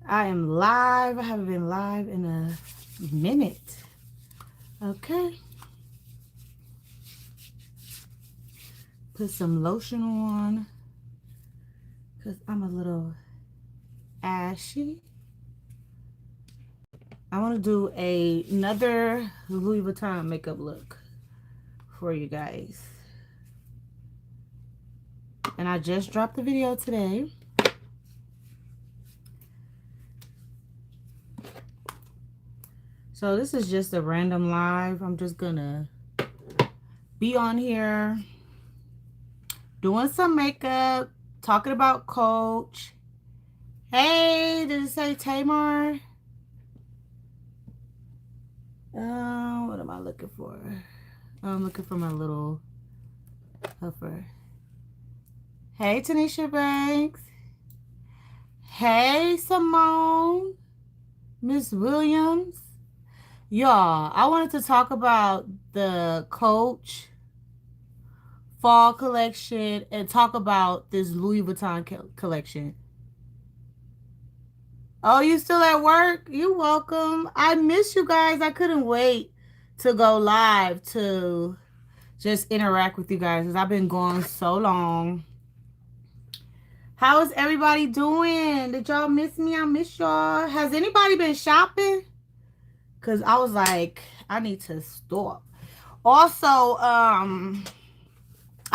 I am live. I haven't been live in a minute. Okay. Put some lotion on because I'm a little ashy. I want to do another Louis Vuitton makeup look for you guys. And I just dropped the video today. So this is just a random live. I'm just gonna be on here doing some makeup, talking about Coach. Hey, did it say Tamar? What am I looking for? I'm looking for my little puffer. Hey, Tanisha Banks. Hey, Simone. Miss Williams. Y'all, I wanted to talk about the Coach fall collection and talk about this Louis Vuitton collection. Oh, you still at work? You're welcome. I miss you guys. I couldn't wait to go live to just interact with you guys because I've been gone so long. How is everybody doing? Did y'all miss me? I miss y'all. Has anybody been shopping? Because I was like, I need to stop. Also, I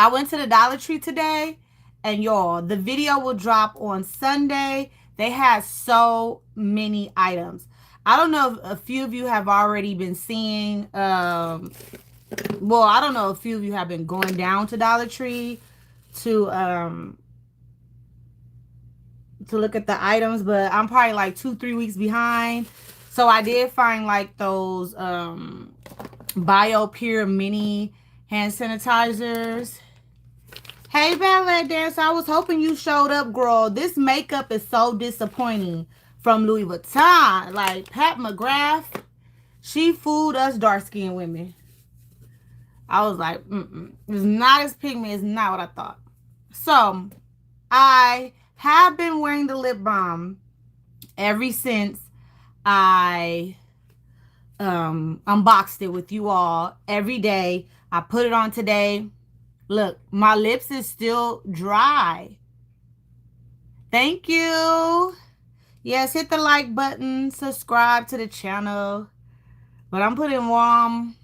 went to the Dollar Tree today, and y'all, the video will drop on Sunday. They had so many items. I don't know if a few of you have already been seeing, well, I don't know if a few of you have been going down to Dollar Tree to look at the items, but I'm probably like 2-3 weeks behind. So I did find like those Bio Pure mini hand sanitizers. Hey, ballet dancer, I was hoping you showed up, girl. This makeup is so disappointing from Louis Vuitton. Like, Pat McGrath, she fooled us dark-skinned women. I was like, it's not as pigment. It's not what I thought. So, I have been wearing the lip balm ever since I unboxed it with you all every day. I put it on today. Look, my lips is still dry. Thank you. Yes, hit the like button, subscribe to the channel. But I'm putting warm.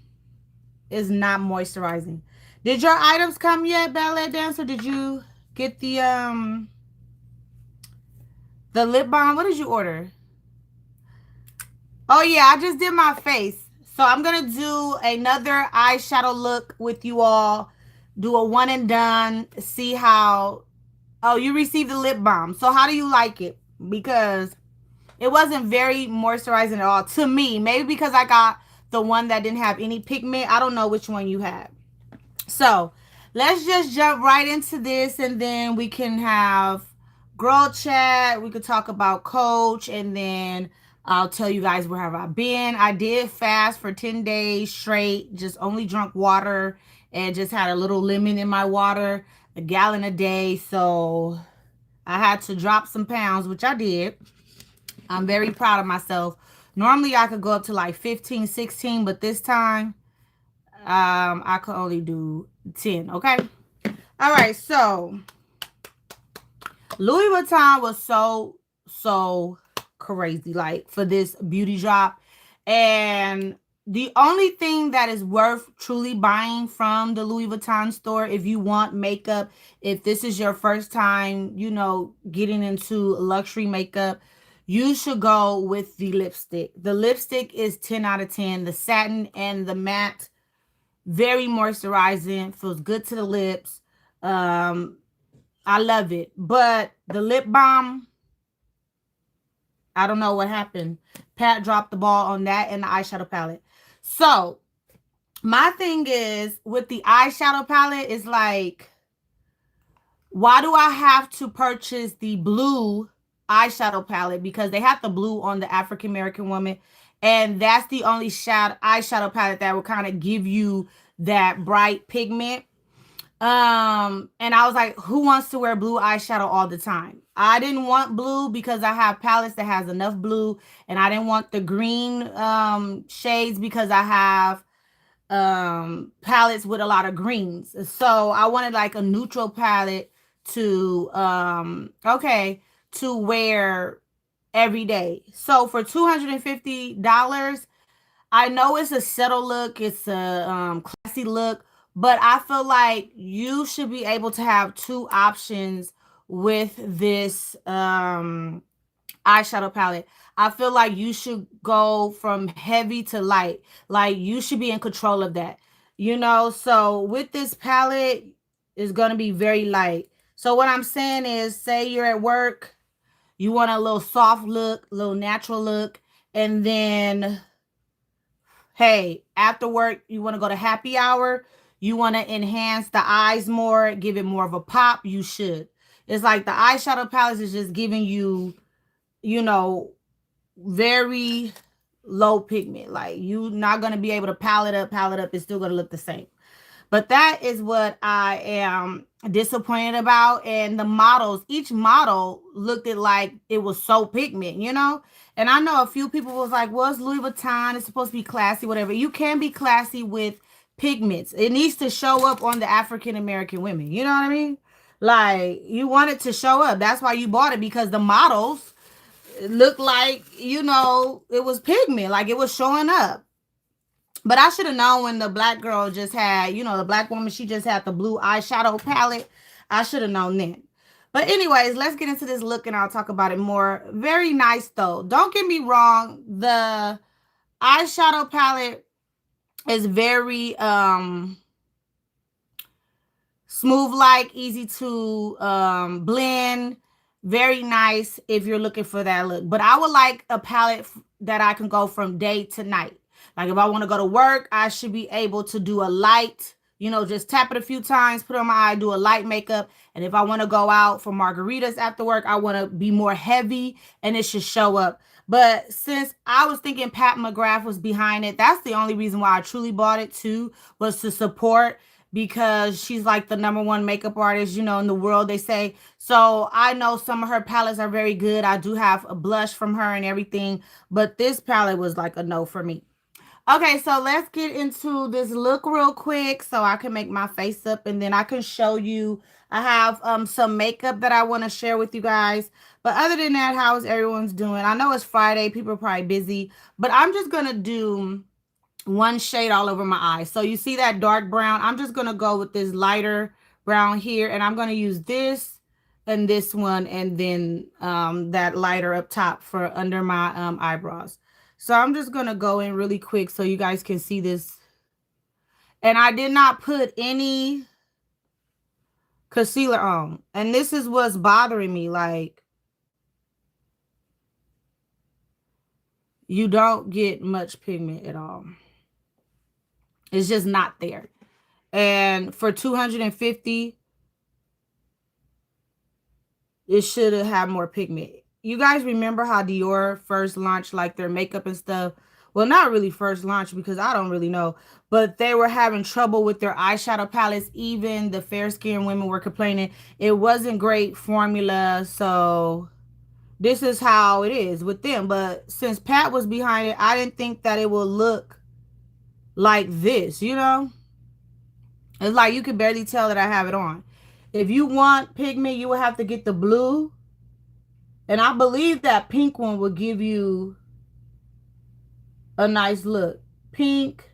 It's not moisturizing. Did your items come yet, ballet dancer? Did you get the lip balm? What did you order? Oh yeah, I just did my face. So I'm gonna do another eyeshadow look with you all. Do a one and done. See how. Oh, you received the lip balm. So how do you like it? Because it wasn't very moisturizing at all to me. Maybe because I got the one that didn't have any pigment. I don't know which one you had. So let's just jump right into this, and then we can have girl chat. We could talk about Coach, and then I'll tell you guys where have I been. I did fast for 10 days straight. Just only drunk water and just had a little lemon in my water, a gallon a day. So I had to drop some pounds, which I did. I'm very proud of myself. Normally I could go up to like 15, 16, but this time I could only do 10. Okay. All right. So Louis Vuitton was so crazy, like, for this beauty drop. And the only thing that is worth truly buying from the Louis Vuitton store, if you want makeup, if this is your first time, you know, getting into luxury makeup, you should go with the lipstick. The lipstick is 10 out of 10. The satin and the matte, very moisturizing, feels good to the lips. I love it. But the lip balm, I don't know what happened. Pat dropped the ball on that and the eyeshadow palette. So my thing is with the eyeshadow palette is like, why do I have to purchase the blue eyeshadow palette? Because they have the blue on the African American woman, and that's the only eyeshadow palette that will kind of give you that bright pigment. And I was like, who wants to wear blue eyeshadow all the time? I didn't want blue because I have palettes that has enough blue, and I didn't want the green shades because I have palettes with a lot of greens. So I wanted like a neutral palette to to wear every day. So for $250, I know it's a subtle look, it's a classy look, but I feel like you should be able to have two options with this eyeshadow palette. I feel like you should go from heavy to light. Like you should be in control of that. You know, so with this palette, it's going to be very light. So what I'm saying is, say you're at work, you want a little soft look, little natural look, and then hey, after work, you want to go to happy hour, you want to enhance the eyes more, give it more of a pop, you should. It's like the eyeshadow palette is just giving you, you know, very low pigment. Like you're not gonna be able to palette up. It's still gonna look the same. But that is what I am disappointed about. And the models, each model looked it like it was so pigment, you know? And I know a few people was like, well, it's Louis Vuitton. It's supposed to be classy, whatever. You can be classy with pigments. It needs to show up on the African American women. You know what I mean? Like, you want it to show up. That's why you bought it, because the models looked like, you know, it was pigment. Like, it was showing up. But I should have known when the black girl just had, you know, the black woman, she just had the blue eyeshadow palette. I should have known then. But anyways, let's get into this look and I'll talk about it more. Very nice though. Don't get me wrong. The eyeshadow palette is very smooth, like easy to blend, very nice if you're looking for that look. But I would like a palette that I can go from day to night. Like if I want to go to work, I should be able to do a light, you know, just tap it a few times, put it on my eye, do a light makeup. And if I want to go out for margaritas after work, I want to be more heavy and it should show up. But since I was thinking Pat McGrath was behind it, that's the only reason why I truly bought it too, was to support, because she's like the number one makeup artist, you know, in the world, they say. So I know some of her palettes are very good. I do have a blush from her and everything, but this palette was like a no for me. Okay, so let's get into this look real quick so I can make my face up and then I can show you. I have some makeup that I want to share with you guys. But other than that, how's everyone's doing? I know it's Friday. People are probably busy. But I'm just going to do one shade all over my eyes. So you see that dark brown? I'm just going to go with this lighter brown here. And I'm going to use this and this one. And then that lighter up top for under my eyebrows. So I'm just going to go in really quick so you guys can see this. And I did not put any concealer on. And this is what's bothering me. Like, you don't get much pigment at all. It's just not there. And for $250, it should have had more pigment. You guys remember how Dior first launched like their makeup and stuff? Well, not really first launch, because I don't really know, but they were having trouble with their eyeshadow palettes. Even the fair skinned women were complaining it wasn't great formula. So this is how it is with them. But since Pat was behind it, I didn't think that it would look like this, you know? It's like you can barely tell that I have it on. If you want pigment, you will have to get the blue. And I believe that pink one will give you a nice look. Pink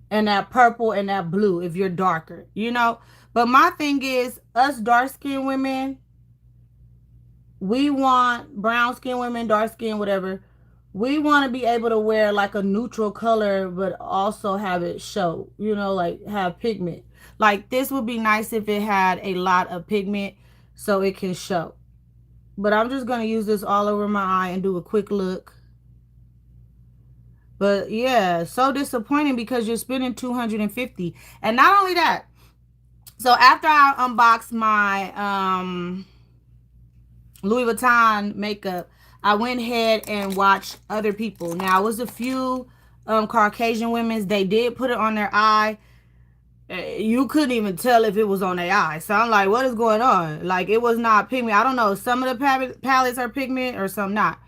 and that purple and that blue if you're darker, you know. But my thing is, us dark-skinned women, we want, brown skin women, dark skin, whatever, we want to be able to wear like a neutral color but also have it show, you know, like have pigment. Like this would be nice if it had a lot of pigment so it can show. But I'm just going to use this all over my eye and do a quick look. But yeah, so disappointing because you're spending $250. And not only that, so after I unboxed my Louis Vuitton makeup, I went ahead and watched other people. Now, it was a few Caucasian women. They did put it on their eye. You couldn't even tell if it was on AI. So I'm like, what is going on? Like, it was not pigment. I don't know. Some of the palettes are pigment or some not.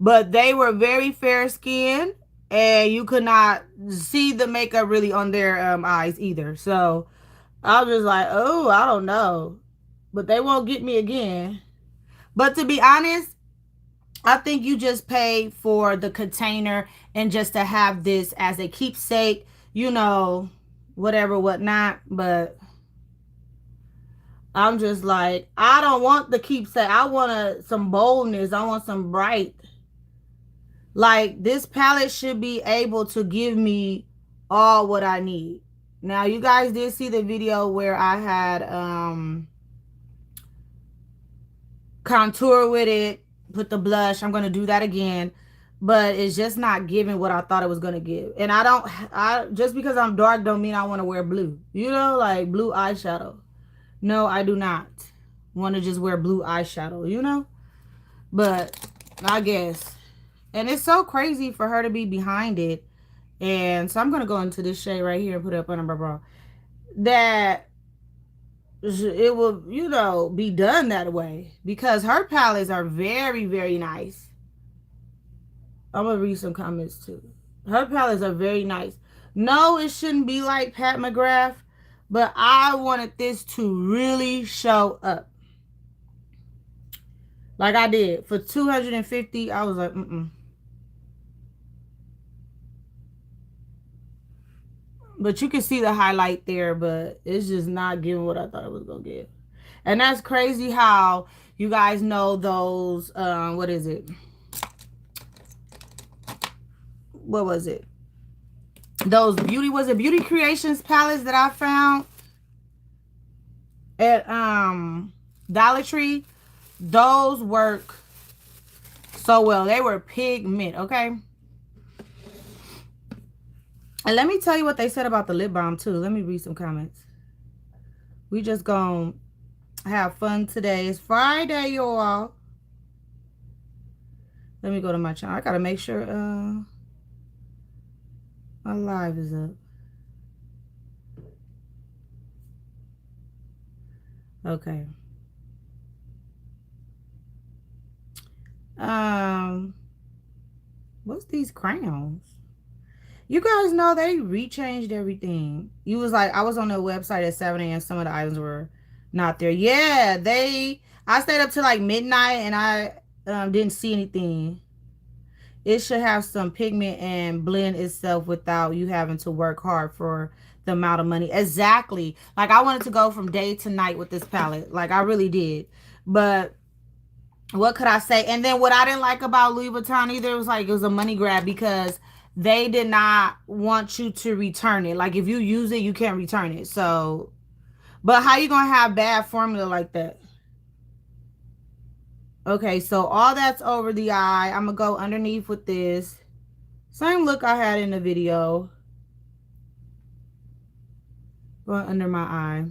But they were very fair skinned, and you could not see the makeup really on their eyes either. So I was just like, oh, I don't know. But they won't get me again. But to be honest, I think you just pay for the container and just to have this as a keepsake, whatever, whatnot. But I'm just like, I don't want the keepsake. I want some boldness. I want some bright. Like, this palette should be able to give me all what I need. Now, you guys did see the video where I had contour with it, put the blush. I'm going to do that again. But it's just not giving what I thought it was going to give. And I just because I'm dark don't mean I want to wear blue. Like blue eyeshadow. No, I do not want to just wear blue eyeshadow. But I guess. And it's so crazy for her to be behind it. And so I'm going to go into this shade right here and put it up under my bra. That it will, be done that way. Because her palettes are very, very nice. I'm going to read some comments too. Her palettes are very nice. No, it shouldn't be like Pat McGrath. But I wanted this to really show up. Like I did. For $250, I was like, But you can see the highlight there, but it's just not giving what I thought it was going to give. And that's crazy how you guys know those, what is it? What was it? Those Beauty Creations palettes that I found at Dollar Tree. Those work so well. They were pigment, okay? And let me tell you what they said about the lip balm too. Let me read some comments. We just gonna have fun today. It's Friday, y'all. Let me go to my channel. I gotta make sure my live is up. Okay. What's these crayons? You guys know they rechanged everything. You was like, I was on their website at 7 a.m. Some of the items were not there. Yeah, I stayed up till like midnight and I didn't see anything. It should have some pigment and blend itself without you having to work hard for the amount of money. Exactly. Like, I wanted to go from day to night with this palette. Like, I really did. But what could I say? And then what I didn't like about Louis Vuitton either, it was a money grab because they did not want you to return it. Like, if you use it, you can't return it. So, but how you gonna have bad formula like that? Okay, so all that's over the eye. I'm gonna go underneath with this. Same look I had in the video. Going under my eye.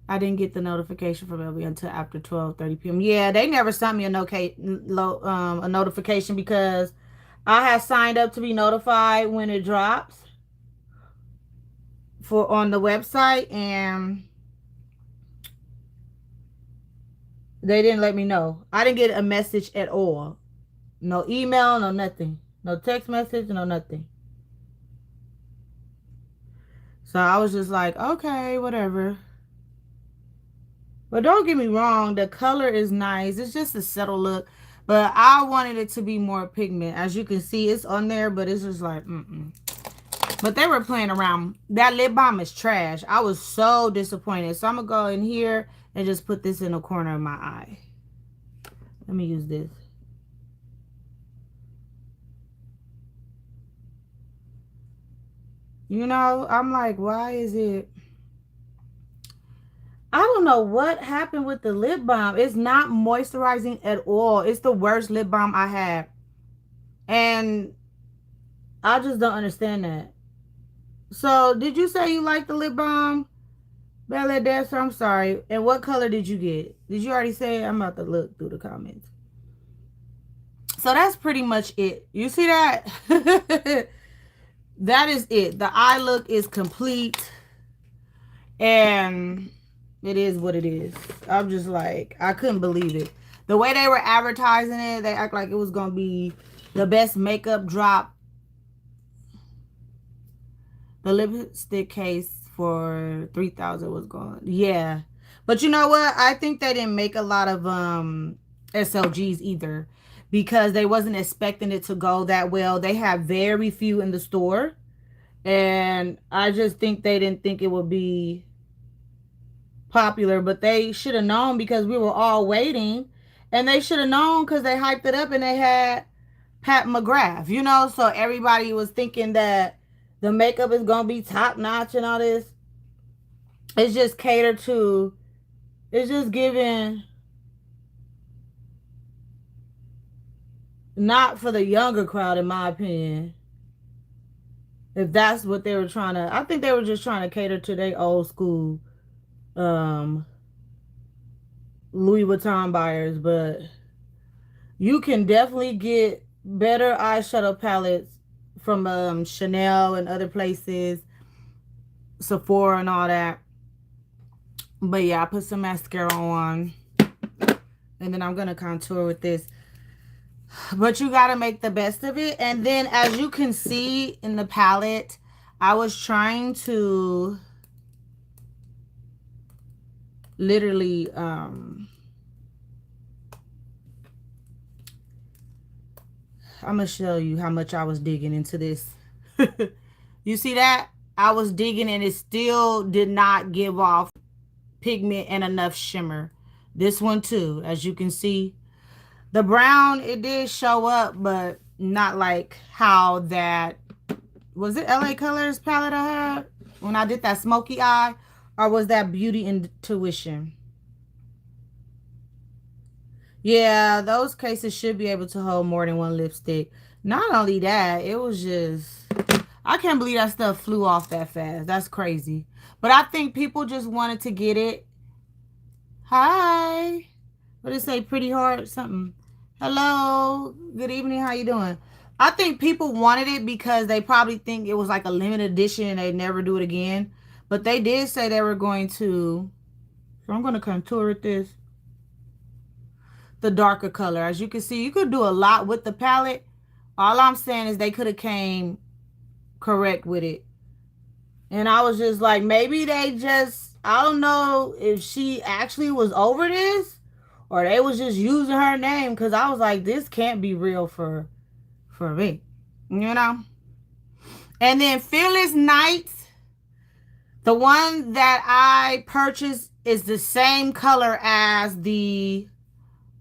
I didn't get the notification from LB until after 12:30 p.m. Yeah, they never sent me a notification because I had signed up to be notified when it drops on the website, and they didn't let me know. I didn't get a message at all. No email, no nothing. No text message, no nothing. So I was just like, okay, whatever. But don't get me wrong, the color is nice. It's just a subtle look. But I wanted it to be more pigment. As you can see, it's on there, but it's just like, But they were playing around. That lip balm is trash. I was so disappointed. So I'm going to go in here and just put this in the corner of my eye. Let me use this. I'm like, why is it? I don't know what happened with the lip balm. It's not moisturizing at all. It's the worst lip balm I had. And I just don't understand that. So, did you say you like the lip balm? Bella Dancer, I'm sorry. And what color did you get? Did you already say it? I'm about to look through the comments. So, that's pretty much it. You see that? that is it. The eye look is complete, and it is what it is. I'm just like, I couldn't believe it. The way they were advertising it, they act like it was gonna be the best makeup drop. The lipstick case for 3,000 was gone. Yeah. But you know what? I think they didn't make a lot of SLGs either, because they wasn't expecting it to go that well. They have very few in the store. And I just think they didn't think it would be popular, but they should have known, because we were all waiting, and they should have known because they hyped it up and they had Pat McGrath, you know, so everybody was thinking that the makeup is gonna be top notch and all this. It's just catered to, it's just given not for the younger crowd, in my opinion. If that's what they were trying to, I think they were just trying to cater to their old school um Louis Vuitton buyers, but you can definitely get better eyeshadow palettes from Chanel and other places, Sephora and all that. But yeah, I put some mascara on, and then I'm gonna contour with this. But you gotta make the best of it. And then, as you can see in the palette, I was trying to literally I'm gonna show you how much I was digging into this. You see that? I was digging and it still did not give off pigment and enough shimmer. This one too, as you can see. The brown, it did show up, but not like how that, was it LA Colors palette I had when I did that smoky eye? Or was that Beauty Intuition? Yeah, those cases should be able to hold more than one lipstick. Not only that, it was just, I can't believe that stuff flew off that fast. That's crazy. But I think people just wanted to get it. Hi. What did it say? Pretty hard something. Hello. Good evening. How you doing? I think people wanted it because they probably think it was like a limited edition and they'd never do it again. But they did say they were going to. So I'm going to contour with this. The darker color. As you can see, you could do a lot with the palette. All I'm saying is they could have came correct with it. And I was just like, maybe they just, I don't know if she actually was over this or they was just using her name, because I was like, this can't be real for me, you know. And then Fearless Nights, the one that I purchased is the same color as the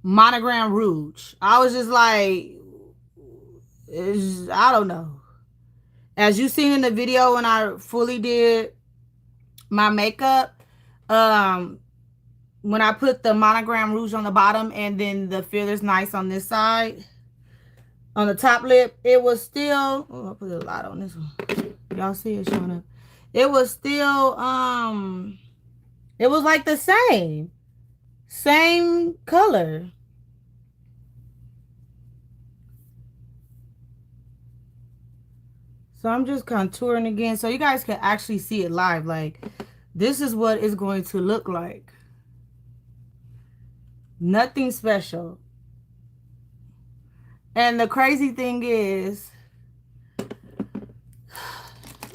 Monogram Rouge. I was just like, I don't know. As you seen in the video when I fully did my makeup, when I put the Monogram Rouge on the bottom and then the Fearless Nights on this side, on the top lip, it was still, oh, I put a lot on this one. Y'all see it showing up? It was still, it was like the same color. So I'm just contouring again so you guys can actually see it live. Like, this is what it's going to look like. Nothing special. And the crazy thing is,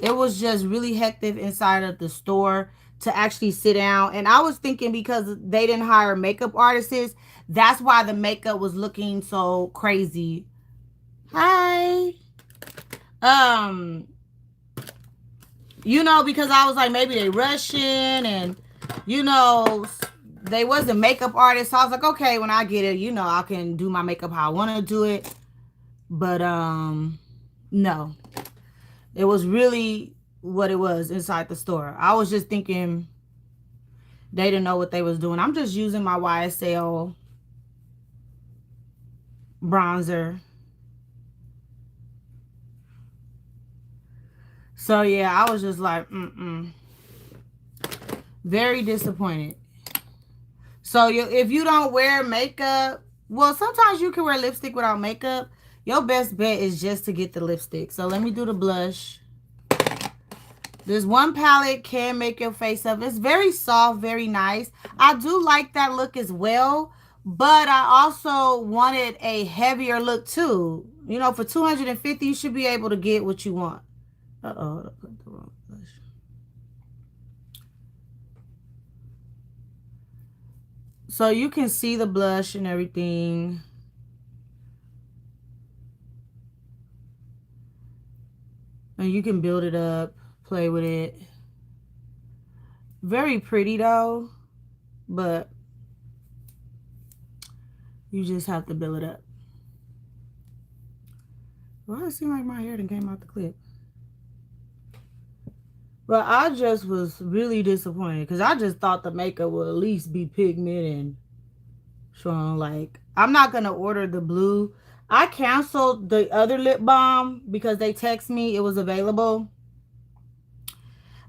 it was just really hectic inside of the store to actually sit down. And I was thinking because they didn't hire makeup artists, that's why the makeup was looking so crazy. Hi. You know, because I was like, maybe they rushing and, you know, they wasn't makeup artists. So I was like, okay, when I get it, you know, I can do my makeup how I want to do it. But, no. It was really what it was inside the store. I was just thinking they didn't know what they was doing. I'm just using my YSL bronzer. So, yeah, I was just like, very disappointed. So, if you don't wear makeup, well, sometimes you can wear lipstick without makeup. Your best bet is just to get the lipstick. So, let me do the blush. This one palette can make your face up. It's very soft, very nice. I do like that look as well, but I also wanted a heavier look too. You know, for 250, you should be able to get what you want. Uh-oh, I put the wrong blush. So you can see the blush and everything. And you can build it up, play with it. Very pretty though, but you just have to build it up. Why does it seem like my hair done came out the clip? But I just was really disappointed because I just thought the makeup would at least be pigment and strong. Like, I'm not going to order the blue. I canceled the other lip balm because they text me it was available.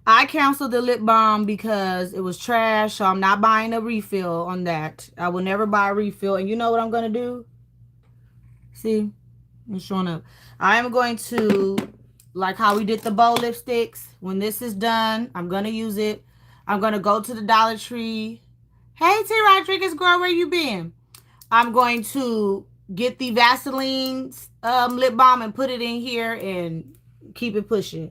I canceled the lip balm because it was trash, so I'm not buying a refill on that. I will never buy a refill. And you know what I'm going to do? See? It's showing up. I am going to, like how we did the bow lipsticks. When this is done, I'm going to use it. I'm going to go to the Dollar Tree. Hey, T. Rodriguez, girl, where you been? I'm going to get the Vaseline lip balm and put it in here and keep it pushing.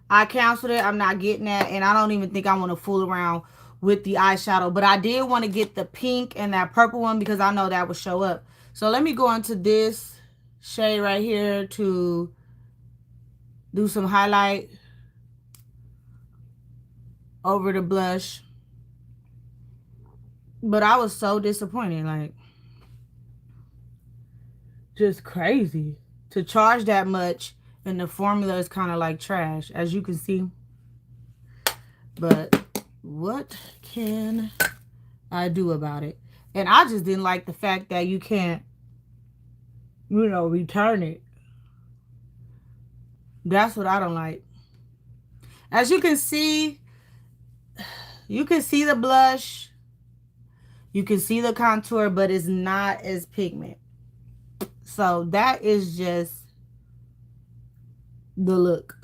I canceled it. I'm not getting that. And I don't even think I want to fool around with the eyeshadow. But I did want to get the pink and that purple one because I know that would show up. So let me go into this shade right here to do some highlight over the blush. But I was so disappointed. Like, just crazy to charge that much, and the formula is kind of like trash, as you can see. But what can I do about it? And I just didn't like the fact that you can't, you know, return it. That's what I don't like. As you can see the blush, you can see the contour, but it's not as pigment. So that is just the look.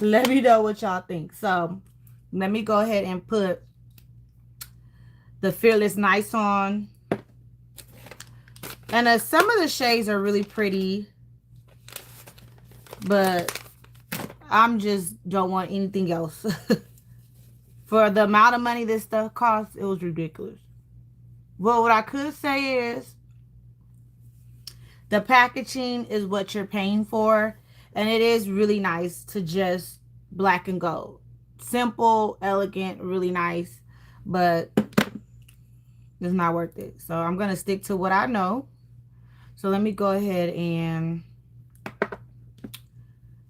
Let me know what y'all think. So let me go ahead and put the Fearless Nice on. And some of the shades are really pretty, but I'm just don't want anything else. For the amount of money this stuff costs, it was ridiculous. Well, what I could say is the packaging is what you're paying for, and it is really nice to just black and gold. Simple, elegant, really nice, but it's not worth it. So I'm going to stick to what I know. So let me go ahead and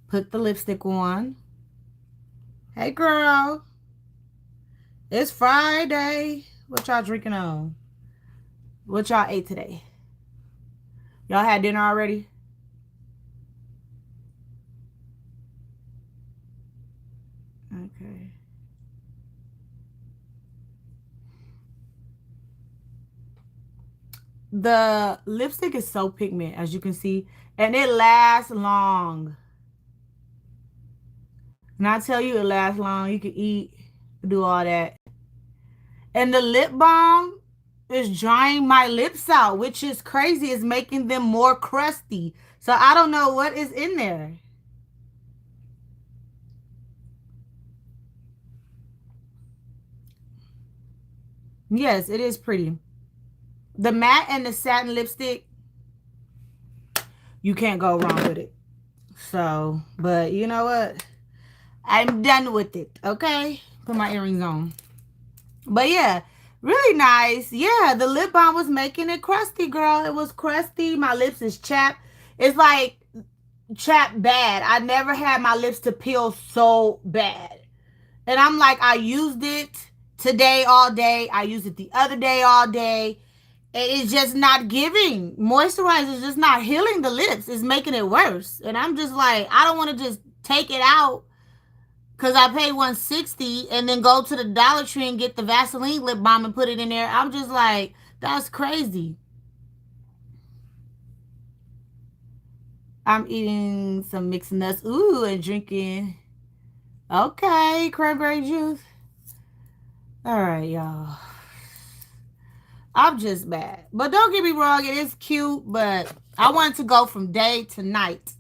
put the lipstick on. Hey, girl. It's Friday. What y'all drinking on? What y'all ate today? Y'all had dinner already? Okay. The lipstick is so pigment, as you can see, and it lasts long. And I tell you, it lasts long. You can eat, do all that. And the lip balm is drying my lips out, which is crazy. It's making them more crusty. So I don't know what is in there. Yes, it is pretty. The matte and the satin lipstick, you can't go wrong with it. So, but you know what? I'm done with it, okay? Put my earrings on. But yeah, really nice. Yeah, the lip balm was making it crusty, girl. It was crusty. My lips is chapped. It's like chapped bad. I never had my lips to peel so bad. And I'm like, I used it today all day. I used it the other day all day. It's just not giving. Moisturizer is just not healing the lips. It's making it worse. And I'm just like, I don't want to just take it out because I paid $160 and then go to the Dollar Tree and get the Vaseline lip balm and put it in there. I'm just like, that's crazy. I'm eating some mixed nuts. Ooh, and drinking Okay, cranberry juice. All right, y'all. I'm just mad. But don't get me wrong, it is cute, but I wanted to go from day to night.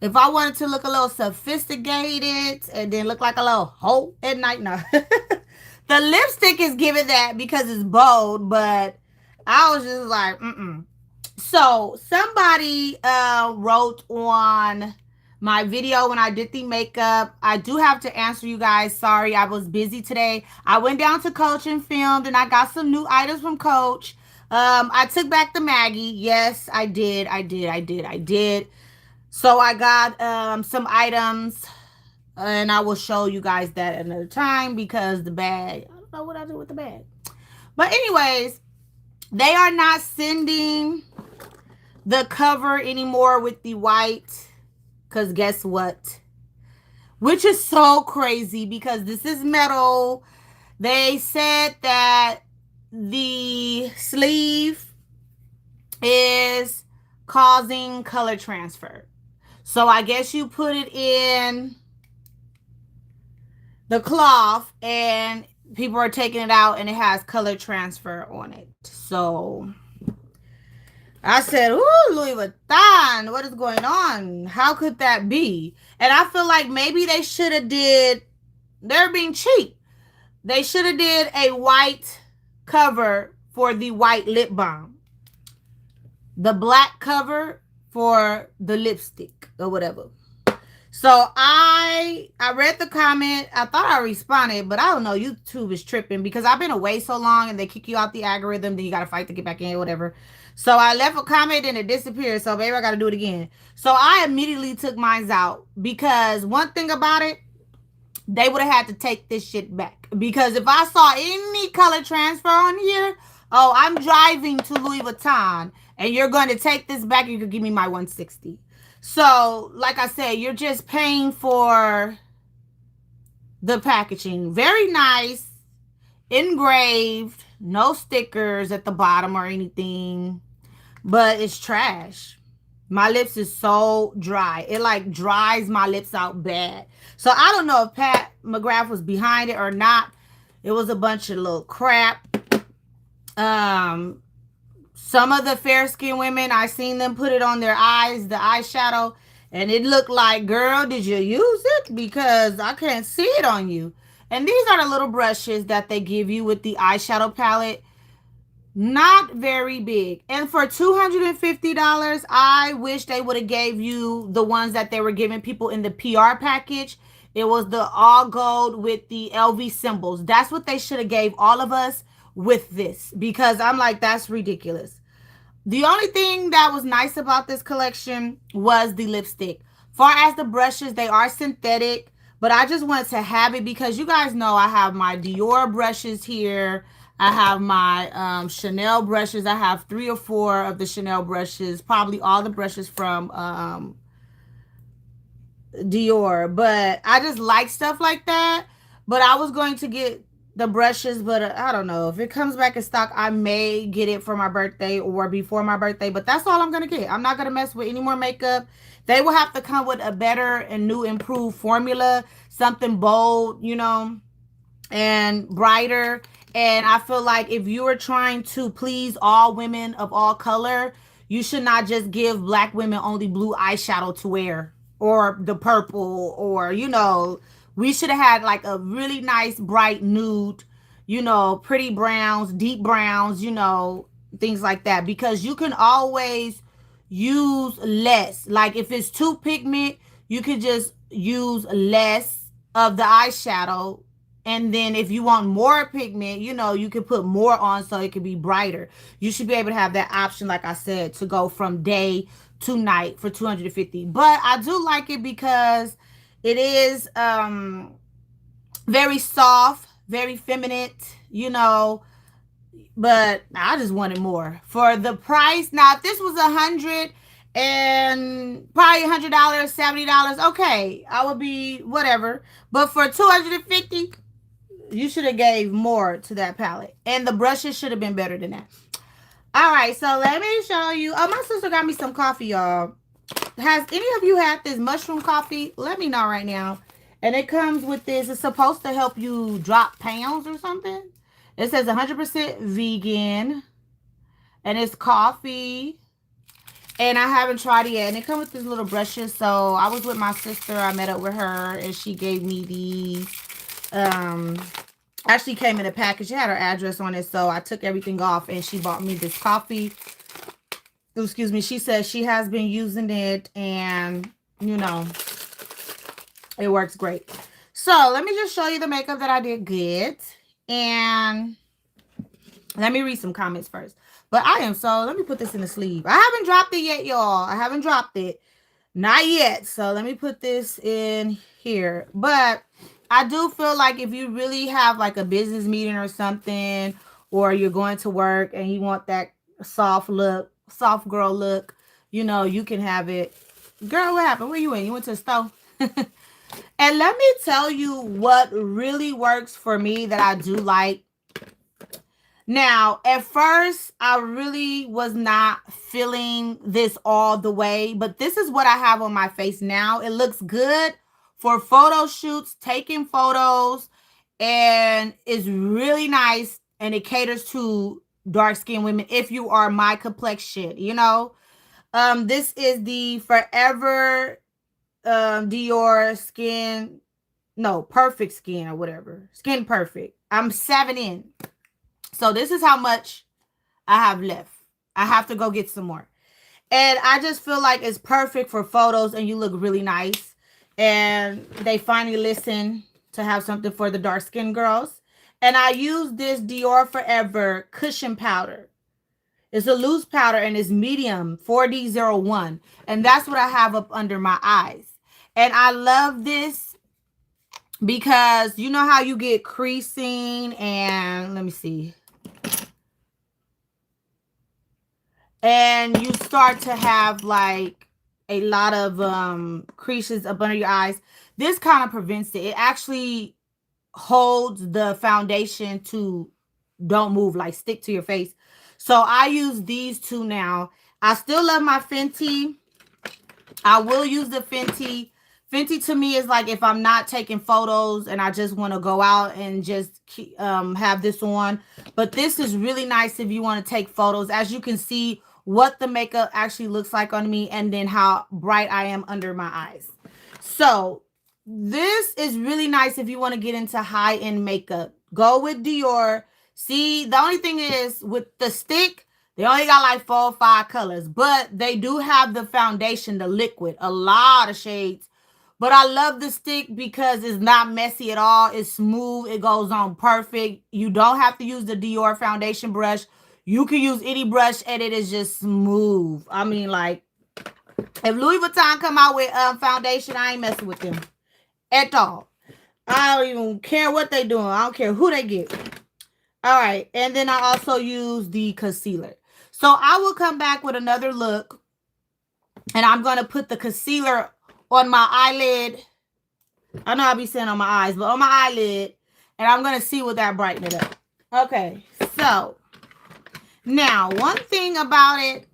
If I wanted to look a little sophisticated and then look like a little hoe at night, no. The lipstick is giving that because it's bold, but I was just like, mm-mm. So somebody wrote on my video when I did the makeup. I do have to answer you guys. Sorry, I was busy today. I went down to Coach and filmed, and I got some new items from Coach. I took back the Maggie. Yes, I did. I did. So I got some items, and I will show you guys that another time because the bag. I don't know what I do with the bag. But anyways, they are not sending the cover anymore with the white, because guess what, which is so crazy because this is metal. They said that the sleeve is causing color transfer, so I guess you put it in the cloth and people are taking it out and it has color transfer on it. So I said, ooh, Louis Vuitton, what is going on? How could that be? And I feel like maybe they should have they're being cheap. They should have did a white cover for the white lip balm. The black cover for the lipstick or whatever. So I read the comment. I thought I responded, but I don't know. YouTube is tripping because I've been away so long and they kick you out the algorithm. Then you got to fight to get back in or whatever. So I left a comment and it disappeared. So maybe I got to do it again. So I immediately took mine out because one thing about it, they would have had to take this shit back. Because if I saw any color transfer on here, oh, I'm driving to Louis Vuitton and you're going to take this back. You could give me my 160. So, like I said, you're just paying for the packaging. Very nice, engraved, no stickers at the bottom or anything, but it's trash. My lips is so dry. It like dries my lips out bad. So I don't know if Pat McGrath was behind it or not. It was a bunch of little crap. Some of the fair-skinned women, I seen them put it on their eyes, the eyeshadow, and it looked like, girl, did you use it? Because I can't see it on you. And these are the little brushes that they give you with the eyeshadow palette. Not very big. And for $250, I wish they would have gave you the ones that they were giving people in the PR package. It was the all gold with the LV symbols. That's what they should have gave all of us with this, because I'm like, that's ridiculous. The only thing that was nice about this collection was the lipstick. Far as the brushes, they are synthetic, but I just wanted to have it because you guys know I have my Dior brushes here. I have my Chanel brushes. I have 3 or 4 of the Chanel brushes, probably all the brushes from Dior. But I just like stuff like that. But I was going to get the brushes, but I don't know. If it comes back in stock, I may get it for my birthday or before my birthday. But that's all I'm going to get. I'm not going to mess with any more makeup. They will have to come with a better and new improved formula. Something bold, you know, and brighter. And I feel like if you are trying to please all women of all color, you should not just give black women only blue eyeshadow to wear or the purple, or, you know, we should have had like a really nice bright nude, you know, pretty browns, deep browns, you know, things like that, because you can always use less. Like if it's too pigment, you could just use less of the eyeshadow. And then if you want more pigment, you know, you can put more on so it can be brighter. You should be able to have that option, like I said, to go from day to night for $250. But I do like it because it is very soft, very feminine, you know. But I just wanted more for the price. Now, if this was $100 and probably $100, $70, okay, I would be whatever. But for $250, you should have gave more to that palette, and the brushes should have been better than that. All right, so let me show you. Oh, my sister got me some coffee, y'all. Has any of you had this mushroom coffee? Let me know right now. And it comes with this. It's supposed to help you drop pounds or something. It says 100% vegan. And it's coffee. And I haven't tried it yet. And it comes with these little brushes. So I was with my sister. I met up with her. And she gave me these. Actually came in a package. It had her address on it. So I took everything off. And she bought me this coffee. Excuse me. She says she has been using it. And, you know, it works great. So let me just show you the makeup that I did get. And let me read some comments first. But let me put this in the sleeve. I haven't dropped it yet, y'all. I haven't dropped it. Not yet. So let me put this in here. But I do feel like if you really have like a business meeting or something, or you're going to work and you want that soft look, soft girl look, you know, you can have it. Girl, what happened? Where you in? You went to the store? And let me tell you what really works for me that I do like. Now, at first, I really was not feeling this all the way, but this is what I have on my face now. It looks good for photo shoots, taking photos, and it's really nice, and it caters to dark-skinned women if you are my complexion, you know. This is the Forever Dior Perfect Skin or whatever. Skin Perfect. I'm 7 in. So this is how much I have left. I have to go get some more. And I just feel like it's perfect for photos and you look really nice. And they finally listen to have something for the dark skin girls. And I use this Dior Forever Cushion Powder. It's a loose powder and it's medium 4D01. And that's what I have up under my eyes. And I love this because you know how you get creasing and let me see. And you start to have like a lot of creases up under your eyes. This kind of prevents it. It actually holds the foundation to don't move, like stick to your face. So I use these two now. I still love my Fenty. I will use the Fenty. Fenty to me is like if I'm not taking photos and I just want to go out and just have this on. But this is really nice if you want to take photos. As you can see, what the makeup actually looks like on me and then how bright I am under my eyes. So this is really nice if you want to get into high-end makeup. Go with Dior. See, the only thing is with the stick, they only got like 4 or 5 colors, but they do have the foundation, the liquid, a lot of shades. But I love the stick because it's not messy at all. It's smooth. It goes on perfect. You don't have to use the Dior foundation brush. You can use any brush and it is just smooth. I mean, like, if Louis Vuitton come out with foundation, I ain't messing with them at all. I don't even care what they doing. I don't care who they get. All right. And then I also use the concealer. So I will come back with another look. And I'm going to put the concealer on my eyelid. I know I'll be saying on my eyes, but on my eyelid. And I'm going to see what that brighten it up. Okay. So now, one thing about it,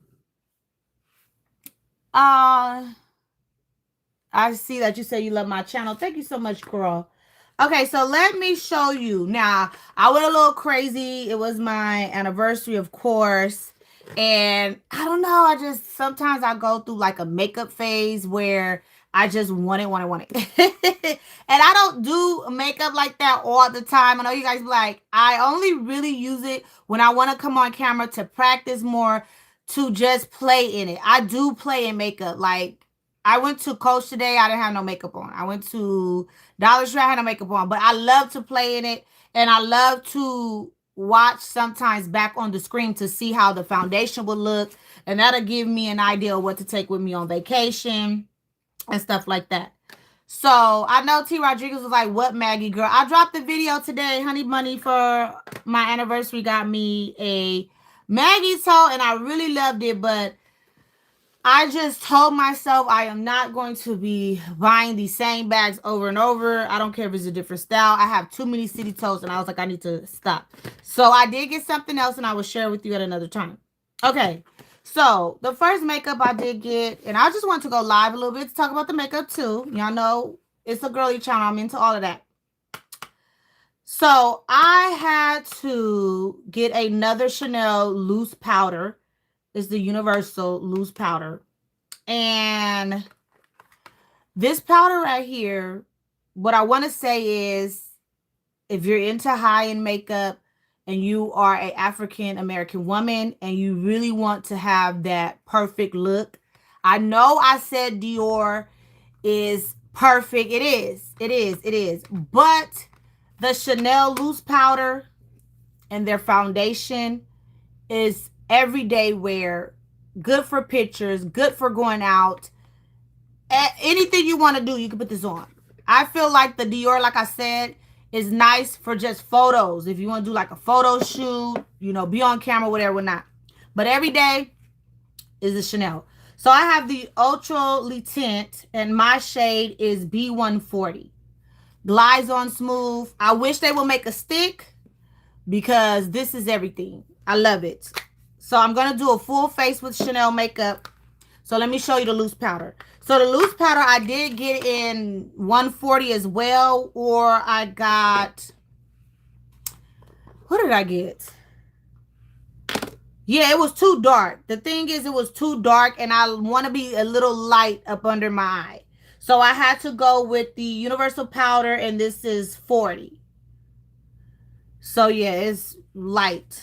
I see that you say you love my channel. Thank you so much, girl. Okay, so let me show you. Now, I went a little crazy. It was my anniversary, of course. And I don't know. Sometimes I go through like a makeup phase where I just want it. And I don't do makeup like that all the time. I know you guys be like, I only really use it when I want to come on camera to practice more, to just play in it. I do play in makeup. Like, I went to Coach today. I didn't have no makeup on. I went to Dollar Tree. I had no makeup on. But I love to play in it. And I love to watch sometimes back on the screen to see how the foundation will look. And that'll give me an idea of what to take with me on vacation and stuff like that. So I know T. Rodriguez was like, what, Maggie girl? I dropped the video today. Honey Bunny for my anniversary got me a Maggie toe and I really loved it. But I just told myself I am not going to be buying these same bags over and over. I don't care if it's a different style. I have too many city toes and I was like, I need to stop. So I did get something else and I will share with you at another time. Okay. So the first makeup I did get, and I just want to go live a little bit to talk about the makeup too. Y'all know It's a girly channel. I'm into all of that. So I had to get another Chanel loose powder. It's the Universal loose powder. And this powder right here, what I want to say is, if you're into high-end makeup and you are an African American woman and you really want to have that perfect look, I know I said Dior is perfect. It is. It is. It is. But the Chanel loose powder and their foundation is everyday wear, good for pictures, good for going out. Anything you want to do, you can put this on. I feel like the Dior, like I said, is nice for just photos. If you want to do like a photo shoot, you know, be on camera, whatever, whatnot. But every day is the Chanel. So I have the Ultra Le Tint, and my shade is B140. Glides on smooth. I wish they would make a stick because this is everything. I love it. So I'm going to do a full face with Chanel makeup. So let me show you the loose powder. So the loose powder, I did get in 140 as well, or I got, what did I get? Yeah, it was too dark. The thing is, it was too dark, and I want to be a little light up under my eye. So I had to go with the Universal powder, and this is 40. So yeah, it's light.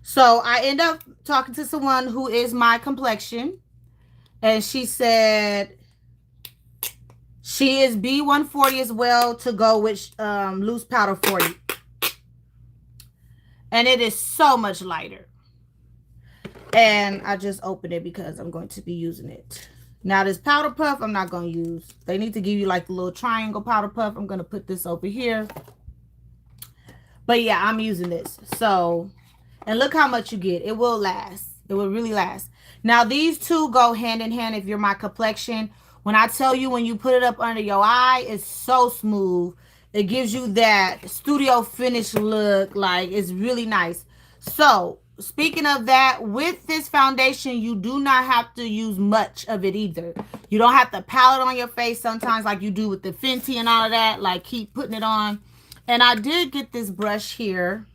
So I end up talking to someone who is my complexion. And she said she is B140 as well to go with loose powder 40. And it is so much lighter. And I just opened it because I'm going to be using it. Now this powder puff I'm not going to use. They need to give you like the little triangle powder puff. I'm going to put this over here. But yeah, I'm using this. So, and look how much you get. It will last. It will really last. Now, these two go hand in hand if you're my complexion. When I tell you, when you put it up under your eye, it's so smooth. It gives you that studio finish look. Like, it's really nice. So, speaking of that, with this foundation, you do not have to use much of it either. You don't have to pal it on your face sometimes like you do with the Fenty and all of that. Like, keep putting it on. And I did get this brush here.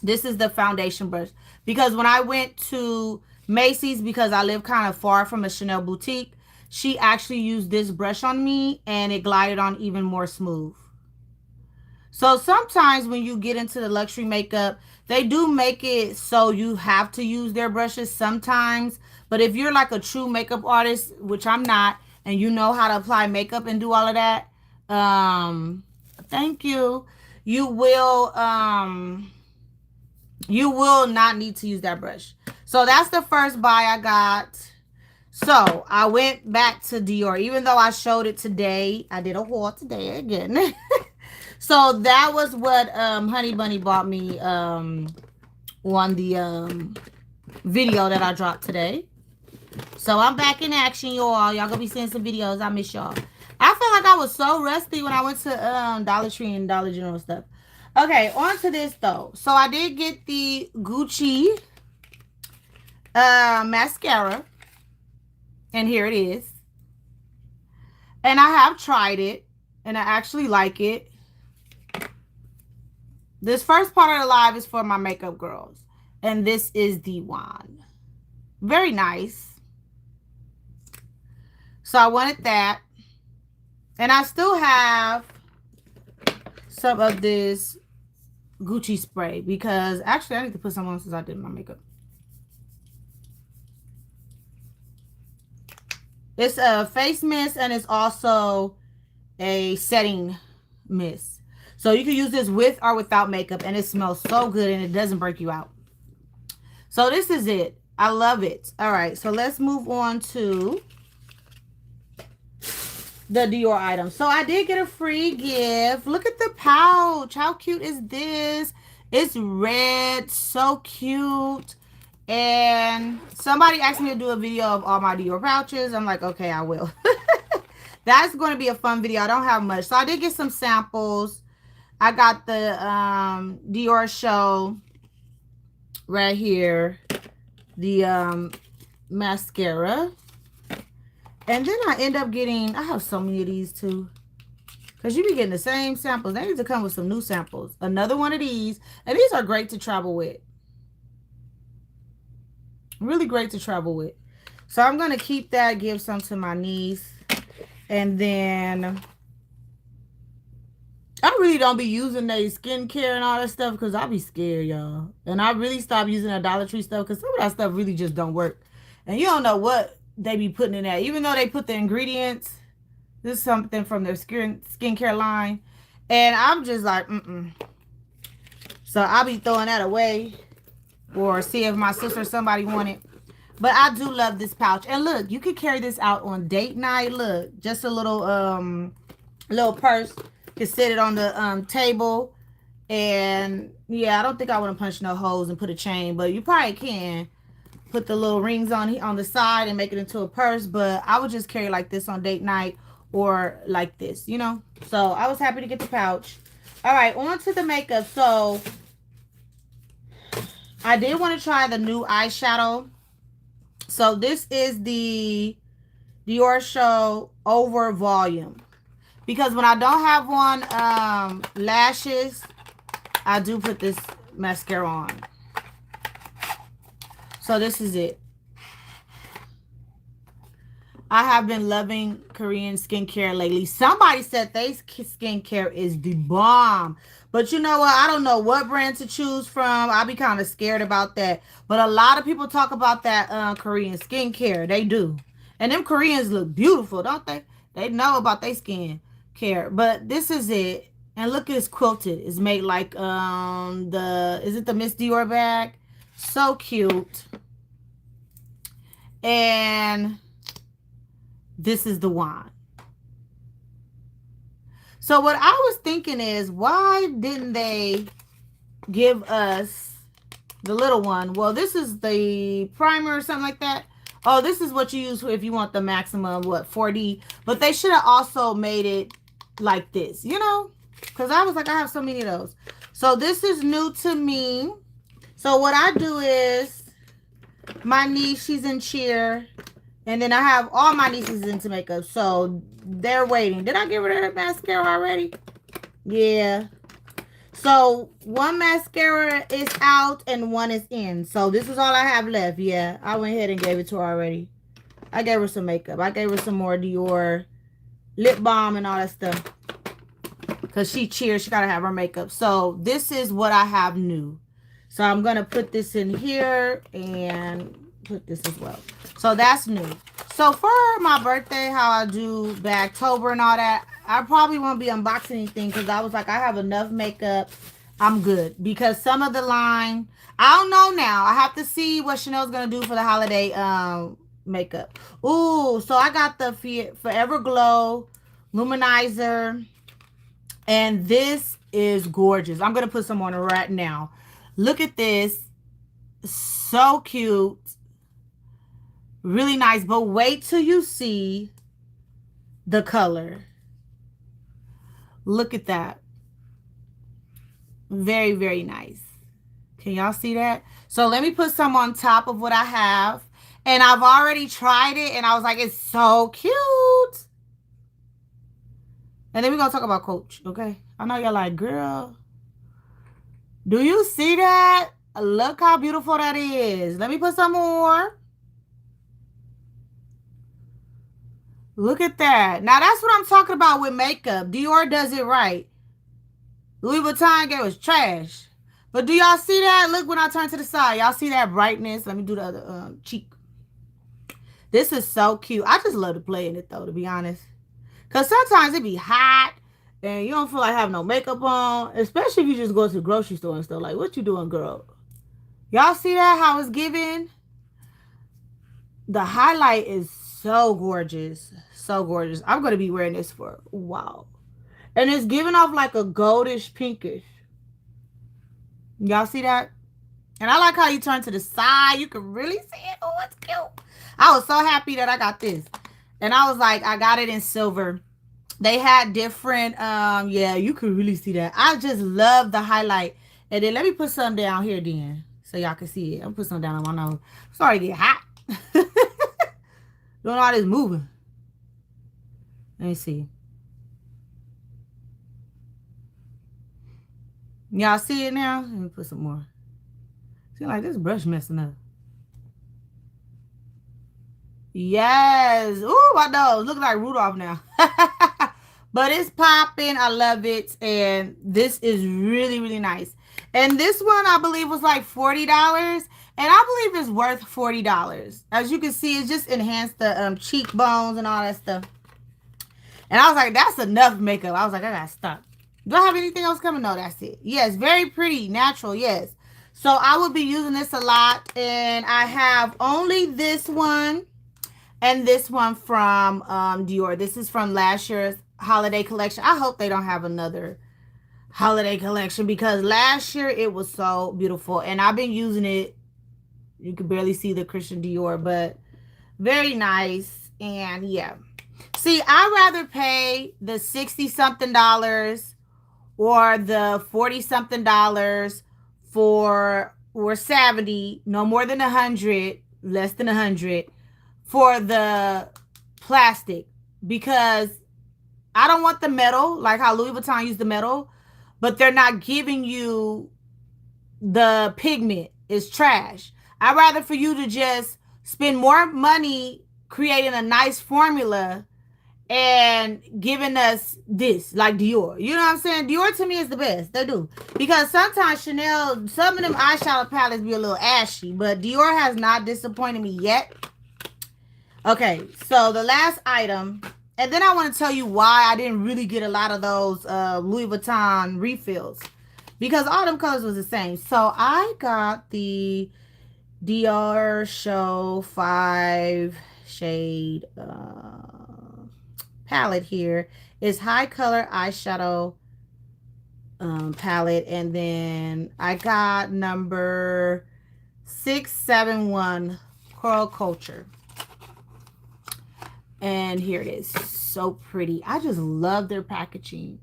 This is the foundation brush. Because when I went to Macy's, because I live kind of far from a Chanel boutique, she actually used this brush on me and it glided on even more smooth. So sometimes when you get into the luxury makeup, they do make it so you have to use their brushes sometimes. But if you're like a true makeup artist, which I'm not, and you know how to apply makeup and do all of that, thank you. You will not need to use that brush. So that's the first buy I got. So I went back to Dior. Even though I showed it today, I did a haul today again. So that was what Honey Bunny bought me on the video that I dropped today. So I'm back in action, y'all. Y'all gonna be seeing some videos. I miss y'all. I feel like I was so rusty when I went to Dollar Tree and Dollar General and stuff. Okay, on to this though. So I did get the Gucci mascara. And here it is. And I have tried it. And I actually like it. This first part of the live is for my makeup girls. And this is the wand. Very nice. So I wanted that. And I still have some of this Gucci spray. Because actually I need to put some on since I did my makeup. It's a face mist and it's also a setting mist. So you can use this with or without makeup and it smells so good and it doesn't break you out. So this is it. I love it. All right, so let's move on to the Dior item. So I did get a free gift. Look at the pouch. How cute is this? It's red. So cute. And somebody asked me to do a video of all my Dior pouches. I'm like, okay, I will. That's going to be a fun video. I don't have much. So I did get some samples. I got the Dior Show right here. The mascara. And then I end up getting, I have so many of these too. Because you be getting the same samples. They need to come with some new samples. Another one of these. And these are great to travel with. Really great to travel with. So I'm going to keep that, give some to my niece. And then I really don't be using their skincare and all that stuff because I be scared, y'all. And I really stopped using the Dollar Tree stuff because some of that stuff really just don't work. And you don't know what they be putting in that. Even though they put the ingredients, this is something from their skincare line. And I'm just like, mm-mm. So I'll be throwing that away or see if my sister or somebody want it. But I do love this pouch. And look, you can carry this out on date night. Look, just a little purse. You can sit it on the table. And yeah, I don't think I want to punch no holes and put a chain, but you probably can put the little rings on the side and make it into a purse. But I would just carry like this on date night or like this, you know. So I was happy to get the pouch. All right, on to the makeup. So I did want to try the new eyeshadow. So this is the Dior Show Over Volume. Because when I don't have on lashes, I do put this mascara on. So this is it. I have been loving Korean skincare lately. Somebody said they skincare is the bomb. But you know what? I don't know what brand to choose from. I'll be kind of scared about that. But a lot of people talk about that Korean skincare. They do. And them Koreans look beautiful, don't they? They know about their skin care. But this is it. And look, it's quilted. It's made like is it the Miss Dior bag? So cute. And this is the wand. So what I was thinking is, why didn't they give us the little one? Well, this is the primer or something like that. Oh, this is what you use if you want the maximum, 4D. But they should have also made it like this, you know? Because I was like, I have so many of those. So this is new to me. So what I do is, my niece, she's in cheer. And then I have all my nieces into makeup. So they're waiting. Did I give her her mascara already? Yeah. So one mascara is out and one is in. So this is all I have left. Yeah. I went ahead and gave it to her already. I gave her some makeup. I gave her some more Dior lip balm and all that stuff. Because she cheers. She got to have her makeup. So this is what I have new. So I'm going to put this in here and put this as well. So that's new. So for my birthday, how I do Bagtober and all that, I probably won't be unboxing anything because I was like, I have enough makeup. I'm good. Because some of the line, I don't know now. I have to see what Chanel's going to do for the holiday makeup. Ooh, so I got the Forever Glow Luminizer. And this is gorgeous. I'm going to put some on right now. Look at this. So cute. Really nice. But wait till you see the color. Look at that. Very, very nice. Can y'all see that? So let me put some on top of what I have. And I've already tried it. And I was like, it's so cute. And then we're going to talk about Coach. Okay? I know y'all like, girl. Do you see that? Look how beautiful that is. Let me put some more. Look at that. Now, that's what I'm talking about with makeup. Dior does it right. Louis Vuitton gave us trash. But do y'all see that? Look when I turn to the side. Y'all see that brightness? Let me do the other cheek. This is so cute. I just love to play in it, though, to be honest. Because sometimes it be hot. And you don't feel like having no makeup on. Especially if you just go to the grocery store and stuff. Like, what you doing, girl? Y'all see that? How it's giving? The highlight is so gorgeous. So gorgeous. I'm going to be wearing this for a while. And it's giving off like a goldish pinkish. Y'all see that? And I like how you turn to the side. You can really see it. Oh, it's cute. I was so happy that I got this. And I was like, I got it in silver. They had different, yeah, you can really see that. I just love the highlight. And then let me put some down here then. So y'all can see it. I'm put some down on my nose. Sorry to get hot. Doing all this moving. Let me see. Y'all see it now? Let me put some more. Seems like this brush messing up. Yes. Ooh, my nose. Look like Rudolph now. But it's popping. I love it. And this is really, really nice. And this one, I believe, was like $40. And I believe it's worth $40. As you can see, it just enhanced the cheekbones and all that stuff. And I was like, that's enough makeup. I was like, I gotta stop. Do I have anything else coming? No, that's it. Yes, very pretty. Natural, yes. So I will be using this a lot. And I have only this one and this one from Dior. This is from last year's holiday collection. I hope they don't have another holiday collection because last year it was so beautiful. And I've been using it. You can barely see the Christian Dior, but very nice. And yeah. See, I'd rather pay the 60-something dollars or the 40-something dollars for, or 70, no more than 100, less than 100, for the plastic, because I don't want the metal, like how Louis Vuitton used the metal, but they're not giving you the pigment. It's trash. I'd rather for you to just spend more money creating a nice formula and giving us this, like Dior. You know what I'm saying? Dior to me is the best. They do. Because sometimes Chanel, some of them eyeshadow palettes be a little ashy, but Dior has not disappointed me yet. Okay, so the last item, and then I want to tell you why I didn't really get a lot of those Louis Vuitton refills. Because all them colors was the same. So I got the Dior Show 5 shade palette here. It's high color eyeshadow palette. And then I got number 671 Coral Culture. And here it is. So pretty. I just love their packaging.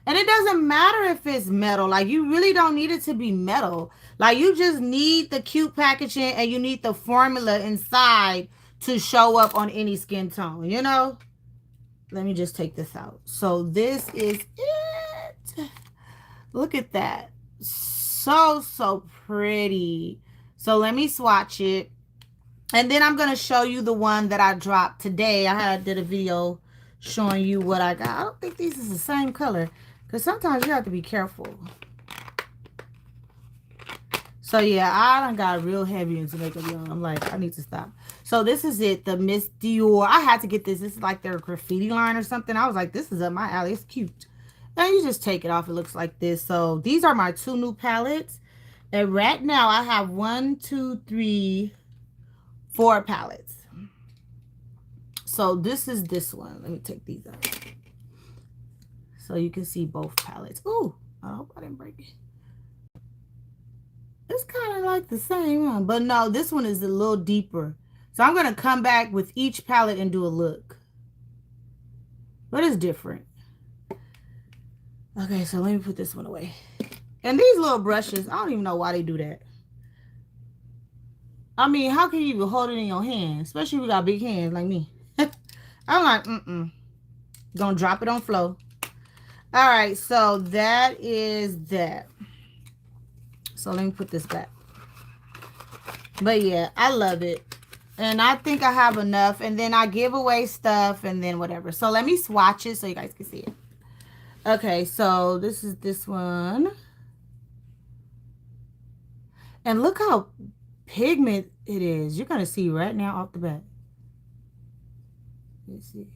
And it doesn't matter if it's metal. Like, you really don't need it to be metal. Like, you just need the cute packaging and you need the formula inside to show up on any skin tone, you know? Let me just take this out. So this is it. Look at that. So, so pretty. So let me swatch it. And then I'm going to show you the one that I dropped today. I did a video showing you what I got. I don't think these is the same color, because sometimes you have to be careful. So yeah, I done got real heavy into makeup, y'all. I'm like, I need to stop. So this is it, the Miss Dior. I had to get this. This is like their graffiti line or something. I was like, this is up my alley. It's cute. And you just take it off. It looks like this. So these are my 2 new palettes. And right now I have 1, 2, 3, 4 palettes. So this is this one. Let me take these out so you can see both palettes. Ooh, I hope I didn't break it. It's kind of like the same one, but no, this one is a little deeper. So I'm going to come back with each palette and do a look. But it's different. Okay, so let me put this one away. And these little brushes, I don't even know why they do that. I mean, how can you even hold it in your hand? Especially if you got big hands like me. I'm like, Gonna drop it on flow. All right, so that is that. So let me put this back. But yeah, I love it. And I think I have enough. And then I give away stuff and then whatever. So let me swatch it so you guys can see it. Okay, so this is this one. And look how pigment it is. You're going to see right now off the bat. Let's see.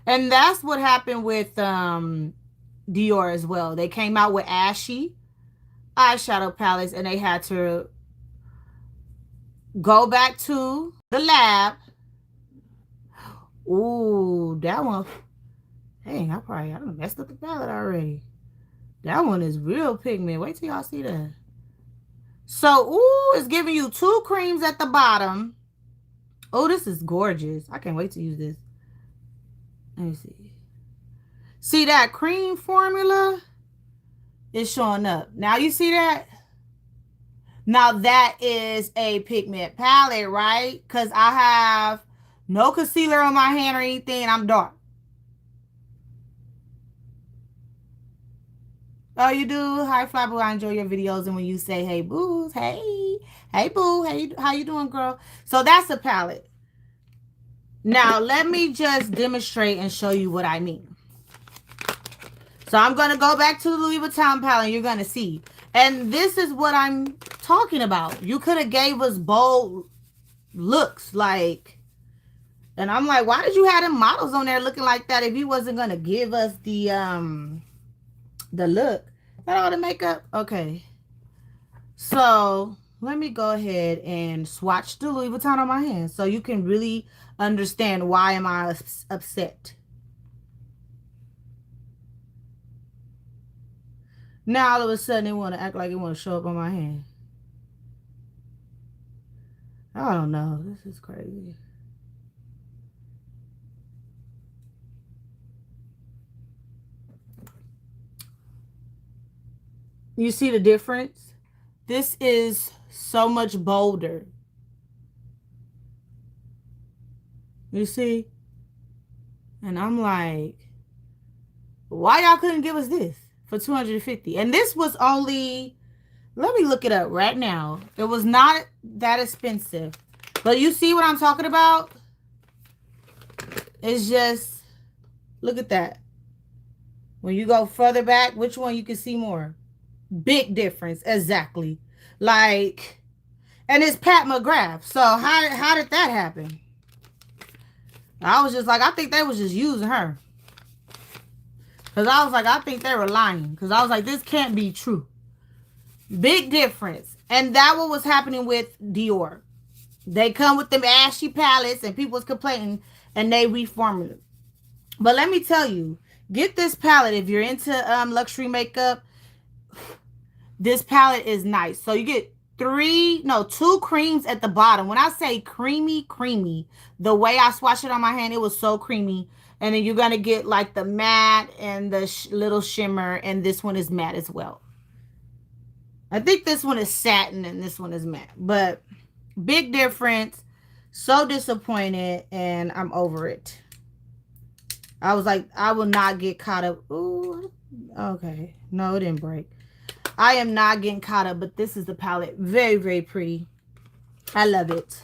And that's what happened with Dior as well. They came out with ashy eyeshadow palettes and they had to go back to the lab. Ooh, that one. Dang, I done messed up the palette already. That one is real pigment. Wait till y'all see that. So, ooh, it's giving you 2 creams at the bottom. Oh, this is gorgeous. I can't wait to use this. Let me see. See that cream formula is showing up. Now you see that? Now that is a pigment palette, right? Because I have no concealer on my hand or anything. I'm dark. Oh, you do? Hi, Flyboo. I enjoy your videos. And when you say, hey, boos, hey, hey, boo, hey, how you doing, girl? So that's a palette. Now, let me just demonstrate and show you what I mean. So I'm going to go back to the Louis Vuitton palette and you're going to see. And this is what I'm talking about. You could have gave us bold looks like, and I'm like, why did you have them models on there looking like that if you wasn't going to give us the look? Got all the makeup? Okay. So let me go ahead and swatch the Louis Vuitton on my hand so you can really understand why am I upset. Now all of a sudden they want to act like it want to show up on my hand. I don't know. This is crazy. You see the difference? This is so much bolder. You see? And I'm like, why y'all couldn't give us this for $250? And this was only, let me look it up right now. It was not that expensive. But you see what I'm talking about? It's just, look at that. When you go further back, which one you can see more? Big difference. Exactly. Like, and it's Pat McGrath. So how did that happen? I was just like, I think they was just using her. Because I was like, I think they were lying. Because I was like, this can't be true. Big difference. And that what was happening with Dior. They come with them ashy palettes and people was complaining and they reforming it. But let me tell you, get this palette if you're into luxury makeup. This palette is nice. So you get two creams at the bottom. When I say creamy, the way I swatched it on my hand, it was so creamy. And then you're going to get like the matte and the little shimmer. And this one is matte as well. I think this one is satin and this one is matte. But big difference. So disappointed. And I'm over it. I was like, I will not get caught up. Ooh, okay. No, it didn't break. I am not getting caught up, but this is the palette. Very, very pretty. I love it.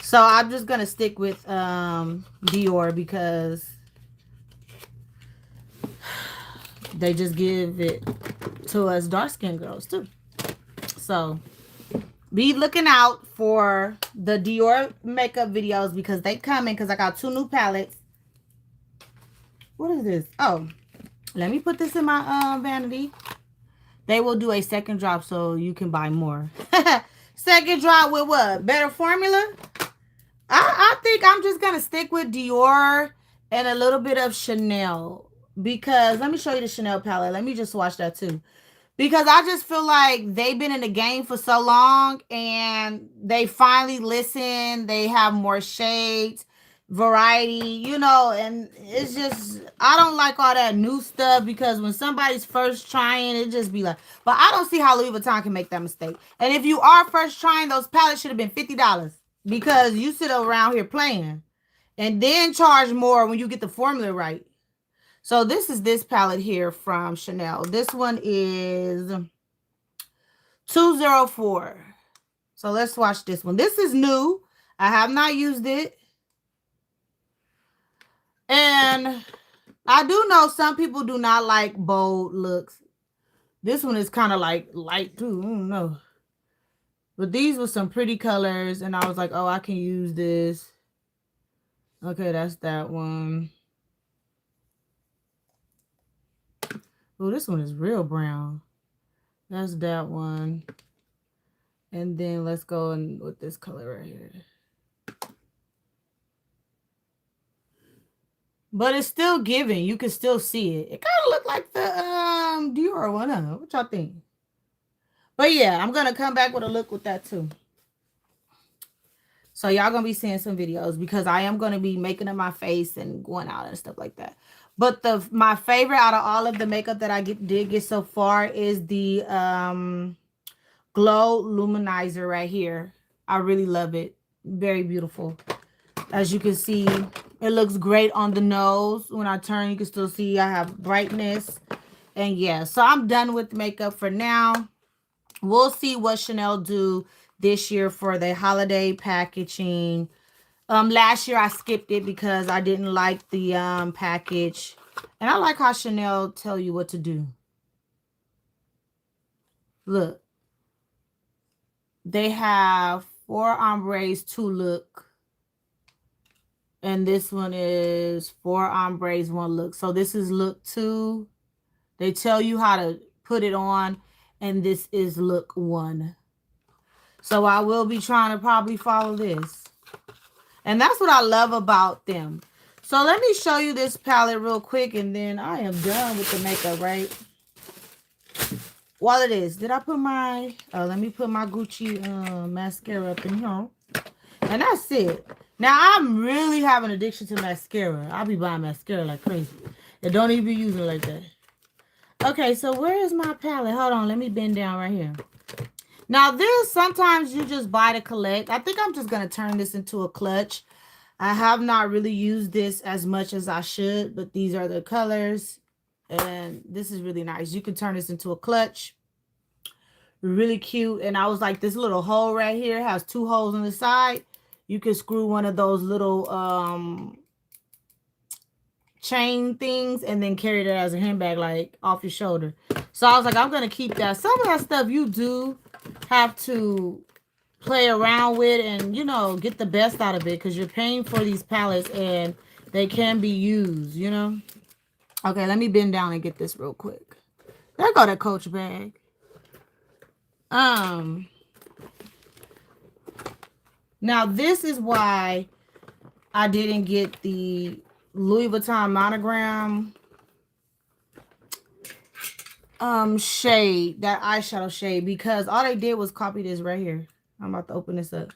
So I'm just going to stick with Dior because they just give it to us dark-skinned girls too. So be looking out for the Dior makeup videos because they coming because I got 2 new palettes. What is this? Oh, let me put this in my vanity. They will do a second drop so you can buy more. Second drop with what? Better formula? I think I'm just going to stick with Dior and a little bit of Chanel. Because, let me show you the Chanel palette. Let me just watch that too. Because I just feel like they've been in the game for so long. And they finally listen. They have more shades. Variety, you know, and it's just, I don't like all that new stuff because when somebody's first trying, it just be like, but I don't see how Louis Vuitton can make that mistake. And if you are first trying, those palettes should have been $50 because you sit around here playing and then charge more when you get the formula right. So this is this palette here from Chanel. This one is 204. So let's watch this one. This is new. I have not used it. And I do know some people do not like bold looks. This one is kind of like light too. I don't know. But these were some pretty colors. And I was like, oh, I can use this. Okay, that's that one. Oh, this one is real brown. That's that one. And then let's go in with this color right here. But it's still giving. You can still see it. It kind of looked like the Dior one. Huh? What y'all think? But yeah, I'm going to come back with a look with that too. So y'all going to be seeing some videos because I am going to be making up my face and going out and stuff like that. But my favorite out of all of the makeup that I did get so far is the Glow Luminizer right here. I really love it. Very beautiful. As you can see, it looks great on the nose. When I turn, you can still see I have brightness. And yeah, so I'm done with makeup for now. We'll see what Chanel do this year for the holiday packaging. Last year I skipped it because I didn't like the package. And I like how Chanel tell you what to do. Look, they have 4 ombres, 2 look. And this one is 4 ombres, 1 look. So this is look 2. They tell you how to put it on. And this is look 1. So I will be trying to probably follow this. And that's what I love about them. So let me show you this palette real quick. And then I am done with the makeup, right? While it is, did I put my... let me put my Gucci mascara up in here. And that's it. Now, I'm really having an addiction to mascara. I'll be buying mascara like crazy. And don't even be using it like that. Okay, so where is my palette? Hold on, let me bend down right here. Now, this, sometimes you just buy to collect. I think I'm just going to turn this into a clutch. I have not really used this as much as I should, but these are the colors. And this is really nice. You can turn this into a clutch. Really cute. And I was like, this little hole right here has 2 holes on the side. You can screw one of those little chain things and then carry it as a handbag, like off your shoulder. So I was like, I'm going to keep that. Some of that stuff you do have to play around with and, you know, get the best out of it because you're paying for these palettes and they can be used, you know. Okay, let me bend down and get this real quick. There go that Coach bag. Now this is why I didn't get the Louis Vuitton monogram shade, that eyeshadow shade, because all they did was copy this right here. I'm about to open this up.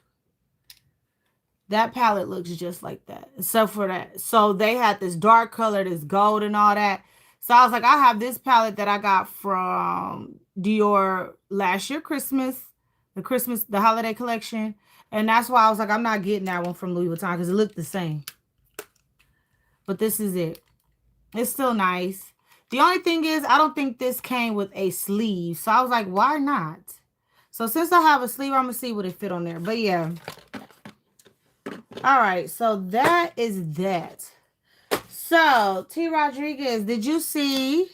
That palette looks just like that, except for that. So they had this dark color, this gold and all that. So I was like, I have this palette that I got from Dior last year, the holiday collection. And that's why I was like, I'm not getting that one from Louis Vuitton because it looked the same. But this is it. It's still nice. The only thing is, I don't think this came with a sleeve. So I was like, why not? So since I have a sleeve, I'm going to see what it fit on there. But yeah. All right, so that is that. So, T. Rodriguez, did you see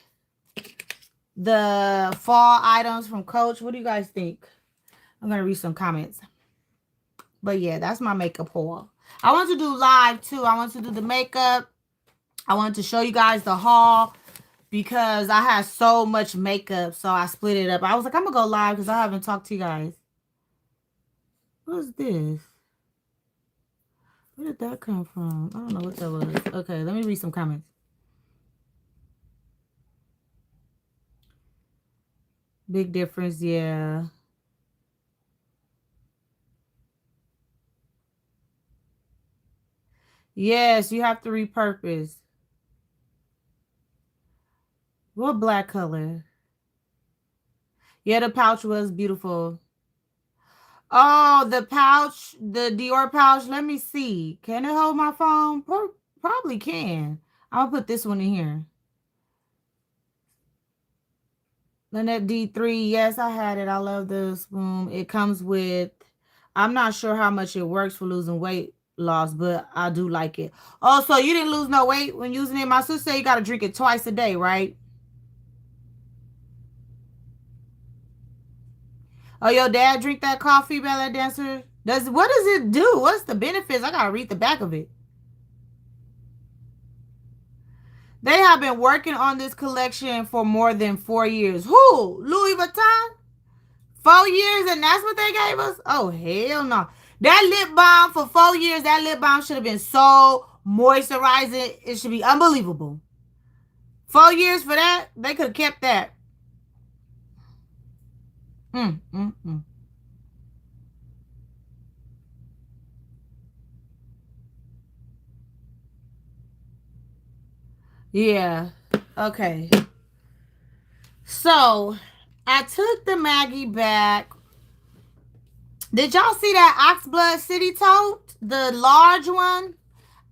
the fall items from Coach? What do you guys think? I'm going to read some comments. But yeah, that's my makeup haul. I want to do live too. I want to do the makeup. I wanted to show you guys the haul because I had so much makeup, so I split it up. I was like, I'm going to go live because I haven't talked to you guys. What's this? Where did that come from? I don't know what that was. Okay, let me read some comments. Big difference, yeah. Yes, you have to repurpose. What black color? Yeah, the pouch was beautiful. Oh, the pouch, the Dior pouch. Let me see. Can it hold my phone? Probably can. I'll put this one in here. Lynette D3. Yes, I had it. I love the spoon. It comes with, I'm not sure how much it works for losing weight loss, but I do like it. Oh, so you didn't lose no weight when using it? My sister said you got to drink it twice a day, right? Oh, your dad drink that coffee, ballet dancer? What does it do? What's the benefits? I gotta read the back of it. They have been working on this collection for more than 4 years. Who? Louis Vuitton? 4 years and that's what they gave us? Oh, hell no. That lip balm for 4 years, that lip balm should have been so moisturizing. It should be unbelievable. 4 years for that? They could have kept that. Yeah. Okay. So, I took the Maggie back. Did y'all see that Oxblood City tote? The large one?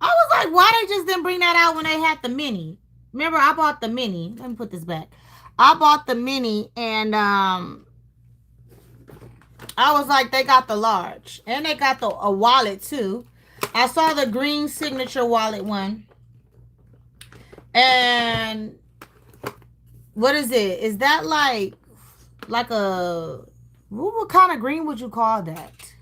I was like, why they just didn't bring that out when they had the mini? Remember, I bought the mini. Let me put this back. I bought the mini, and I was like, they got the large, and they got the a wallet too. I saw the green signature wallet one, and what is it? Is that like a what kind of green would you call that?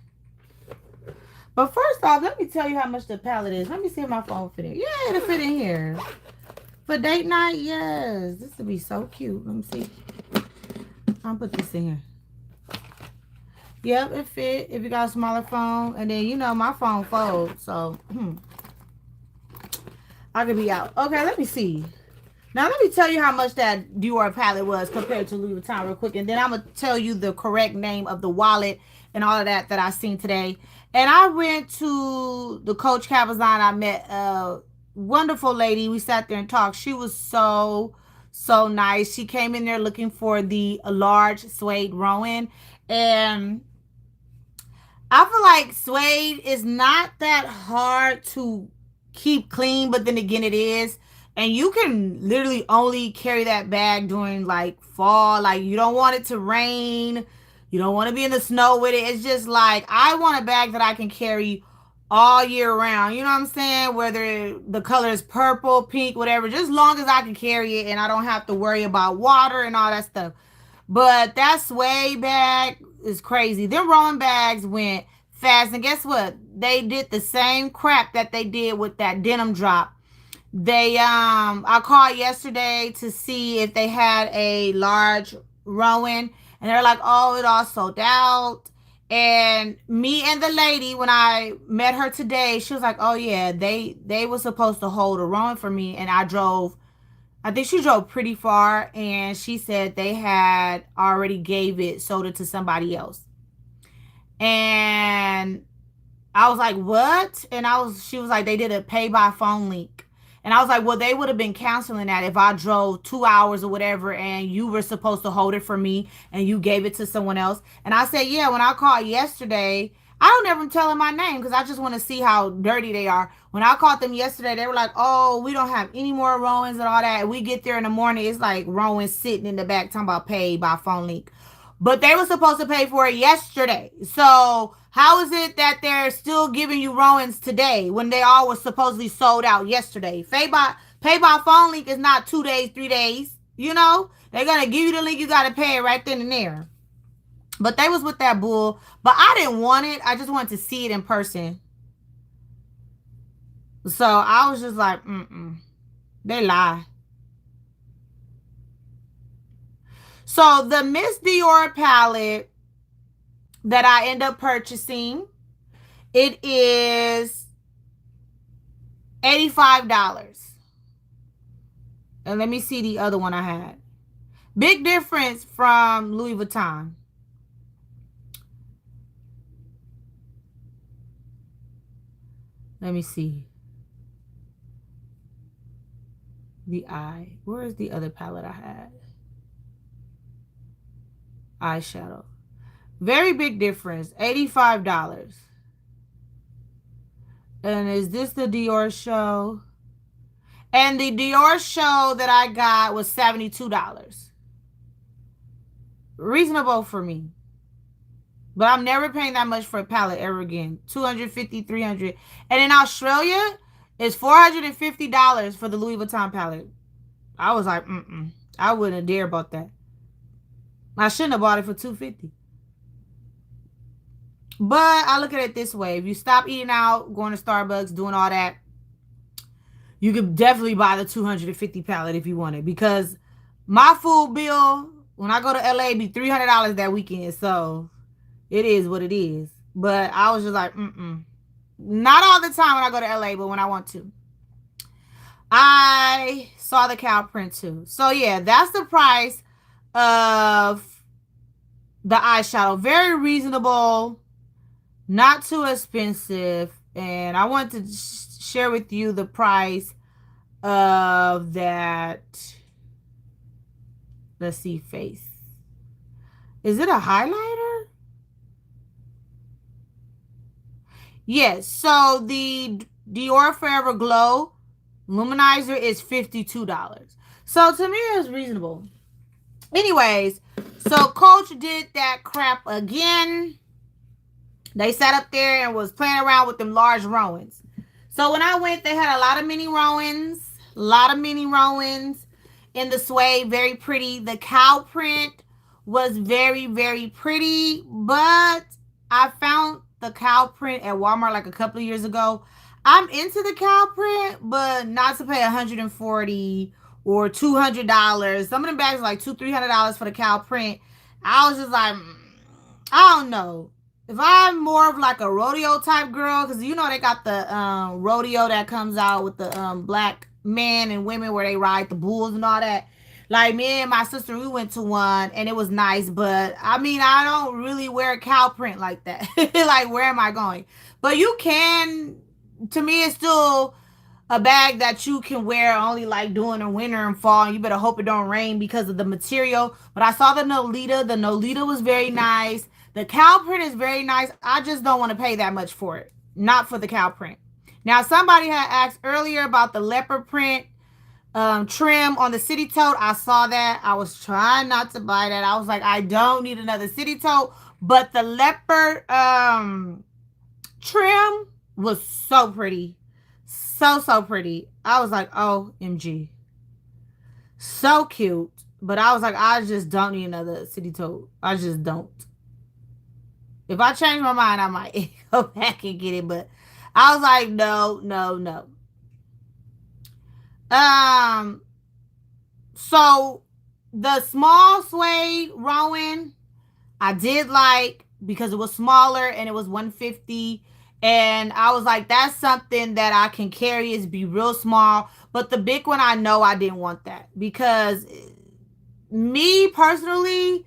But first off, let me tell you how much the palette is. Let me see if my phone fit in. Yeah, it'll fit in here. For date night, yes. This would be so cute. Let me see. I'll put this in here. Yep, it fit if you got a smaller phone. And then, you know, my phone folds. So, I could be out. Okay, let me see. Now, let me tell you how much that Dior palette was compared to Louis Vuitton real quick. And then I'm going to tell you the correct name of the wallet and all of that I seen today. And I went to the Coach Cabazon. I met a wonderful lady. We sat there and talked. She was so nice. She came in there looking for the large suede Rowan. And I feel like suede is not that hard to keep clean, but then again it is. And you can literally only carry that bag during like fall. Like you don't want it to rain. You don't want to be in the snow with it. It's just like I want a bag that I can carry all year round. You know what I'm saying? Whether the color is purple, pink, whatever. Just as long as I can carry it and I don't have to worry about water and all that stuff. But that suede bag is crazy. Them rolling bags went fast. And guess what? They did the same crap that they did with that denim drop. I called yesterday to see if they had a large Rowan, and they're like, oh, it all sold out. And me and the lady, when I met her today, she was like, oh yeah, they were supposed to hold a Rowan for me, and I think she drove pretty far, and she said they had already sold it to somebody else. And I was like, what? And she was like, they did a pay by phone link. And I was like, well, they would have been canceling that if I drove 2 hours or whatever and you were supposed to hold it for me and you gave it to someone else. And I said, yeah, when I called yesterday, I don't ever tell them my name because I just want to see how dirty they are. When I called them yesterday, they were like, oh, we don't have any more Rowans and all that. And we get there in the morning, it's like Rowans sitting in the back talking about pay by phone link. But they were supposed to pay for it yesterday. So how is it that they're still giving you Rowans today when they all were supposedly sold out yesterday? Pay by phone link is not 2 days, 3 days. You know? They're going to give you the link. You got to pay it right then and there. But they was with that bull. But I didn't want it. I just wanted to see it in person. So I was just like, they lie. So the Miss Dior palette that I end up purchasing, it is $85. And let me see the other one I had. Big difference from Louis Vuitton. Let me see. The eye. Where is the other palette I had? Eyeshadow. Very big difference. $85. And is this the Dior show? And the Dior show that I got was $72. Reasonable for me. But I'm never paying that much for a palette ever again. $250, $300. And in Australia, it's $450 for the Louis Vuitton palette. I was like, I wouldn't have dared bought that. I shouldn't have bought it for $250. But I look at it this way. If you stop eating out, going to Starbucks, doing all that, you could definitely buy the $250 palette if you want it. Because my food bill, when I go to LA, be $300 that weekend. So it is what it is. But I was just like, Not all the time when I go to LA, but when I want to. I saw the cow print too. So yeah, that's the price of the eyeshadow. Very reasonable, not too expensive. And I want to share with you the price of that. Let's see, face. Is it a highlighter? Yes. So the Dior Forever Glow Luminizer is $52. So to me, it's reasonable. Anyways, so Coach did that crap again. They sat up there and was playing around with them large Rowans. So when I went, they had a lot of mini Rowans, a lot of mini Rowans in the suede, very pretty. The cow print was very, very pretty, but I found the cow print at Walmart like a couple of years ago. I'm into the cow print, but not to pay 140 or $200. Some of them bags are like $200-$300 for the cow print. I was just like, I don't know. If I'm more of like a rodeo type girl, because you know they got the rodeo that comes out with the black men and women where they ride the bulls and all that. Like me and my sister, we went to one and it was nice, but I mean, I don't really wear cow print like that. Like, where am I going? But you can, to me, it's still a bag that you can wear only like during the winter and fall, and you better hope it don't rain because of the material. But I saw the Nolita. The Nolita was very nice. The cow print is very nice. I just don't want to pay that much for it. Not for the cow print. Now, somebody had asked earlier about the leopard print trim on the city tote. I saw that. I was trying not to buy that. I was like, I don't need another city tote. But the leopard trim was so pretty. So, so pretty. I was like, OMG. So cute. But I was like, I just don't need another city tote. I just don't. If I change my mind, I might go back and get it. But I was like, no, no, no. Um, so the small suede Rowan, I did like because it was smaller and it was 150. And I was like, that's something that I can carry is be real small. But the big one, I know I didn't want that because me personally,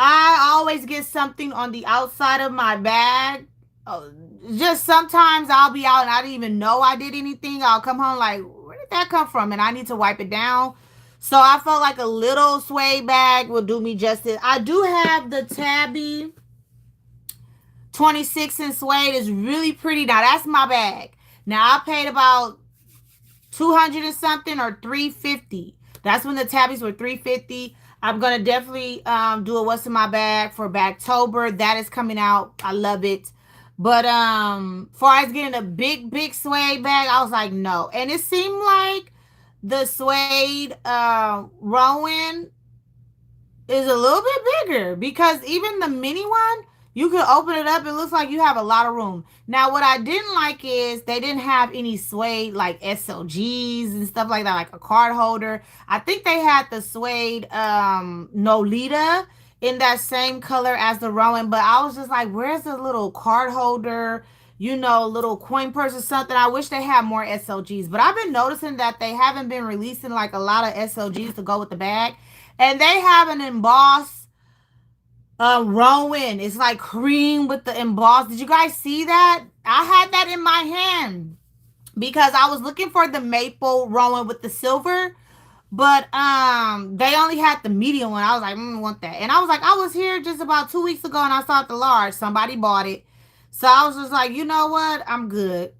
I always get something on the outside of my bag. Oh, just sometimes I'll be out and I didn't even know I did anything. I'll come home like, where did that come from? And I need to wipe it down. So I felt like a little suede bag would do me justice. I do have the Tabby 26 in suede. It's really pretty. Now that's my bag. Now I paid about 200 and something or 350. That's when the tabbies were 350. I'm gonna definitely do a what's in my bag for Backtober. That is coming out. I love it. But far as getting a big suede bag, I was like, no. And it seemed like the suede Rowan is a little bit bigger because even the mini one, you can open it up. It looks like you have a lot of room. Now, what I didn't like is they didn't have any suede like SLGs and stuff like that, like a card holder. I think they had the suede Nolita in that same color as the Rowan, but I was just like, where's the little card holder? You know, little coin purse or something. I wish they had more SLGs, but I've been noticing that they haven't been releasing like a lot of SLGs to go with the bag. And they have an embossed Rowan. It's like cream with the embossed. Did you guys see that? I had that in my hand because I was looking for the maple Rowan with the silver, but they only had the medium one. I was like, I want that. And I was like, I was here just about 2 weeks ago and I saw the large. Somebody bought it. So I was just like, you know what? I'm good.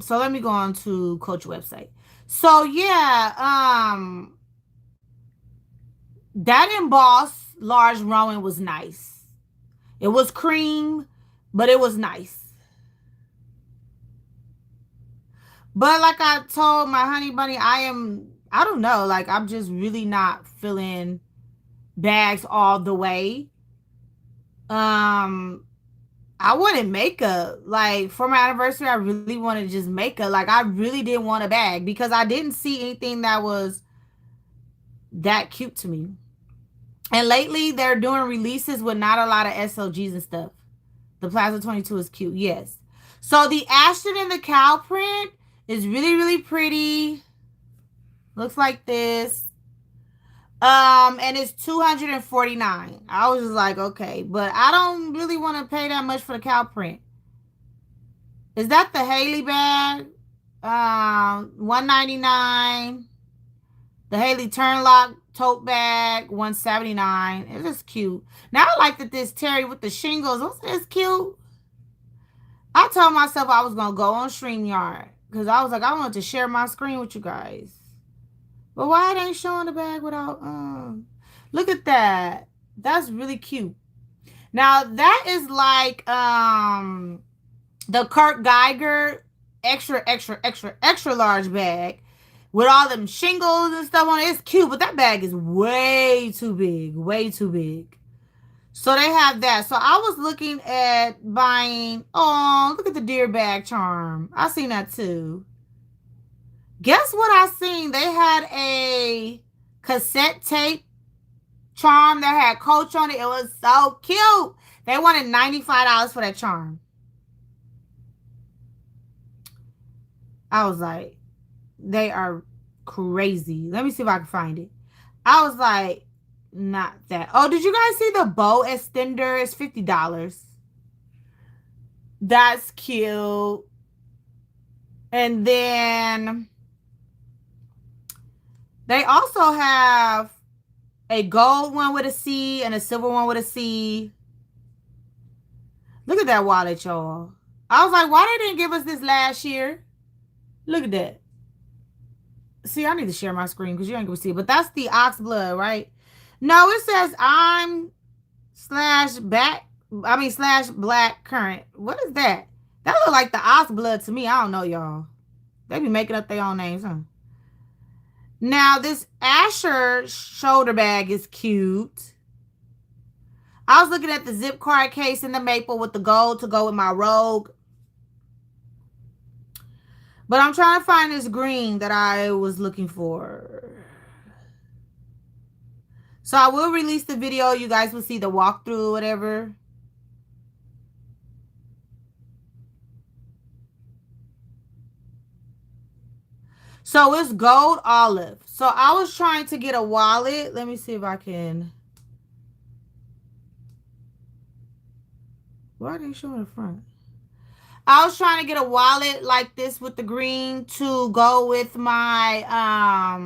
So let me go on to Coach website. So yeah, that embossed large Rowan was nice. It was cream, but it was nice. But like I told my honey bunny, I don't know, like I'm just really not feeling bags all the way. Um, I wanted makeup. Like for my anniversary, I really wanted just makeup. Like I really didn't want a bag because I didn't see anything that was that cute to me. And lately, they're doing releases with not a lot of SLGs and stuff. The Plaza 22 is cute, yes. So the Ashton and the cow print is really, really pretty. Looks like this. And it's 249. I was just like, okay, but I don't really want to pay that much for the cow print. Is that the Haley bag? 199. The Haley Turnlock tote bag, 179. It was cute. Now I like that this Terry with the shingles. Wasn't this cute? I told myself I was gonna go on StreamYard because I was like, I wanted to share my screen with you guys. But why it ain't showing the bag without Look at that. That's really cute. Now that is like the Kurt Geiger extra large bag with all them shingles and stuff on it. It's cute, but that bag is way too big. Way too big. So they have that. So I was looking at buying. Oh, look at the deer bag charm. I seen that too. Guess what I seen? They had a cassette tape charm that had Coach on it. It was so cute. They wanted $95 for that charm. I was like, they are crazy. Let me see if I can find it. I was like, not that. Oh, did you guys see the bow extender? It's $50. That's cute. And then they also have a gold one with a C and a silver one with a C. Look at that wallet, y'all. I was like, why they didn't give us this last year? Look at that. See, I need to share my screen because you ain't gonna see it. But that's the ox blood, right? No, it says I'm slash back. I mean slash black current. What is that? That look like the ox blood to me. I don't know, y'all. They be making up their own names, huh? Now this Asher shoulder bag is cute. I was looking at the zip card case in the maple with the gold to go with my Rogue. But I'm trying to find this green that I was looking for. So I will release the video. You guys will see the walkthrough or whatever. So it's gold olive. So I was trying to get a wallet. Let me see if I can. Why are they showing the front? I was trying to get a wallet like this with the green to go with my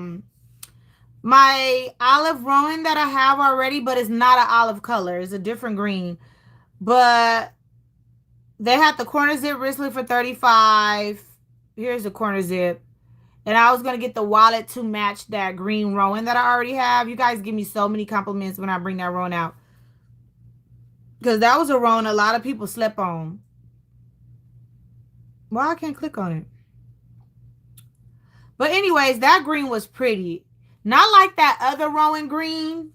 my olive Rowan that I have already, but it's not an olive color. It's a different green. But they had the corner zip wristlet for $35. Here's the corner zip. And I was going to get the wallet to match that green Rowan that I already have. You guys give me so many compliments when I bring that Rowan out. Because that was a Rowan a lot of people slept on. Why I can't click on it? But anyways, that green was pretty. Not like that other Rowan green.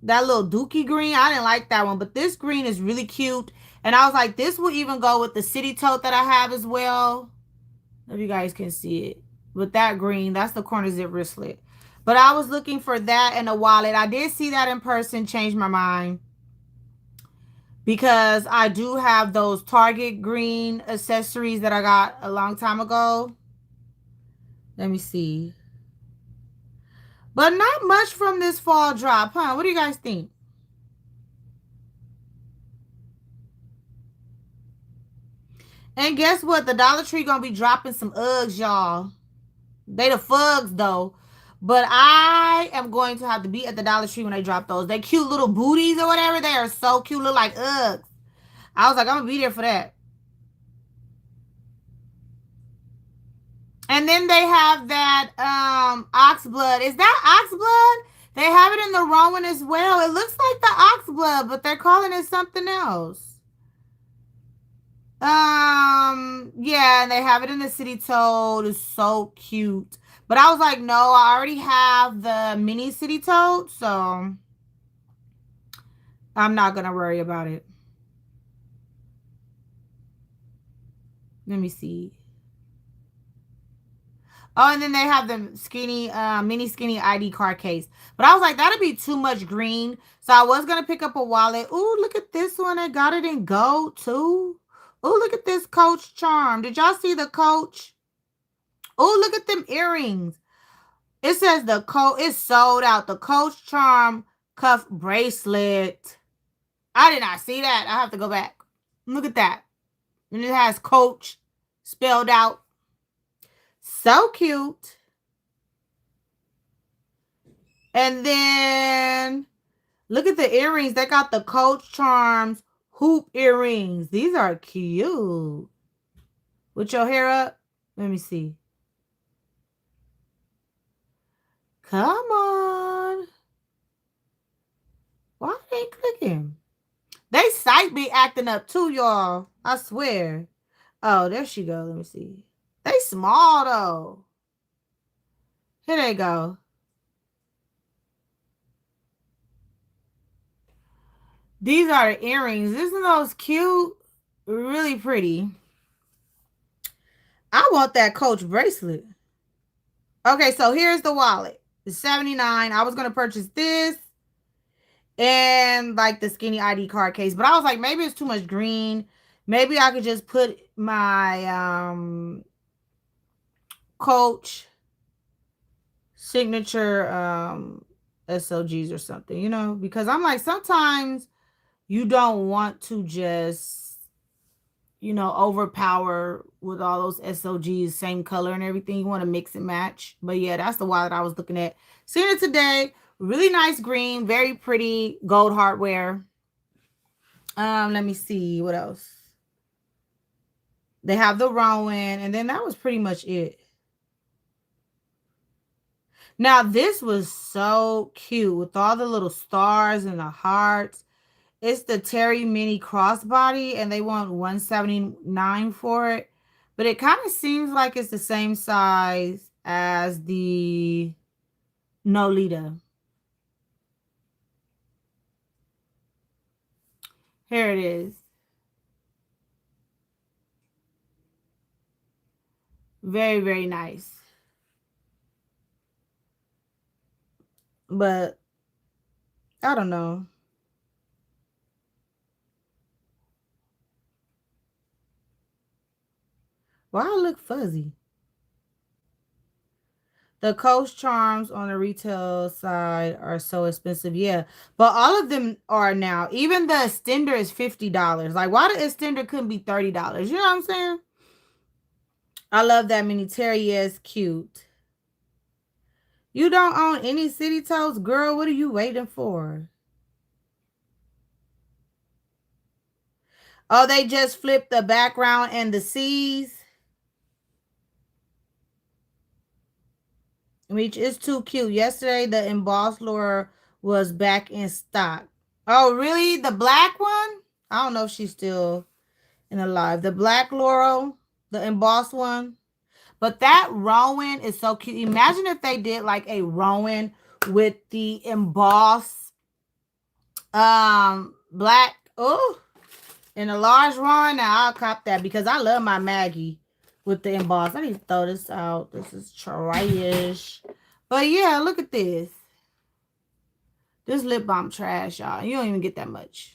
That little dookie green. I didn't like that one. But this green is really cute. And I was like, this will even go with the city tote that I have as well. If you guys can see it. With that green, that's the corner zip wristlet. But I was looking for that and a wallet. I did see that in person, changed my mind. Because I do have those Target green accessories that I got a long time ago. Let me see. But not much from this fall drop, huh? What do you guys think? And guess what? The Dollar Tree gonna be dropping some Uggs, y'all. They the fugs though. But I am going to have to be at the Dollar Tree when they drop those. They cute little booties or whatever. They are so cute. Look like Uggs. I was like, I'm gonna be there for that. And then they have that ox blood. Is that ox blood? They have it in the Rowan as well. It looks like the ox blood, but they're calling it something else. Yeah, and they have it in the city toad. It's so cute. But I was like, no, I already have the mini city toad, so I'm not gonna worry about it. Let me see. Oh, and then they have the skinny, mini skinny ID card case. But I was like, that'd be too much green. So I was gonna pick up a wallet. Ooh, look at this one. I got it in gold too. Ooh, look at this Coach charm. Did y'all see the Coach? Ooh, look at them earrings. It says the Coach is sold out. The Coach charm cuff bracelet. I did not see that. I have to go back. Look at that. And it has Coach spelled out. So cute. And then look at the earrings. They got the Coach charms hoop earrings. These are cute. With your hair up. Let me see. Come on. ain't clicking? They site be acting up too, y'all. I swear. Oh, there she go. Let me see. They small though. Here they go. These are the earrings. Isn't those cute? Really pretty. I want that Coach bracelet. Okay, so here's the wallet. It's $79. I was gonna purchase this and like the skinny ID card case, but I was like, maybe it's too much green. Maybe I could just put my Coach signature SLGs or something, because I'm like, sometimes you don't want to just, overpower with all those SLGs, same color and everything. You want to mix and match. But yeah, that's the wallet I was looking at. Seen it today. Really nice green, very pretty gold hardware. Let me see what else. They have the Rowan, and then that was pretty much it. Now, this was so cute with all the little stars and the hearts. It's the Terry Mini Crossbody, and they want $179 for it. But it kind of seems like it's the same size as the Nolita. Here it is. Very, very nice. But I don't know. Why I look fuzzy? The Coach charms on the retail side are so expensive. Yeah. But all of them are now. Even the extender is $50. Like, why the extender couldn't be $30? You know what I'm saying? I love that mini Terry. Yes, cute. You don't own any City Toes? Girl, what are you waiting for? Oh, they just flipped the background and the C's. Which is too cute. Yesterday, the embossed Laura was back in stock. Oh, really? The black one? I don't know if she's still in alive. The black Laurel, the embossed one. But that Rowan is so cute. Imagine if they did like a Rowan with the embossed black. Oh, in a large Rowan. Now I'll cop that because I love my Maggie with the embossed. I need to throw this out. This is trash. But yeah, look at this. This lip balm trash, y'all. You don't even get that much.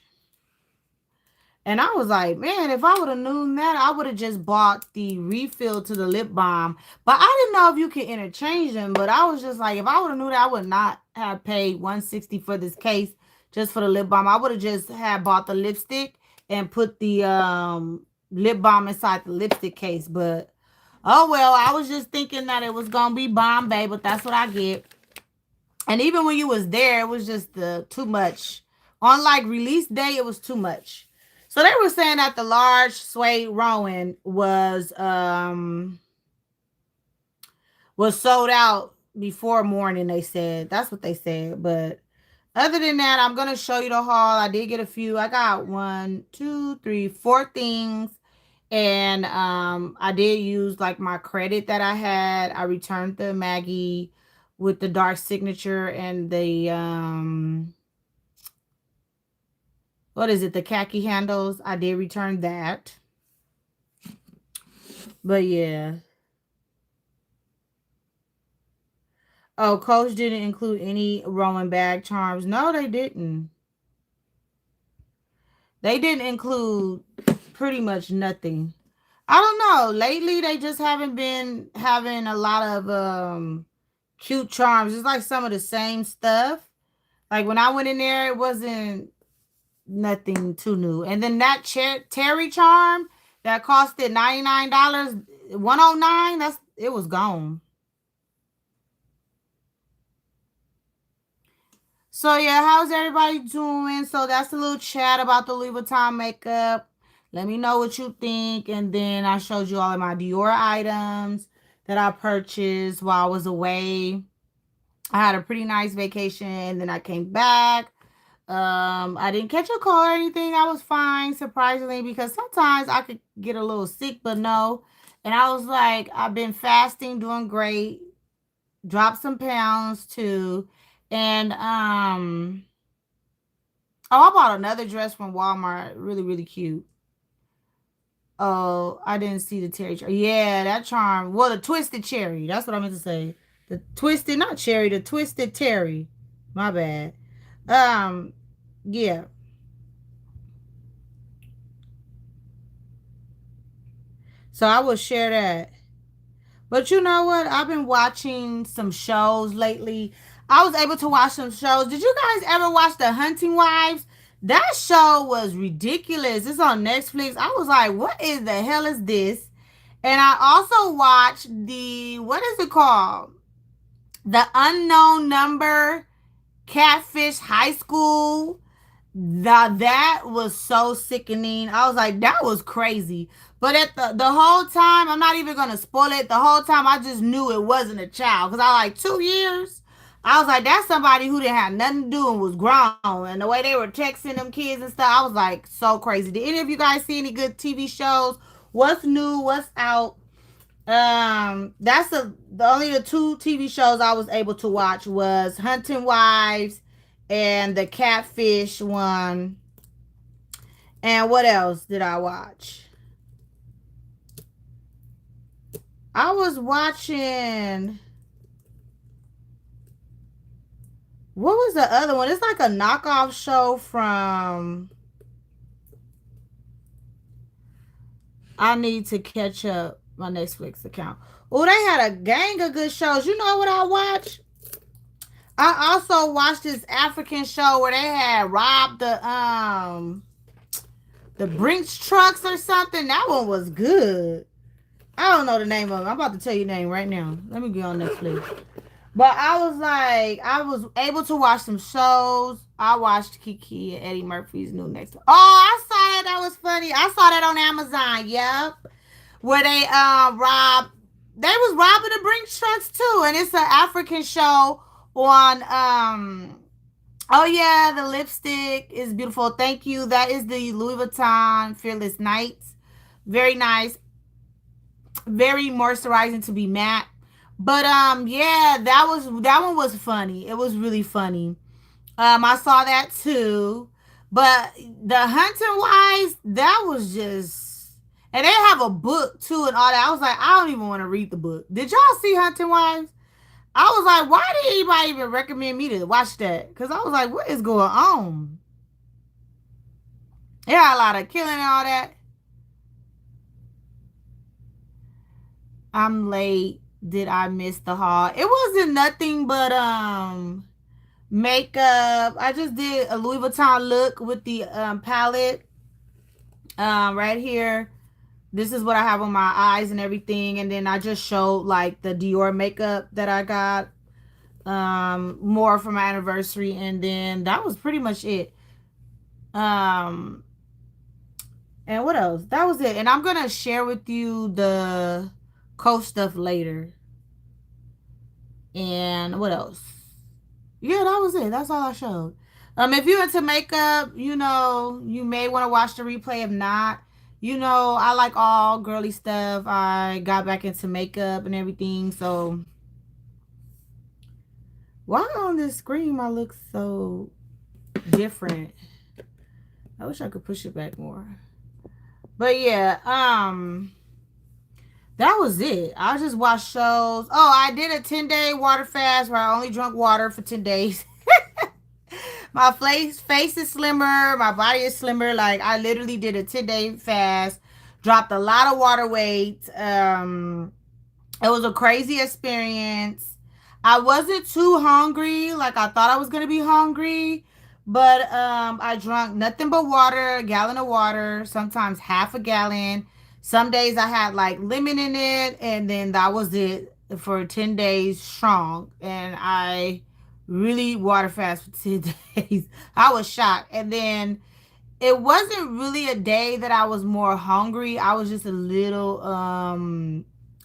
And I was like, man, if I would have known that, I would have just bought the refill to the lip balm. But I didn't know if you could interchange them. But I was just like, if I would have knew that, I would not have paid $160 for this case just for the lip balm. I would have just had bought the lipstick and put the lip balm inside the lipstick case. But, oh, well, I was just thinking that it was going to be Bombay, but that's what I get. And even when you was there, it was just too much. On, like, release day, it was too much. So they were saying that the large suede Rowan was sold out before morning, they said. That's what they said. But other than that, I'm going to show you the haul. I did get a few. I got 1, 2, 3, 4 things. And I did use like my credit that I had. I returned the Maggie with the dark signature and the what is it? The khaki handles. I did return that. But yeah. Oh, Coach didn't include any Rowan bag charms. No, they didn't. They didn't include pretty much nothing. I don't know. Lately, they just haven't been having a lot of cute charms. It's like some of the same stuff. Like when I went in there, it wasn't nothing too new. And then that Terry charm that costed $99, $109, it was gone. So yeah, how's everybody doing? So that's a little chat about the Louis Vuitton makeup. Let me know what you think. And then I showed you all of my Dior items that I purchased while I was away. I had a pretty nice vacation and then I came back. I didn't catch a cold or anything. I was fine, surprisingly, because sometimes I could get a little sick, but no. And I was like, I've been fasting, doing great, dropped some pounds too. And oh, I bought another dress from Walmart, really, really cute. Oh, I didn't see the Yeah, that charm. Well, the twisted cherry. That's what I meant to say. The twisted, not cherry, the twisted terry. My bad. Um, yeah. So I will share that. But you know what? I've been watching some shows lately. I was able to watch some shows. Did you guys ever watch The Hunting Wives? That show was ridiculous. It's on Netflix. I was like, what is the hell is this? And I also watched what is it called? The Unknown Number Catfish High School. That was so sickening. I was like, that was crazy. But at the whole time, I'm not even gonna spoil it. The whole time, I just knew it wasn't a child because I like 2 years. I was like, that's somebody who didn't have nothing to do and was grown. And the way they were texting them kids and stuff, I was like, so crazy. Did any of you guys see any good TV shows? What's new? What's out? That's the only the two TV shows I was able to watch was Hunting Wives and the Catfish one. And what else did I watch? I was watching. What was the other one? It's like a knockoff show from. I need to catch up my Netflix account. Oh, they had a gang of good shows. You know what I watched? I also watched this African show where they had robbed the Brinks trucks or something. That one was good. I don't know the name of it. I'm about to tell you the name right now. Let me get on Netflix. But I was like, I was able to watch some shows. I watched Kiki and Eddie Murphy's new next. Oh, I saw that. That was funny. I saw that on Amazon. Yep, where they robbed. They was robbing the Brinks trucks too, and it's an African show on Oh yeah, the lipstick is beautiful. Thank you. That is the Louis Vuitton Fearless Nights. Very nice. Very moisturizing to be matte. But yeah, that one was funny. It was really funny. I saw that too. But the Hunting Wise, that was just and they have a book too and all that. I was like, I don't even want to read the book. Did y'all see Hunting Wives? I was like, why did anybody even recommend me to watch that? Because I was like, what is going on? Yeah, a lot of killing and all that. I'm late. Did I miss the haul? It wasn't nothing but makeup. I just did a Louis Vuitton look with the palette right here. This is what I have on my eyes and everything, and then I just showed like the Dior makeup that I got more for my anniversary, and then that was pretty much it. Um and what else? That was it. And I'm gonna share with you the Coach stuff later. And what else? Yeah, that was it. That's all I showed. If you're into makeup, you may want to watch the replay. If not, I like all girly stuff. I got back into makeup and everything. So why on this screen I look so different? I wish I could push it back more. But yeah, that was it. I just watched shows. Oh, I did a 10-day water fast where I only drank water for 10 days. My face is slimmer. My body is slimmer. Like, I literally did a 10-day fast. Dropped a lot of water weight. It was a crazy experience. I wasn't too hungry. Like, I thought I was going to be hungry. But I drank nothing but water, a gallon of water, sometimes half a gallon. Some days I had like lemon in it, and then that was it for 10 days strong. And I really water fast for 10 days. I was shocked. And then it wasn't really a day that I was more hungry. I was just a little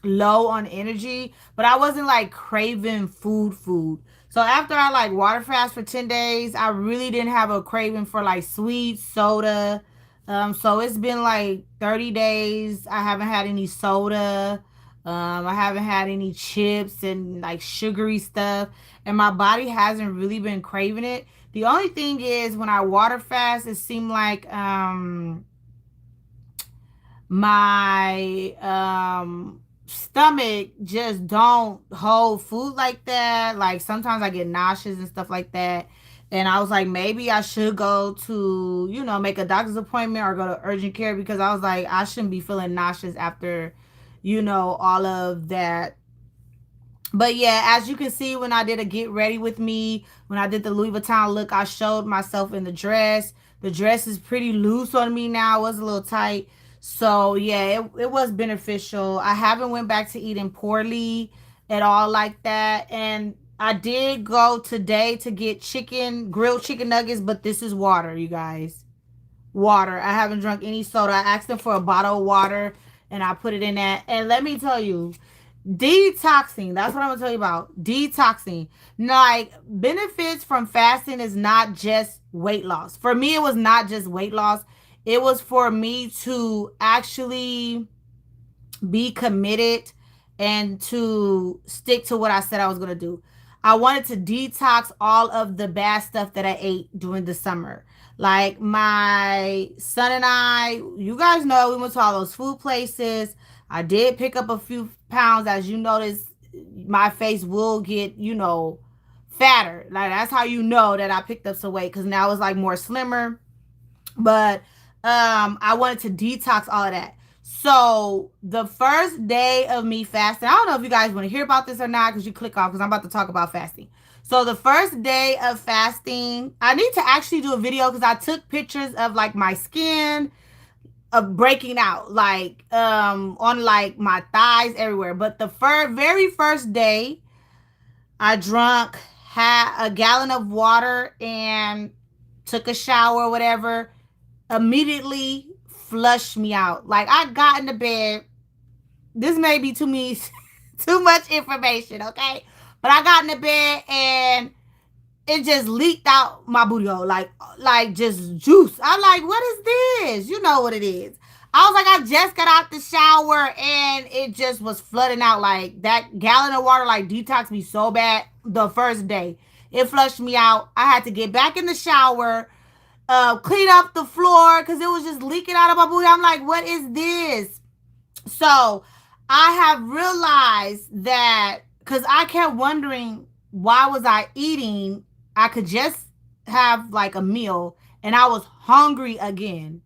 low on energy, but I wasn't like craving food. So after I like water fast for 10 days, I really didn't have a craving for like sweet soda. So it's been like 30 days. I haven't had any soda. I haven't had any chips and like sugary stuff. And my body hasn't really been craving it. The only thing is when I water fast, it seemed like my stomach just don't hold food like that. Like sometimes I get nauseous and stuff like that. And I was like, maybe I should go to, make a doctor's appointment or go to urgent care, because I was like, I shouldn't be feeling nauseous after, all of that. But yeah, as you can see, when I did a get ready with me, when I did the Louis Vuitton look, I showed myself in the dress. The dress is pretty loose on me now. It was a little tight. So yeah, it was beneficial. I haven't went back to eating poorly at all like that. And I did go today to get grilled chicken nuggets, but this is water, you guys. Water. I haven't drunk any soda. I asked them for a bottle of water and I put it in that. And let me tell you, detoxing. That's what I'm gonna tell you about. Detoxing. Like, benefits from fasting is not just weight loss. For me, it was not just weight loss. It was for me to actually be committed and to stick to what I said I was going to do. I wanted to detox all of the bad stuff that I ate during the summer. Like my son and I, you guys know, we went to all those food places. I did pick up a few pounds. As you notice, my face will get, fatter. Like, that's how you know that I picked up some weight, because now it's like more slimmer. But I wanted to detox all of that. So the first day of me fasting, I don't know if you guys want to hear about this or not, because you click off, because I'm about to talk about fasting. So the first day of fasting, I need to actually do a video, because I took pictures of like my skin of breaking out, like on like my thighs, everywhere. But the very first day, I drank a gallon of water and took a shower or whatever. Immediately flushed me out. Like, I got into bed. This may be too much information, okay? But I got into bed and it just leaked out my booty hole, like just juice. I'm like, what is this? You know what it is. I was like, I just got out the shower and it just was flooding out. Like, that gallon of water like detoxed me so bad the first day. It flushed me out. I had to get back in the shower, clean up the floor, because it was just leaking out of my booty. I'm like, what is this? So I have realized that, because I kept wondering, why was I eating? I could just have like a meal and I was hungry again.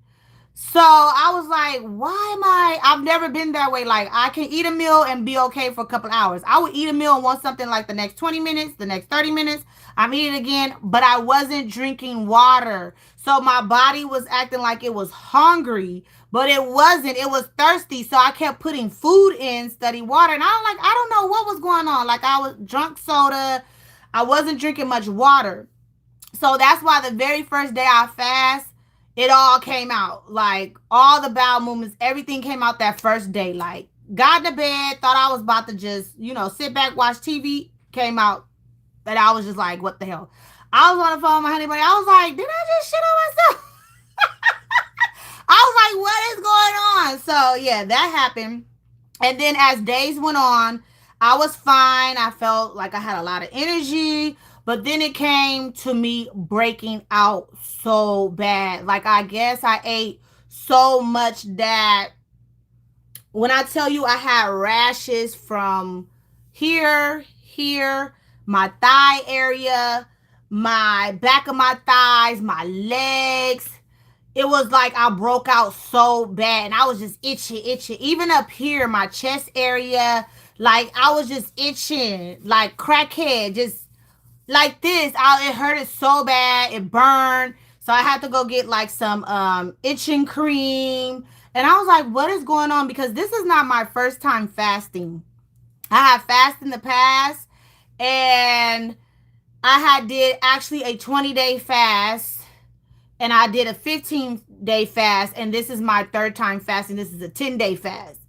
So I was like, why am I've never been that way. Like, I can eat a meal and be okay for a couple hours. I would eat a meal and want something like the next 20 minutes, the next 30 minutes. I'm eating again, but I wasn't drinking water. So my body was acting like it was hungry, but it wasn't. It was thirsty. So I kept putting food in instead of water. And I don't know what was going on. Like, I was drunk soda. I wasn't drinking much water. So that's why the very first day I fast, it all came out. Like, all the bowel movements, everything came out that first day. Like, got in the bed, thought I was about to just, sit back, watch TV, came out. And I was just like, what the hell? I was on the phone with my honey buddy. I was like, did I just shit on myself? I was like, what is going on? So, yeah, that happened. And then as days went on, I was fine. I felt like I had a lot of energy. But then it came to me breaking out so bad. Like, I guess I ate so much that when I tell you I had rashes from here, my thigh area, my back of my thighs, my legs. It was like I broke out so bad and I was just itching. Even up here, my chest area, like I was just itching, like crackhead, just like this. It hurted so bad. It burned. So I had to go get like some itching cream. And I was like, what is going on? Because this is not my first time fasting. I have fasted in the past, and I had did actually a 20-day fast, and I did a 15-day fast, and this is my third time fasting. This is a 10-day fast.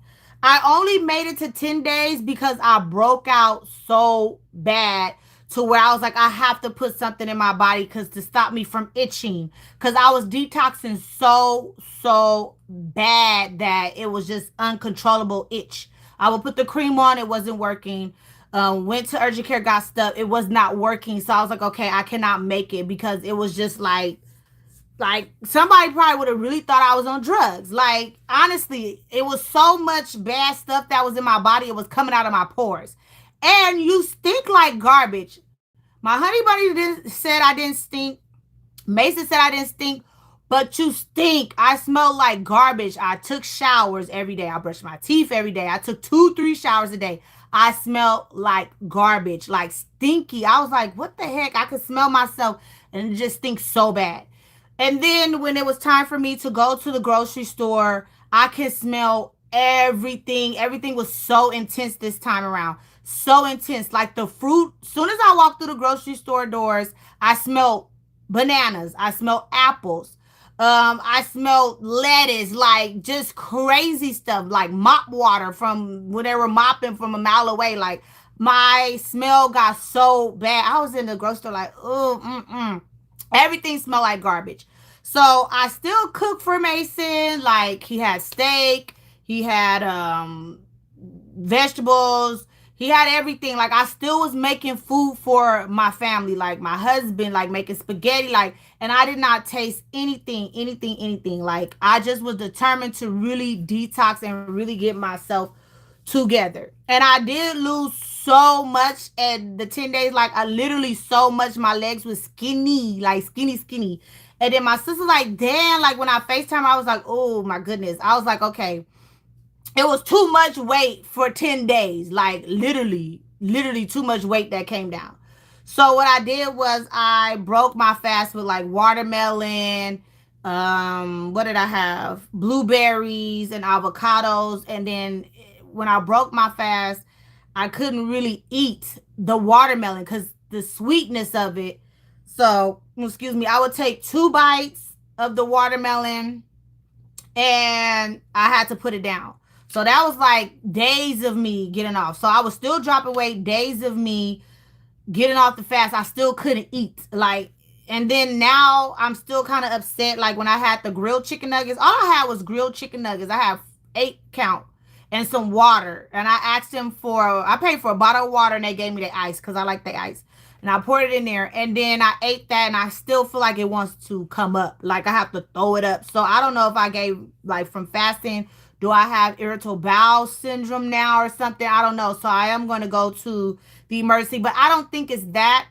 I only made it to 10 days because I broke out so bad to where I was like, I have to put something in my body because to stop me from itching. Because I was detoxing so bad that it was just uncontrollable itch. I would put the cream on, it wasn't working. Went to urgent care, got stuff, it was not working. So I was like, okay, I cannot make it because it was just like somebody probably would have really thought I was on drugs. Like honestly, it was so much bad stuff that was in my body. It was coming out of my pores, and you stink like garbage. My honey bunny said I didn't stink. Mason said I didn't stink, but you stink. I smell like garbage. I took showers every day. I brushed my teeth every day. I took 2, 3 showers a day. I smell like garbage, like stinky. I was like, what the heck? I could smell myself and it just stinks so bad. And then when it was time for me to go to the grocery store, I could smell everything. Everything was so intense this time around. So intense. Like the fruit, as soon as I walked through the grocery store doors, I smelled bananas. I smelled apples. I smelled lettuce, like just crazy stuff, like mop water from when they were mopping from a mile away. Like my smell got so bad. I was in the grocery store like, oh, everything smelled like garbage. So I still cook for Mason. Like he had steak, he had vegetables, he had everything. Like I still was making food for my family, like my husband, like making spaghetti, like, and I did not taste anything. Like I just was determined to really detox and really get myself together. And I did lose so much at the 10 days. Like I literally so much. My legs was skinny, like skinny. And then my sister like, damn, like when I FaceTime, I was like, oh my goodness. I was like, okay, it was too much weight for 10 days. Like literally too much weight that came down. So what I did was I broke my fast with like watermelon, what did I have? Blueberries and avocados. And then when I broke my fast, I couldn't really eat the watermelon because the sweetness of it. So, excuse me, I would take 2 bites of the watermelon and I had to put it down. So that was like days of me getting off. So I was still dropping weight, days of me getting off the fast. I still couldn't eat. Like, and then now I'm still kind of upset. Like when I had the grilled chicken nuggets, all I had was grilled chicken nuggets. I have 8 count and some water. And I asked them for, I paid for a bottle of water and they gave me the ice because I like the ice. And I poured it in there and then I ate that and I still feel like it wants to come up. Like I have to throw it up. So I don't know if I gave like from fasting. Do I have irritable bowel syndrome now or something? I don't know. So I am going to go to the emergency, but I don't think it's that.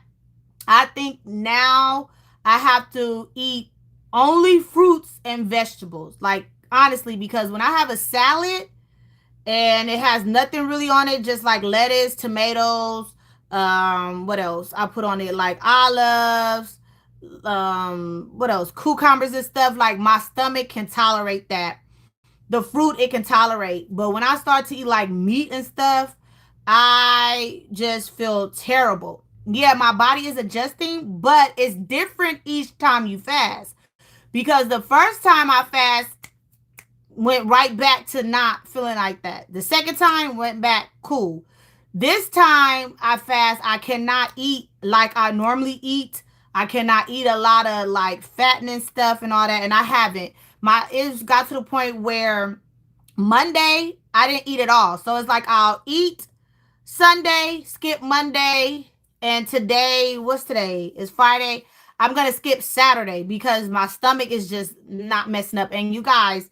I think now I have to eat only fruits and vegetables. Like honestly, because when I have a salad, and it has nothing really on it, just like lettuce, tomatoes, what else I put on it, like olives, what else, cucumbers and stuff. Like my stomach can tolerate that. The fruit it can tolerate, but when I start to eat like meat and stuff, I just feel terrible. Yeah, my body is adjusting, but it's different each time you fast, because the first time I fast went right back to not feeling like that. The second time went back cool. This time I fast, I cannot eat like I normally eat. I cannot eat a lot of like fattening stuff and all that, and I haven't. My It's got to the point where Monday I didn't eat at all. So it's like I'll eat Sunday, skip Monday, and today, what's today? It's Friday. I'm gonna skip Saturday because my stomach is just not messing up. And you guys,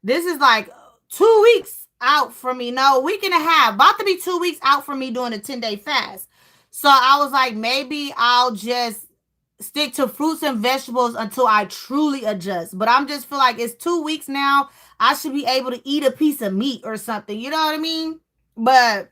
this is like 2 weeks out for me. No, week and a half. About to be 2 weeks out for me doing a 10-day fast. So I was like, maybe I'll just stick to fruits and vegetables until I truly adjust. But I'm just feel like it's 2 weeks now. I should be able to eat a piece of meat or something. You know what I mean? But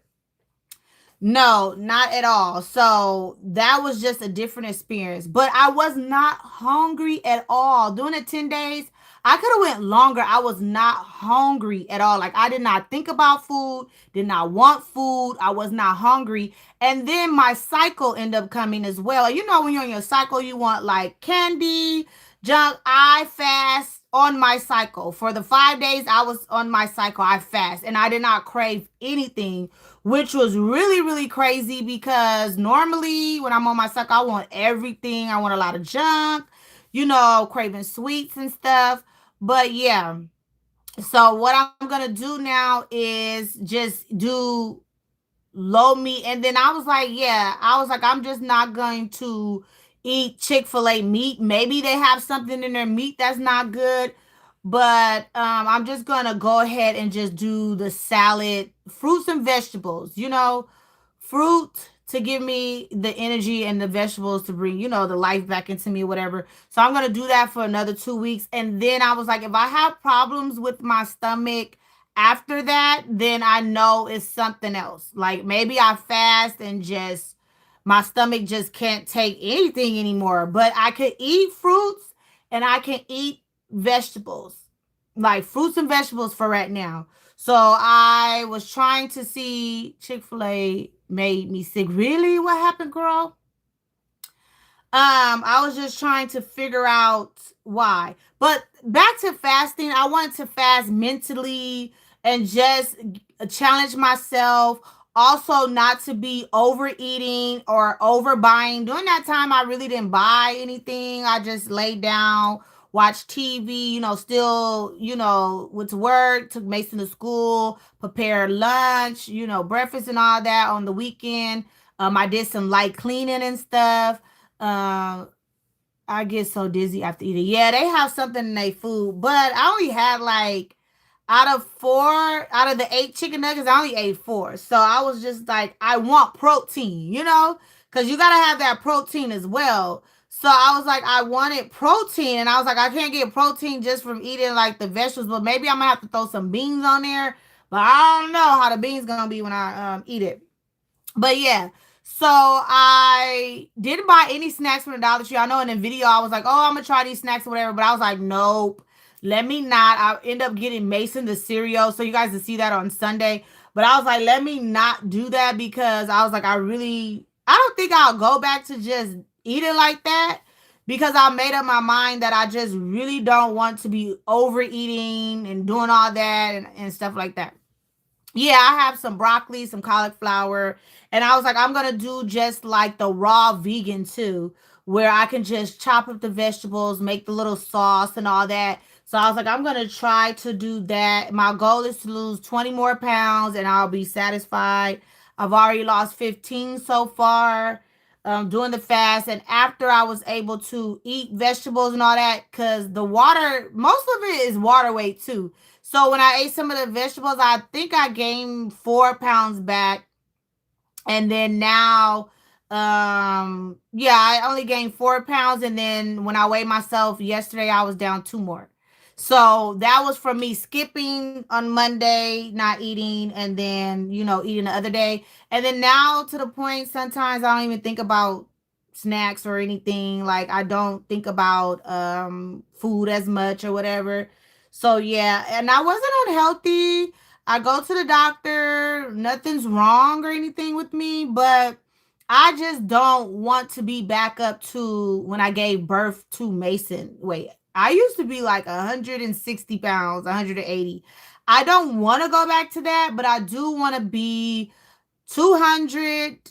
no, not at all. So that was just a different experience. But I was not hungry at all. During the 10 days, I could have went longer. I was not hungry at all. Like I did not think about food, did not want food. I was not hungry. And then my cycle ended up coming as well. You know, when you're on your cycle, you want like candy, junk. I fast on my cycle. For the 5 days I was on my cycle, I fast and I did not crave anything, which was really, really crazy because normally when I'm on my cycle, I want everything. I want a lot of junk, craving sweets and stuff. But yeah, so what I'm gonna do now is just do low meat. And then I was like, yeah, I was like, I'm just not going to eat Chick-fil-A meat. Maybe they have something in their meat that's not good. But I'm just gonna go ahead and just do the salad, fruits and vegetables, fruit to give me the energy and the vegetables to bring, the life back into me, whatever. So I'm gonna do that for another 2 weeks. And then I was like, if I have problems with my stomach after that, then I know it's something else. Like maybe I fast and just my stomach just can't take anything anymore. But I could eat fruits and I can eat vegetables, like fruits and vegetables for right now. So I was trying to see. Chick-fil-A made me sick. Really? What happened, girl? I was just trying to figure out why. But back to fasting, I wanted to fast mentally and just challenge myself. Also, not to be overeating or overbuying. During that time, I really didn't buy anything. I just laid down, watched TV, still, went to work, took Mason to school, prepared lunch, breakfast and all that on the weekend. I did some light cleaning and stuff. um, I get so dizzy after eating. Yeah, they have something in their food, but I only had like out of the 8 chicken nuggets, I only ate four. So I was just like, I want protein, because you gotta have that protein as well. So I was like, I wanted protein, and I was like, I can't get protein just from eating like the vegetables, but maybe I'm gonna have to throw some beans on there. But I don't know how the beans gonna be when I eat it. But yeah, so I didn't buy any snacks from the Dollar Tree. I know in the video I was like, oh, I'm gonna try these snacks or whatever, but I was like, nope, let me not. I end up getting Mason the cereal, so you guys will see that on Sunday. But I was like, let me not do that because I was like, I don't think I'll go back to just eating like that because I made up my mind that I just really don't want to be overeating and doing all that and stuff like that. Yeah, I have some broccoli, some cauliflower, and I was like, I'm gonna do just like the raw vegan too, where I can just chop up the vegetables, make the little sauce and all that. So I was like, I'm gonna try to do that. My goal is to lose 20 more pounds and I'll be satisfied. I've already lost 15 so far, doing the fast. And after I was able to eat vegetables and all that, because the water, most of it is water weight too. So when I ate some of the vegetables, I think I gained 4 pounds back. And then now, yeah, I only gained 4 pounds. And then when I weighed myself yesterday, I was down two more. So that was from me skipping on Monday, not eating, and then, eating the other day. And then now to the point, sometimes I don't even think about snacks or anything. Like I don't think about food as much or whatever. So yeah, and I wasn't unhealthy. I go to the doctor, nothing's wrong or anything with me, but I just don't want to be back up to when I gave birth to Mason. Wait, I used to be like 160 pounds, 180. I don't want to go back to that, but I do want to be 200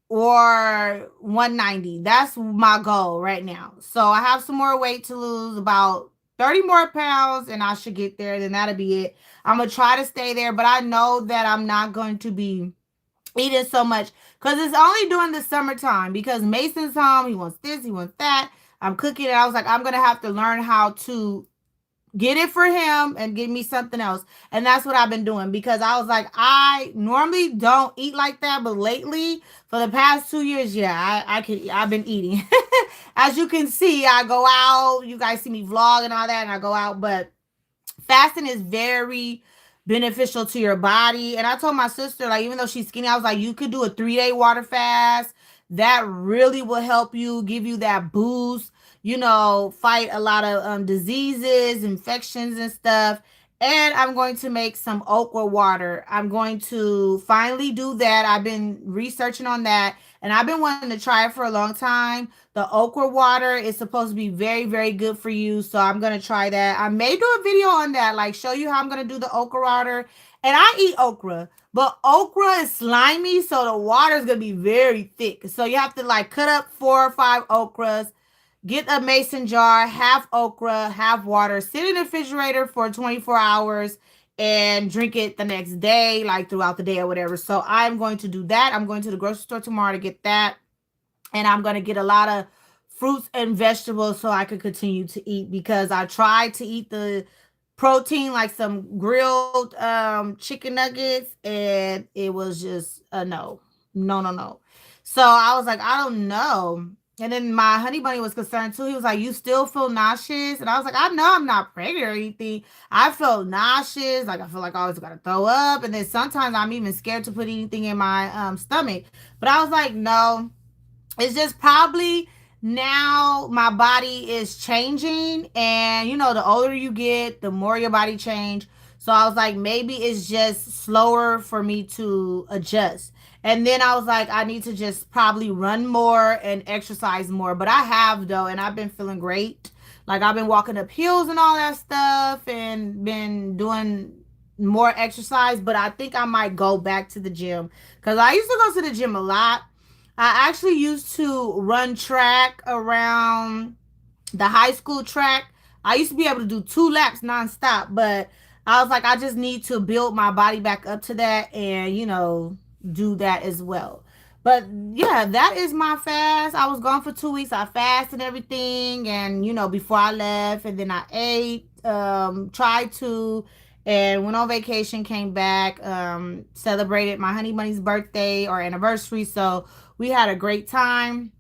or 190. That's my goal right now. So I have some more weight to lose, about 30 more pounds, and I should get there. Then that'll be it. I'm going to try to stay there, but I know that I'm not going to be eating so much because it's only during the summertime because Mason's home. He wants this, he wants that. I'm cooking, and I was like, I'm going to have to learn how to get it for him and give me something else. And that's what I've been doing because I was like, I normally don't eat like that, but lately for the past 2 years, yeah, I've been eating. As you can see, I go out, you guys see me vlog and all that, and I go out, but fasting is very beneficial to your body. And I told my sister, like, even though she's skinny, I was like, you could do a 3-day water fast. That really will help you, give you that boost, fight a lot of diseases, infections, and stuff. And I'm going to make some okra water. I'm going to finally do that. I've been researching on that and I've been wanting to try it for a long time. The okra water is supposed to be very, very good for you. So I'm going to try that. I may do a video on that, like show you how I'm going to do the okra water. And I eat okra, but okra is slimy. So the water is going to be very thick. So you have to like cut up 4 or 5 okras. Get a mason jar, half okra, half water, sit in the refrigerator for 24 hours and drink it the next day, like throughout the day or whatever. So I'm going to do that. I'm going to the grocery store tomorrow to get that. And I'm going to get a lot of fruits and vegetables so I can continue to eat because I tried to eat the protein like some grilled chicken nuggets and it was just a no. No, no, no. So I was like, I don't know. And then my honey bunny was concerned too. He was like, "You still feel nauseous?" And I was like, "I know I'm not pregnant or anything. I felt nauseous. Like I feel like I always gotta throw up. And then sometimes I'm even scared to put anything in my stomach." But I was like, no, it's just probably now my body is changing and the older you get the more your body change. So I was like maybe it's just slower for me to adjust. And then I was like I need to just probably run more and exercise more, but I have though and I've been feeling great. Like I've been walking up hills and all that stuff and been doing more exercise, but I think I might go back to the gym because I used to go to the gym a lot. I actually used to run track around the high school track. I used to be able to do 2 laps nonstop, but I was like, I just need to build my body back up to that and, do that as well. But yeah, that is my fast. I was gone for 2 weeks. I fasted and everything. And, before I left, and then I ate, tried to, and went on vacation, came back, celebrated my honey bunny's birthday or anniversary. So we had a great time.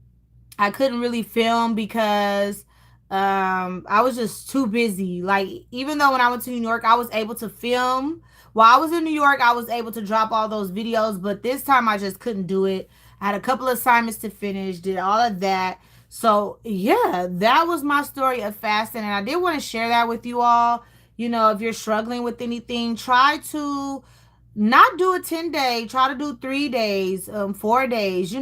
I couldn't really film because I was just too busy. Like even though when I went to New York, I was able to film. While I was in New York, I was able to drop all those videos, but this time I just couldn't do it. I had a couple of assignments to finish, did all of that. So, yeah, that was my story of fasting and I did want to share that with you all. If you're struggling with anything, try to not do a 10-day, try to do 3 days, 4 days.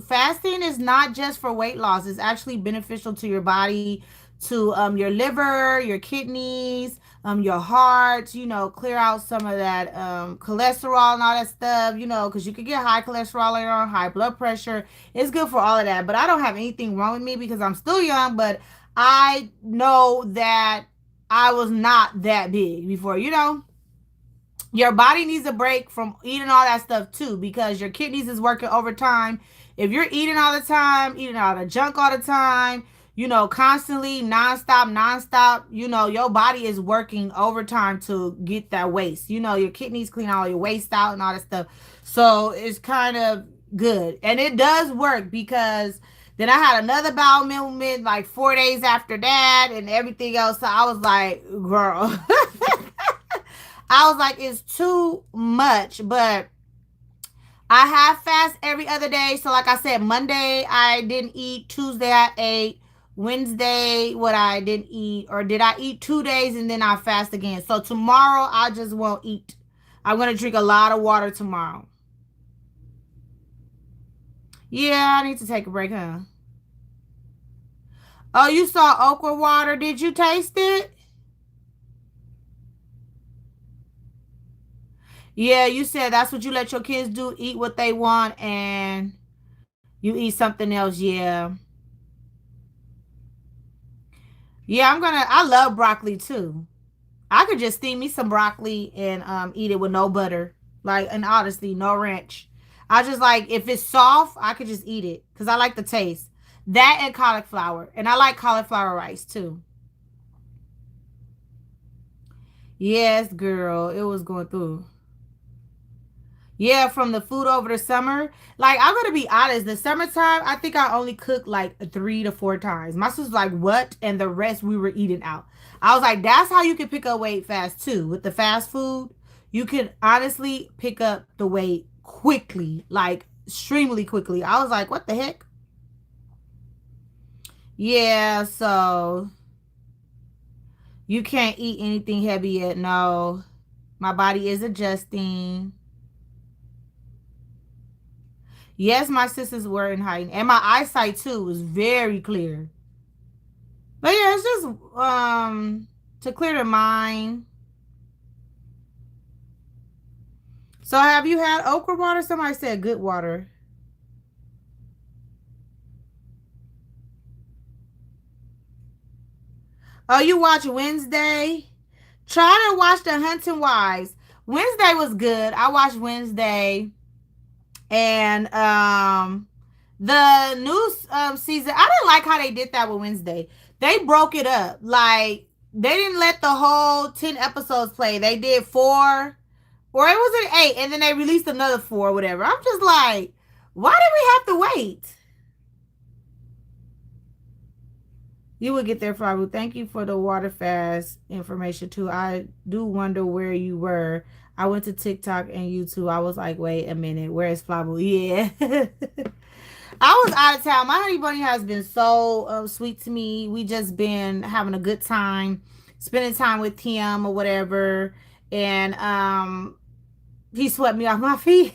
Fasting is not just for weight loss, it's actually beneficial to your body, to your liver, your kidneys, your heart, clear out some of that cholesterol and all that stuff, because you could get high cholesterol later on, high blood pressure. It's good for all of that, but I don't have anything wrong with me because I'm still young, but I know that I was not that big before, your body needs a break from eating all that stuff too because your kidneys is working overtime. If you're eating all the time, eating all the junk all the time, constantly, nonstop, your body is working overtime to get that waste. Your kidneys clean all your waste out and all that stuff. So it's kind of good. And it does work because then I had another bowel movement like 4 days after that and everything else. So I was like, girl. I was like, it's too much, but I have fast every other day. So like I said, Monday I didn't eat, Tuesday I ate, Wednesday what I didn't eat, or did I eat 2 days and then I fast again. So tomorrow I just won't eat. I'm going to drink a lot of water tomorrow. Yeah, I need to take a break, huh? Oh, you saw okra water. Did you taste it? Yeah, you said that's what you let your kids do, eat what they want, and you eat something else. Yeah. Yeah, I love broccoli too. I could just steam me some broccoli and eat it with no butter. Like, and honestly, no ranch. I just like, if it's soft, I could just eat it because I like the taste. That and cauliflower. And I like cauliflower rice too. Yes, girl. It was going through. Yeah, from the food over the summer. Like, I'm gonna be honest, the summertime, I think I only cooked like 3 to 4 times. My sister's like, what? And the rest we were eating out. I was like, that's how you can pick up weight fast too. With the fast food, you can honestly pick up the weight quickly, like extremely quickly. I was like, what the heck? Yeah, so You can't eat anything heavy yet. No. My body is adjusting. Yes, my sisters were in hiding. And my eyesight too was very clear. But yeah, it's just to clear the mind. So have you had okra water? Somebody said good water. Oh, you watch Wednesday? Try to watch the Hunting Wives. Wednesday was good. I watched Wednesday. And the new season, I didn't like how they did that with Wednesday. They broke it up. Like they didn't let the whole 10 episodes play. They did 4, or it was an 8, and then they released another 4 or whatever. I'm just like, why did we have to wait? You would get there, Flyboo. Thank you for the water fast information too. I do wonder where you were. I went to TikTok and YouTube. I was like, wait a minute, where is Flyboo? Yeah. I was out of town. My honey bunny has been so sweet to me. We just been having a good time, spending time with him or whatever. And he swept me off my feet.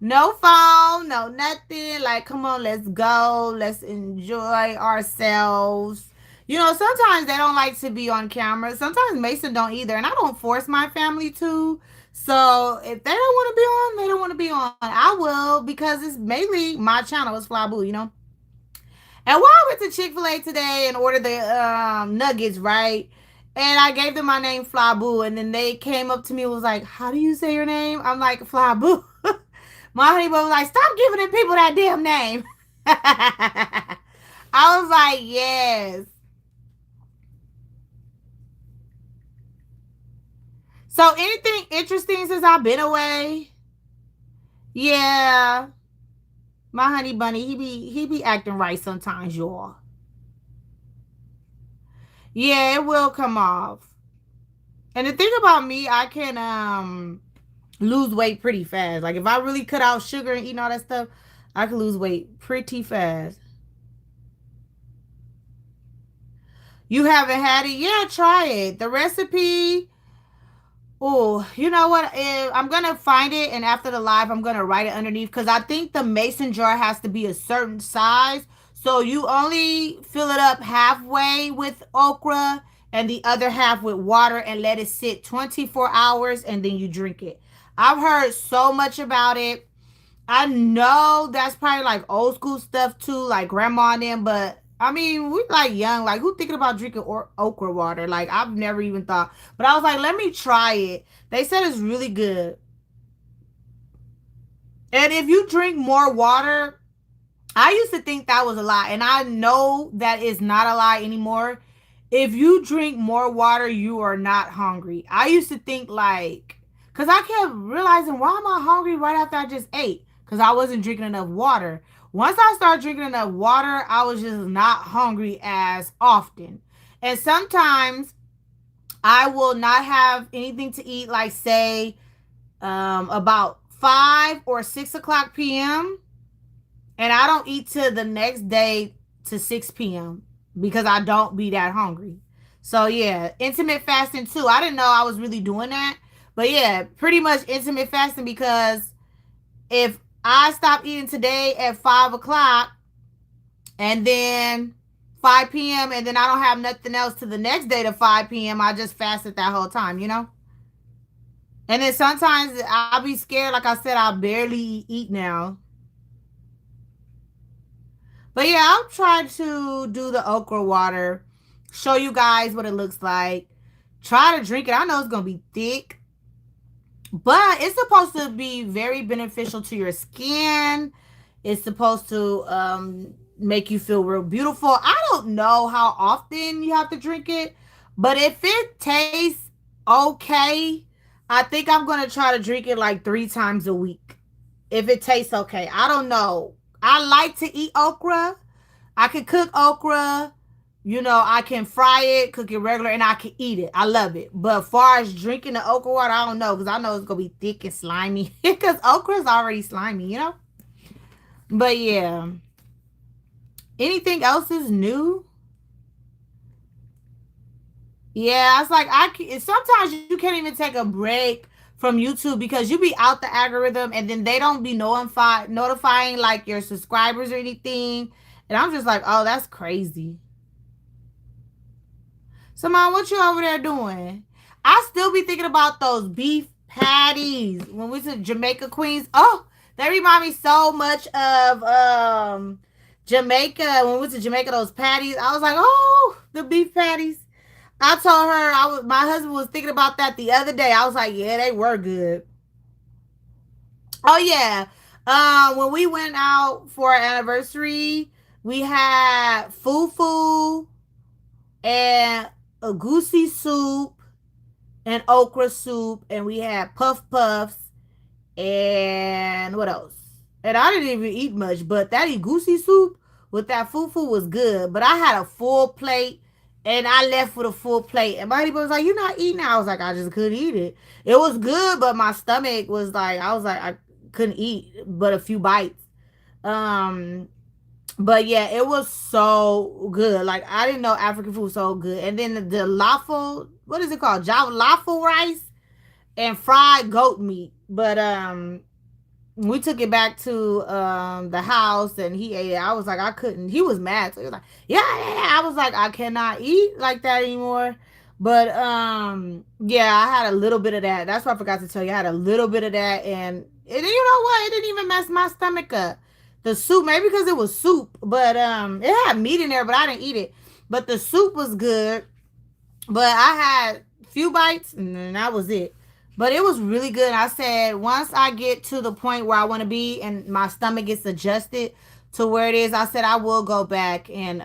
No phone, no nothing. Like, come on, let's go. Let's enjoy ourselves. You know, sometimes they don't like to be on camera. Sometimes Mason don't either. And I don't force my family to. So if they don't want to be on, they don't want to be on. I will, because it's mainly my channel. It's Flyboo, you know. And while I went to Chick-fil-A today and ordered the nuggets, right? And I gave them my name, Flyboo. And then they came up to me and was like, how do you say your name? I'm like, Flyboo. My honey was like, stop giving them people that damn name. I was like, yes. So anything interesting since I've been away? Yeah. My honey bunny, he be acting right sometimes, y'all. Yeah, it will come off. And the thing about me, I can lose weight pretty fast. Like if I really cut out sugar and eating all that stuff, I can lose weight pretty fast. You haven't had it? Yeah, try it. The recipe. Oh, you know what? I'm gonna find it, and after the live, I'm gonna write it underneath because I think the mason jar has to be a certain size. So you only fill it up halfway with okra and the other half with water and let it sit 24 hours and then you drink it. I've heard so much about it. I know that's probably like old school stuff too, like grandma and them, but I mean, we like young, like who thinking about drinking okra water? Like I've never even thought, but I was like, let me try it. They said it's really good. And if you drink more water, I used to think that was a lie, and I know that is not a lie anymore. If you drink more water, you are not hungry. I used to think like, because I kept realizing, why am I hungry right after I just ate? Because I wasn't drinking enough water. Once I started drinking enough water, I was just not hungry as often. And sometimes I will not have anything to eat, like say about 5 or 6 o'clock p.m. And I don't eat till the next day to 6 p.m. because I don't be that hungry. So yeah, intermittent fasting too. I didn't know I was really doing that. But yeah, pretty much intermittent fasting, because if I stop eating today at 5 o'clock and then 5 p.m. and then I don't have nothing else to the next day to 5 p.m., I just fasted that whole time, you know? And then sometimes I'll be scared. Like I said, I barely eat now. But yeah, I'll try to do the okra water, show you guys what it looks like. Try to drink it. I know it's going to be thick, but it's supposed to be very beneficial to your skin. It's supposed to make you feel real beautiful. I don't know how often you have to drink it, but if it tastes okay, I think I'm going to try to drink it like 3 times a week. If it tastes okay. I don't know. I like to eat okra. I can cook okra. You know, I can fry it, cook it regular, and I can eat it. I love it. But as far as drinking the okra water, I don't know, because I know it's going to be thick and slimy. Because okra is already slimy, you know? But yeah. Anything else is new? Yeah, it's like sometimes you can't even take a break from YouTube because you be out the algorithm and then they don't be notifying like your subscribers or anything. And I'm just like, oh, that's crazy. So, Mom, what you over there doing? I still be thinking about those beef patties when we to Jamaica Queens. Oh, they remind me so much of Jamaica. When we went to Jamaica, those patties. I was like, oh, the beef patties. I told her my husband was thinking about that the other day. I was like, yeah, they were good. Oh yeah. When we went out for our anniversary, we had fufu and a goosey soup and okra soup, and we had puff puffs and what else? And I didn't even eat much, but that goosey soup with that fufu was good. But I had a full plate, and I left with a full plate. And my husband was like, "You're not eating." I was like, "I just couldn't eat it. It was good, but my stomach was like, I was like, I couldn't eat but a few bites." Um, but yeah, it was so good. Like I didn't know African food was so good. And then the lawful, what is it called? Java lawful rice and fried goat meat. But we took it back to the house and he ate it. I was like, I couldn't. He was mad. So he was like, yeah, yeah, yeah. I was like, I cannot eat like that anymore. But yeah, I had a little bit of that. That's what I forgot to tell you. I had a little bit of that, and you know what? It didn't even mess my stomach up. The soup, maybe because it was soup, but it had meat in there, but I didn't eat it. But the soup was good. But I had a few bites and then that was it. But it was really good. I said once I get to the point where I want to be and my stomach gets adjusted to where it is, I said I will go back and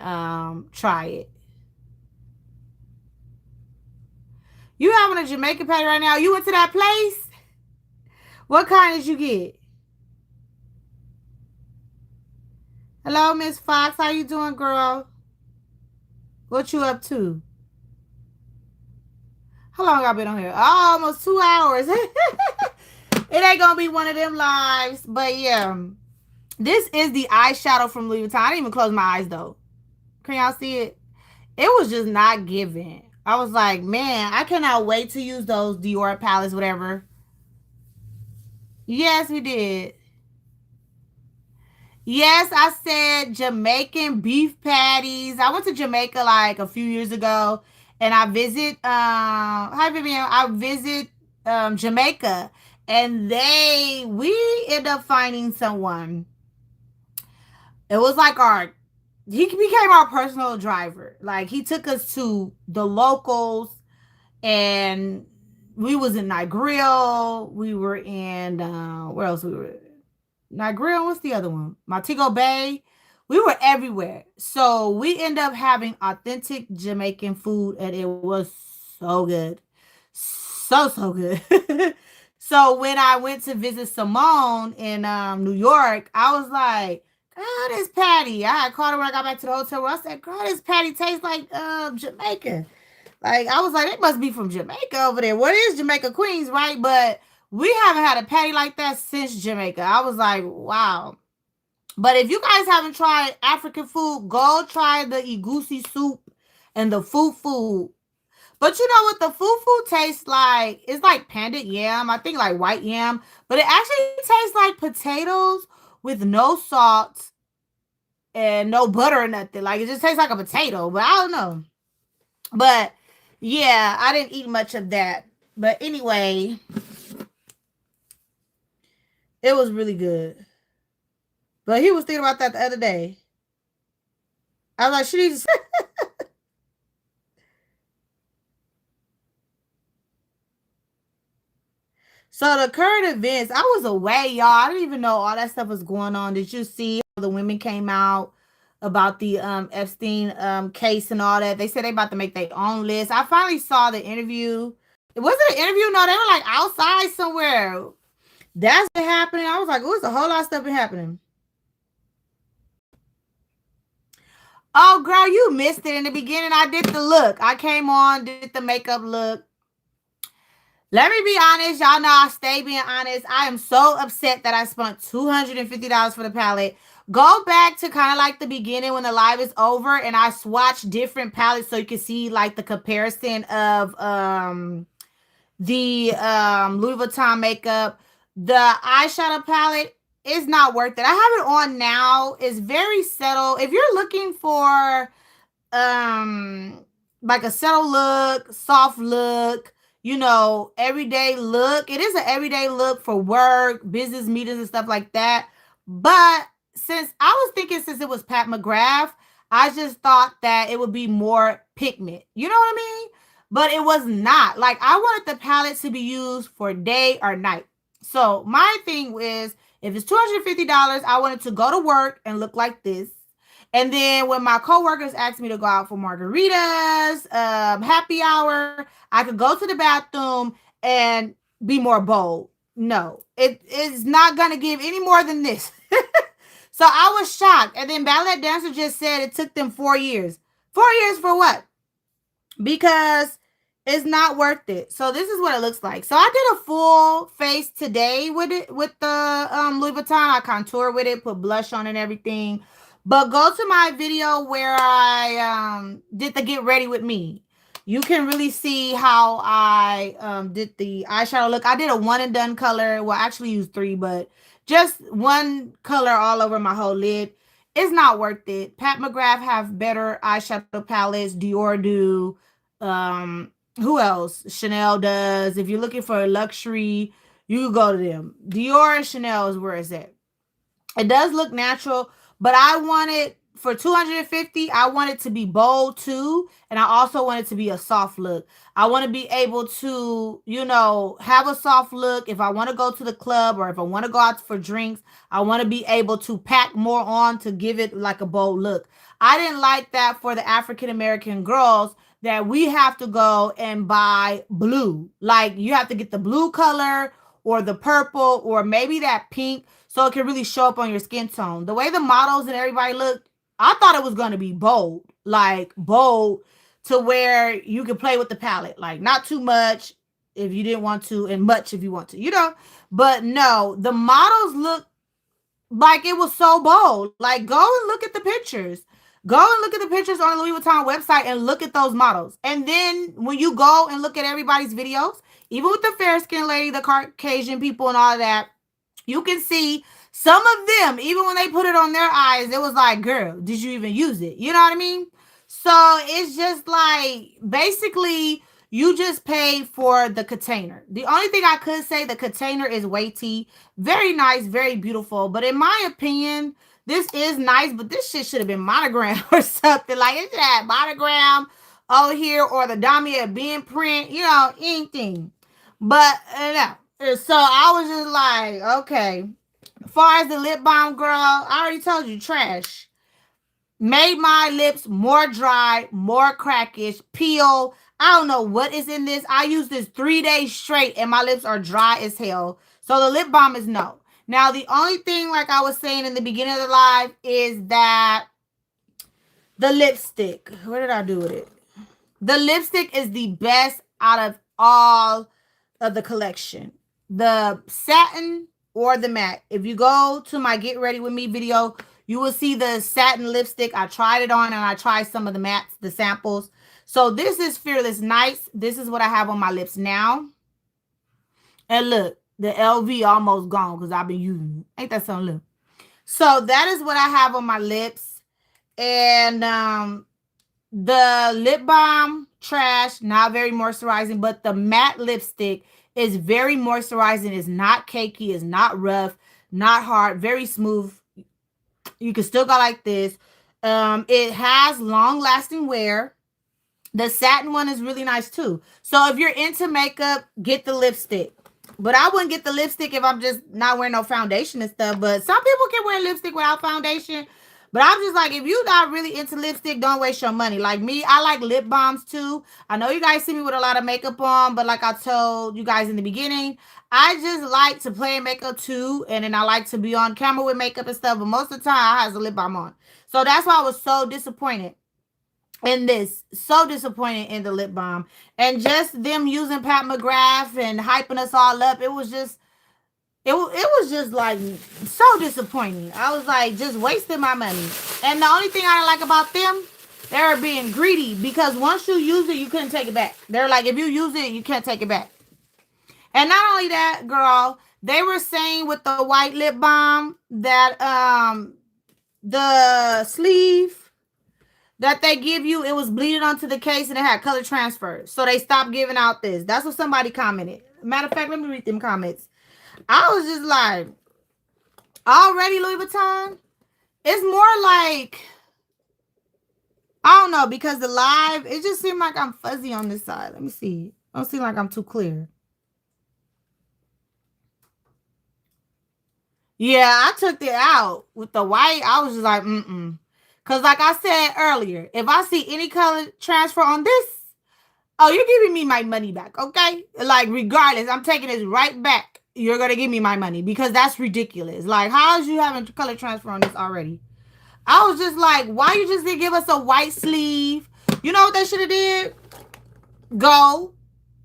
try it. You having a Jamaican patty right now? You went to that place? What kind did you get? Hello, Miss Fox. How you doing, girl? What you up to? How long I been on here? Oh, almost 2 hours. It ain't gonna be one of them lives, but yeah. This is the eyeshadow from Louis Vuitton. I didn't even close my eyes though. Can y'all see it? It was just not giving. I was like, man, I cannot wait to use those Dior palettes, whatever. Yes, we did. Yes, I said Jamaican beef patties. I went to Jamaica like a few years ago, and I visit. Hi Vivian. I visit Jamaica, and we end up finding someone. It was like he became our personal driver. Like he took us to the locals, and we was in Niagara. We were in where else we were? Niagara. What's the other one? Montego Bay. We were everywhere. So we end up having authentic Jamaican food, and it was so good, so good. So when I went to visit Simone in New York, I was like, "Girl, this patty." I had called her when I got back to the hotel room. I said, "Girl, this patty tastes like Jamaican." Like I was like, "It must be from Jamaica over there." What is Jamaica Queens, right? But we haven't had a patty like that since Jamaica. I was like, "Wow." But if you guys haven't tried African food, go try the egusi soup and the fufu. But you know what the fufu tastes like? It's like panda yam. I think like white yam. But it actually tastes like potatoes with no salt and no butter or nothing. Like it just tastes like a potato. But I don't know. But yeah, I didn't eat much of that. But anyway, it was really good. But he was thinking about that the other day. I was like, she needs to. So the current events, I was away, y'all. I didn't even know all that stuff was going on. Did you see how the women came out about the Epstein case and all that? They said they about to make their own list. I finally saw the interview. It wasn't an interview, no, they were like outside somewhere. That's been happening. I was like, oh, it's a whole lot of stuff been happening. Oh, girl, you missed it in the beginning. I did the look. I came on, did the makeup look. Let me be honest. Y'all know I stay being honest. I am so upset that I spent $250 for the palette. Go back to kind of like the beginning when the live is over and I swatch different palettes so you can see like the comparison of the Louis Vuitton makeup. The eyeshadow palette is not worth it. I have it on now. It's very subtle. If you're looking for um like a subtle look, soft look, everyday look. It is an everyday look for work, business meetings and stuff like that. But since it was Pat McGrath, I just thought that it would be more pigment. You know what I mean? But it was not. Like I wanted the palette to be used for day or night. So my thing is if it's $250, I wanted to go to work and look like this. And then when my coworkers asked me to go out for margaritas, happy hour, I could go to the bathroom and be more bold. No, it is not gonna give any more than this. So I was shocked. And then Ballet Dancer just said it took them 4 years. 4 years for what? Because it's not worth it. So this is what it looks like. So I did a full face today with it with the Louis Vuitton. I contour with it, put blush on and everything. But go to my video where I did the get ready with me. You can really see how I did the eyeshadow look. I did a one and done color. Well, I actually used three, but just one color all over my whole lid. It's not worth it. Pat McGrath have better eyeshadow palettes. Dior do. Who else? Chanel does. If you're looking for luxury, you go to them. Dior and Chanel is where it's at. It does look natural, but I wanted for 250, I want it to be bold too, and I also want it to be a soft look. I want to be able to, have a soft look if I want to go to the club or if I want to go out for drinks. I want to be able to pack more on to give it like a bold look. I didn't like that for the African American girls that we have to go and buy blue. Like you have to get the blue color or the purple or maybe that pink so it can really show up on your skin tone. The way the models and everybody looked, I thought it was going to be bold, like bold to where you could play with the palette, like not too much if you didn't want to and much if you want to. But no, the models look like it was so bold. Like go and look at the pictures. Go and look at the pictures on the Louis Vuitton website and look at those models. And then when you go and look at everybody's videos, even with the fair skin lady, the Caucasian people and all of that, you can see some of them, even when they put it on their eyes, it was like, girl, did you even use it? You know what I mean? So it's just like basically you just paid for the container. The only thing I could say, the container is weighty, very nice, very beautiful. But in my opinion, this is nice, but this shit should have been monogram or something. Like it should have monogram over here or the Damier being print, anything. But no. So I was just like, okay. As far as the lip balm, girl, I already told you, trash. Made my lips more dry, more crackish, peel. I don't know what is in this. I used this 3 days straight and my lips are dry as hell. So the lip balm is no. Now, the only thing, like I was saying in the beginning of the live, is that the lipstick. What did I do with it? The lipstick is the best out of all of the collection. The satin or the matte. If you go to my Get Ready With Me video, you will see the satin lipstick. I tried it on and I tried some of the mattes, the samples. So this is Fearless Nights. This is what I have on my lips now. And look, the LV almost gone because I've been using it. Ain't that something, little? So that is what I have on my lips. And the lip balm, trash, not very moisturizing. But the matte lipstick is very moisturizing. It's not cakey. It's not rough. Not hard. Very smooth. You can still go like this. It has long-lasting wear. The satin one is really nice too. So if you're into makeup, get the lipstick. But I wouldn't get the lipstick if I'm just not wearing no foundation and stuff. But some people can wear lipstick without foundation. But I'm just like, if you're not really into lipstick, don't waste your money. Like me, I like lip balms too. I know you guys see me with a lot of makeup on, but like I told you guys in the beginning, I just like to play in makeup too. And then I like to be on camera with makeup and stuff. But most of the time, I have a lip balm on. So that's why I was so disappointed. in this. So disappointed in the lip balm. And just them using Pat McGrath and hyping us all up. It was just it was just like so disappointing. I was like just wasting my money. And the only thing I didn't like about them, they were being greedy because once you use it, you couldn't take it back. They're like, if you use it, you can't take it back. And not only that, girl, they were saying with the white lip balm that the sleeve that they give you, it was bleeding onto the case and it had color transfers. So they stopped giving out this. That's what somebody commented. Matter of fact, let me read them comments. I was just like, already Louis Vuitton? It's more like, I don't know, because the live, it just seemed like I'm fuzzy on this side. Let me see. I don't seem like I'm too clear. Yeah, I took it out with the white. I was just like, mm-mm. Because like I said earlier, if I see any color transfer on this, oh, you're giving me my money back, okay? Like, regardless, I'm taking this right back. You're going to give me my money because that's ridiculous. Like, how is you having color transfer on this already? I was just like, why you just didn't give us a white sleeve? You know what they should have did? Gold.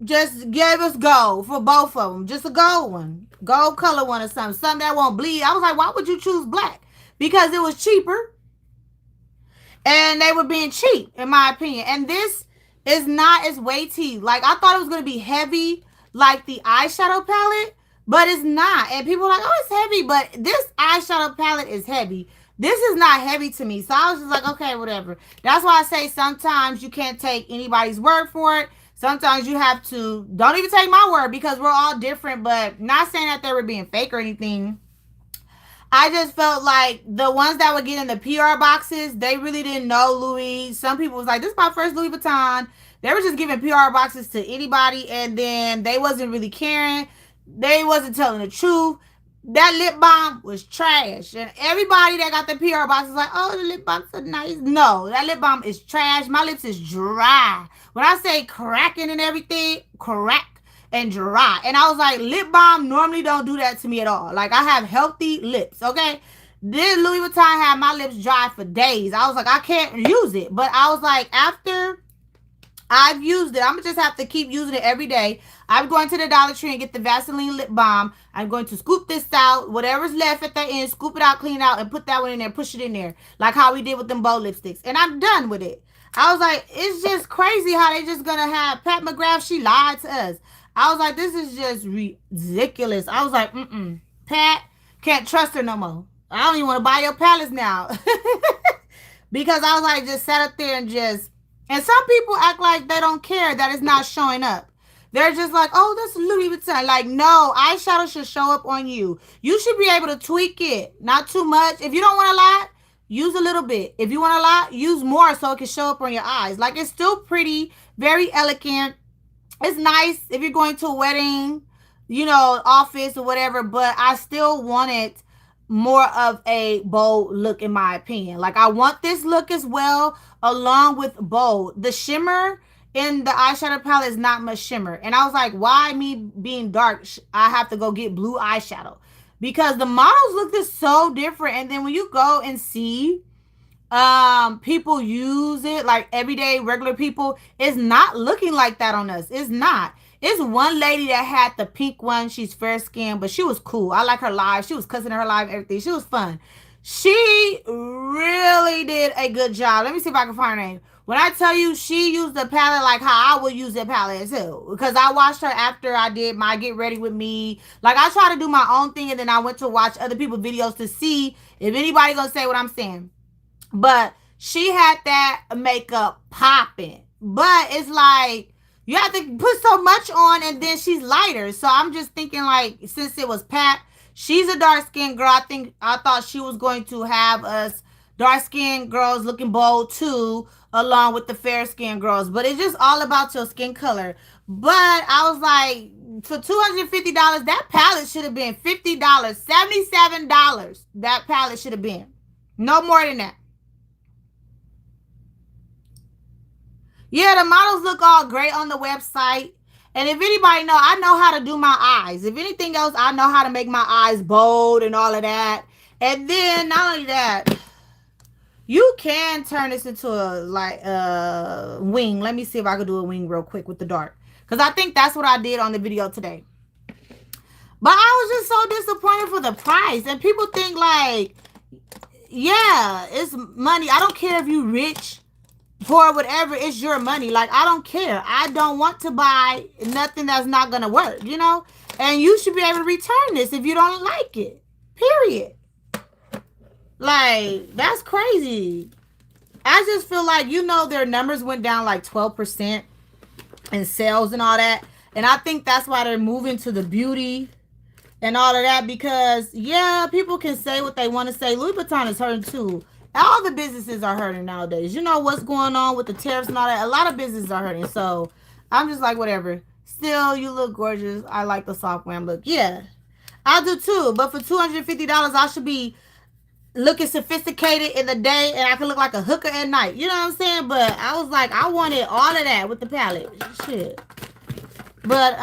Just give us gold for both of them. Just a gold one. Gold color one or something. Something that won't bleed. I was like, why would you choose black? Because it was cheaper. And they were being cheap, in my opinion. And this is not as weighty. Like, I thought it was going to be heavy, like the eyeshadow palette, but it's not. And people are like, oh, it's heavy, but this eyeshadow palette is heavy. This is not heavy to me. So I was just like, okay, whatever. That's why I say sometimes you can't take anybody's word for it. Sometimes you have to, don't even take my word because we're all different, but not saying that they were being fake or anything. I just felt like the ones that would get in the PR boxes, they really didn't know Louis. Some people was like, this is my first Louis Vuitton. They were just giving PR boxes to anybody, and then they wasn't really caring. They wasn't telling the truth. That lip balm was trash. And everybody that got the PR box is like, oh, the lip balms are nice. No, that lip balm is trash. My lips is dry. When I say cracking and everything, crack and dry. And I was like, lip balm normally don't do that to me at all. Like, I have healthy lips, okay? This Louis Vuitton had my lips dry for days. I was like, I can't use it. But I was like, after I've used it, I'm going to just have to keep using it every day. I'm going to the Dollar Tree and get the Vaseline lip balm. I'm going to scoop this out. Whatever's left at the end, scoop it out, clean it out, and put that one in there, push it in there. Like how we did with them bold lipsticks. And I'm done with it. I was like, it's just crazy how they just going to have Pat McGrath. She lied to us. I was like, this is just ridiculous. I was like, Pat, can't trust her no more. I don't even want to buy your palettes now. Because I was like, just sat up there and just, and some people act like they don't care that it's not showing up. They're just like, oh, that's Louis Vuitton. Like, no, eyeshadow should show up on you. You should be able to tweak it. Not too much. If you don't want a lot, use a little bit. If you want a lot, use more so it can show up on your eyes. Like, it's still pretty, very elegant. It's nice if you're going to a wedding, you know, office or whatever, but I still wanted more of a bold look in my opinion. Like, I want this look as well along with bold. The shimmer in the eyeshadow palette is not much shimmer. And I was like, why me being dark, I have to go get blue eyeshadow? Because the models look just so different. And then when you go and see people use it, like everyday regular people, it's not looking like that on us. It's not. It's one lady that had the pink one. She's fair skinned, but she was cool. I like her live. She was cussing her live, everything. She was fun. She really did a good job. Let me see if I can find her name. When I tell you she used the palette like how I would use that palette too. Because I watched her after I did my Get Ready With Me. Like, I try to do my own thing, and then I went to watch other people's videos to see if anybody gonna say what I'm saying. But she had that makeup popping. But it's like, you have to put so much on, and then she's lighter. So I'm just thinking, like, since it was Pat, she's a dark-skinned girl. I thought she was going to have us dark-skinned girls looking bold too, along with the fair-skinned girls. But it's just all about your skin color. But I was like, for $250, that palette should have been $50, $77. That palette should have been. No more than that. Yeah, the models look all great on the website. And if anybody know, I know how to do my eyes. If anything else, I know how to make my eyes bold and all of that. And then not only that, You can turn this into a like wing. Let me see if I could do a wing real quick with the dark. Because I think that's what I did on the video today. But I was just so disappointed for the price. And people think like, yeah, it's money. I don't care if you rich, poor, whatever. It's your money. Like, I don't care. I don't want to buy nothing that's not going to work, you know? And you should be able to return this if you don't like it. Period. Like, that's crazy. I just feel like, you know, their numbers went down like 12% in sales and all that. And I think that's why they're moving to the beauty and all of that, because yeah, people can say what they want to say. Louis Vuitton is hurting too. All the businesses are hurting nowadays. You know what's going on with the tariffs and all that. A lot of businesses are hurting. So I'm just like, whatever. Still, you look gorgeous. I like the soft glam look. Yeah, I do too. But for $250, I should be looking sophisticated in the day, and I could look like a hooker at night. You know what I'm saying? But I was like, I wanted all of that with the palette. Shit. But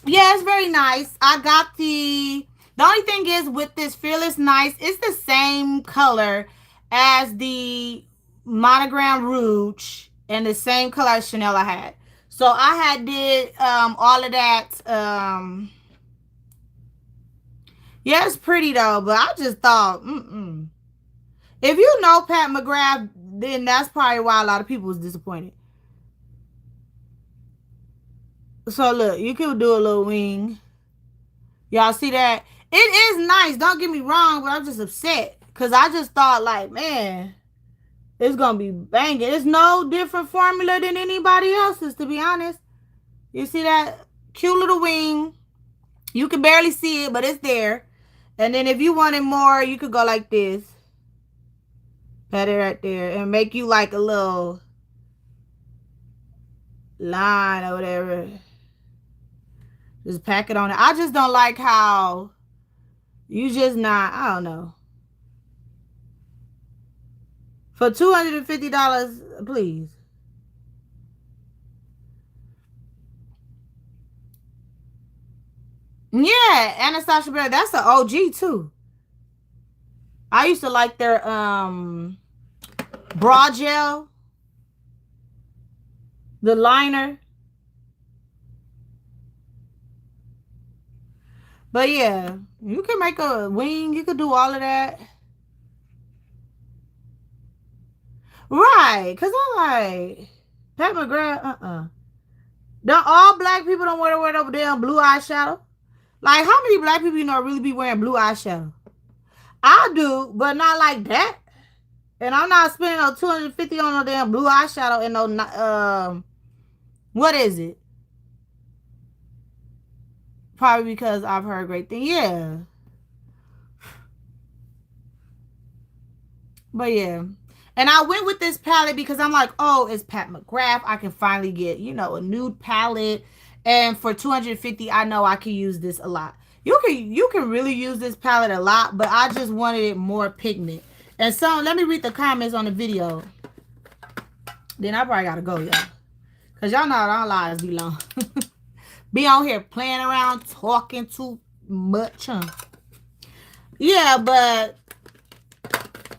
yeah, it's very nice. I got the only thing is with this Fearless Nice, it's the same color as the Monogram Rouge and the same color as Chanel I had. So I had did all of that. Yeah, it's pretty though, but I just thought, if you know Pat McGrath, then that's probably why a lot of people was disappointed. So look, you could do a little wing. Y'all see that? It is nice. Don't get me wrong, but I'm just upset because I just thought like, man, it's gonna be banging. It's no different formula than anybody else's, to be honest. You see that cute little wing? You can barely see it, but it's there. And then if you wanted more, you could go like this. Pat it right there and make you like a little line or whatever. Just pack it on it. I just don't like how you just not, I don't know. For $250, please. Yeah, Anastasia Bear, that's an OG too. I used to like their bra gel, the liner. But yeah, you can make a wing. You could do all of that. Right. Because I'm like, Pat McGrath, all black people don't want to wear no damn blue eyeshadow. Like, how many black people you know really be wearing blue eyeshadow? I do, but not like that. And I'm not spending no $250 on no damn blue eyeshadow and no, what is it? Probably because I've heard great things. Yeah. But yeah. And I went with this palette because I'm like, oh, it's Pat McGrath. I can finally get, you know, a nude palette. And for $250, I know I can use this a lot. You can really use this palette a lot, but I just wanted it more pigment. And so let me read the comments on the video. Then I probably gotta go, y'all. Because y'all know our lives be long. Be on here playing around, talking too much, huh? Yeah, but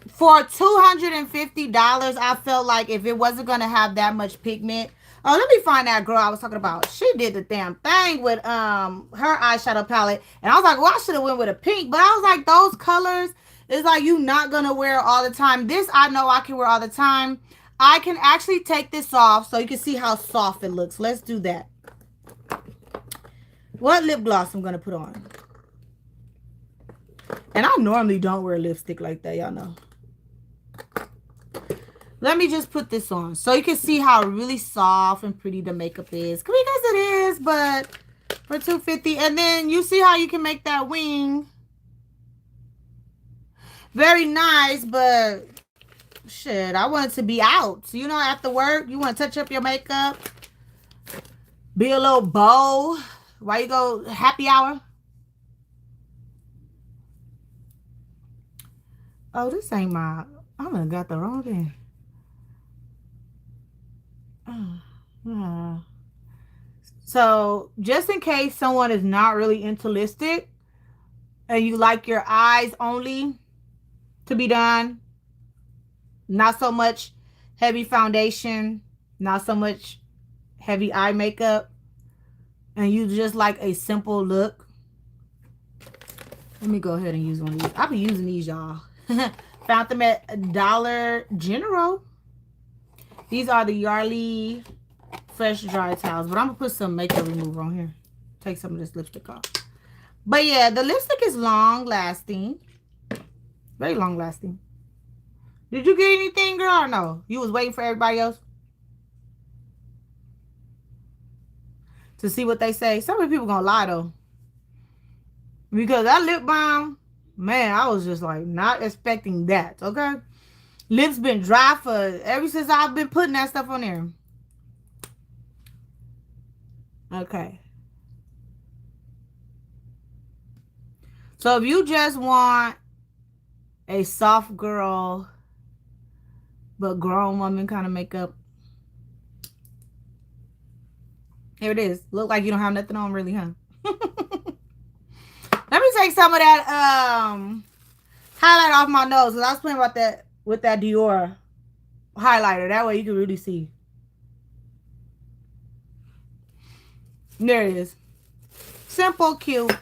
for $250, I felt like if it wasn't going to have that much pigment. Oh, let me find that girl I was talking about. She did the damn thing with her eyeshadow palette. And I was like, well, I should have went with a pink. But I was like, those colors, it's like you're not going to wear all the time. This, I know I can wear all the time. I can actually take this off so you can see how soft it looks. Let's do that. What lip gloss I'm going to put on. And I normally don't wear lipstick like that, y'all know. Let me just put this on so you can see how really soft and pretty the makeup is. Because it is, but for $250. And then you see how you can make that wing. Very nice, but shit, I want it to be out. So, you know, after work, you want to touch up your makeup. Be a little bow. While you go happy hour. Oh, this ain't my... I done got the wrong thing. So, just in case someone is not really into lipstick and you like your eyes only to be done, Not so much heavy foundation, not so much heavy eye makeup, and you just like a simple look. Let me go ahead and use one of these. I'll be using these, y'all. Found them at Dollar General. These are the Yardley Fresh Dry Towels. But I'm going to put some makeup remover on here. Take some of this lipstick off. But yeah, the lipstick is long lasting. Very long lasting. Did you get anything, girl, or no? You was waiting for everybody else to see what they say. Some of the people going to lie, though. Because that lip balm, man, I was just like not expecting that, okay? Lips been dry for ever since I've been putting that stuff on there. Okay. So if you just want a soft girl but grown woman kind of makeup, here it is. Look like you don't have nothing on really, huh? Let me take some of that highlight off my nose, because I was playing about that with that Dior highlighter. That way you can really see. There it is. Simple, cute.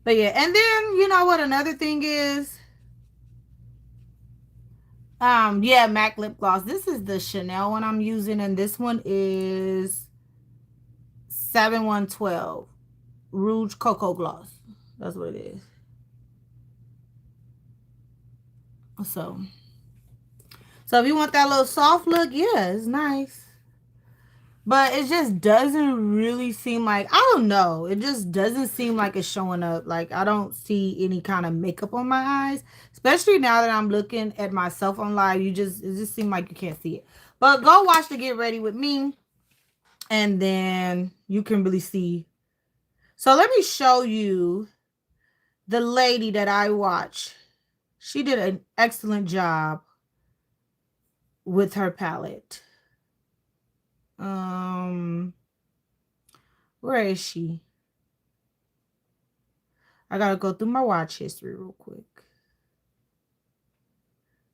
But yeah, and then you know what another thing is? Yeah, MAC lip gloss. This is the Chanel one I'm using, and this one is 7112 Rouge Cocoa Gloss. That's what it is. So if you want that little soft look, yeah, it's nice. But it just doesn't really seem like, I don't know. It just doesn't seem like it's showing up. Like, I don't see any kind of makeup on my eyes. Especially now that I'm looking at myself on live. It just seems like you can't see it. But go watch the Get Ready With Me. And then you can really see. So let me show you the lady that I watch. She did an excellent job with her palette. Where is she? I gotta go through my watch history real quick.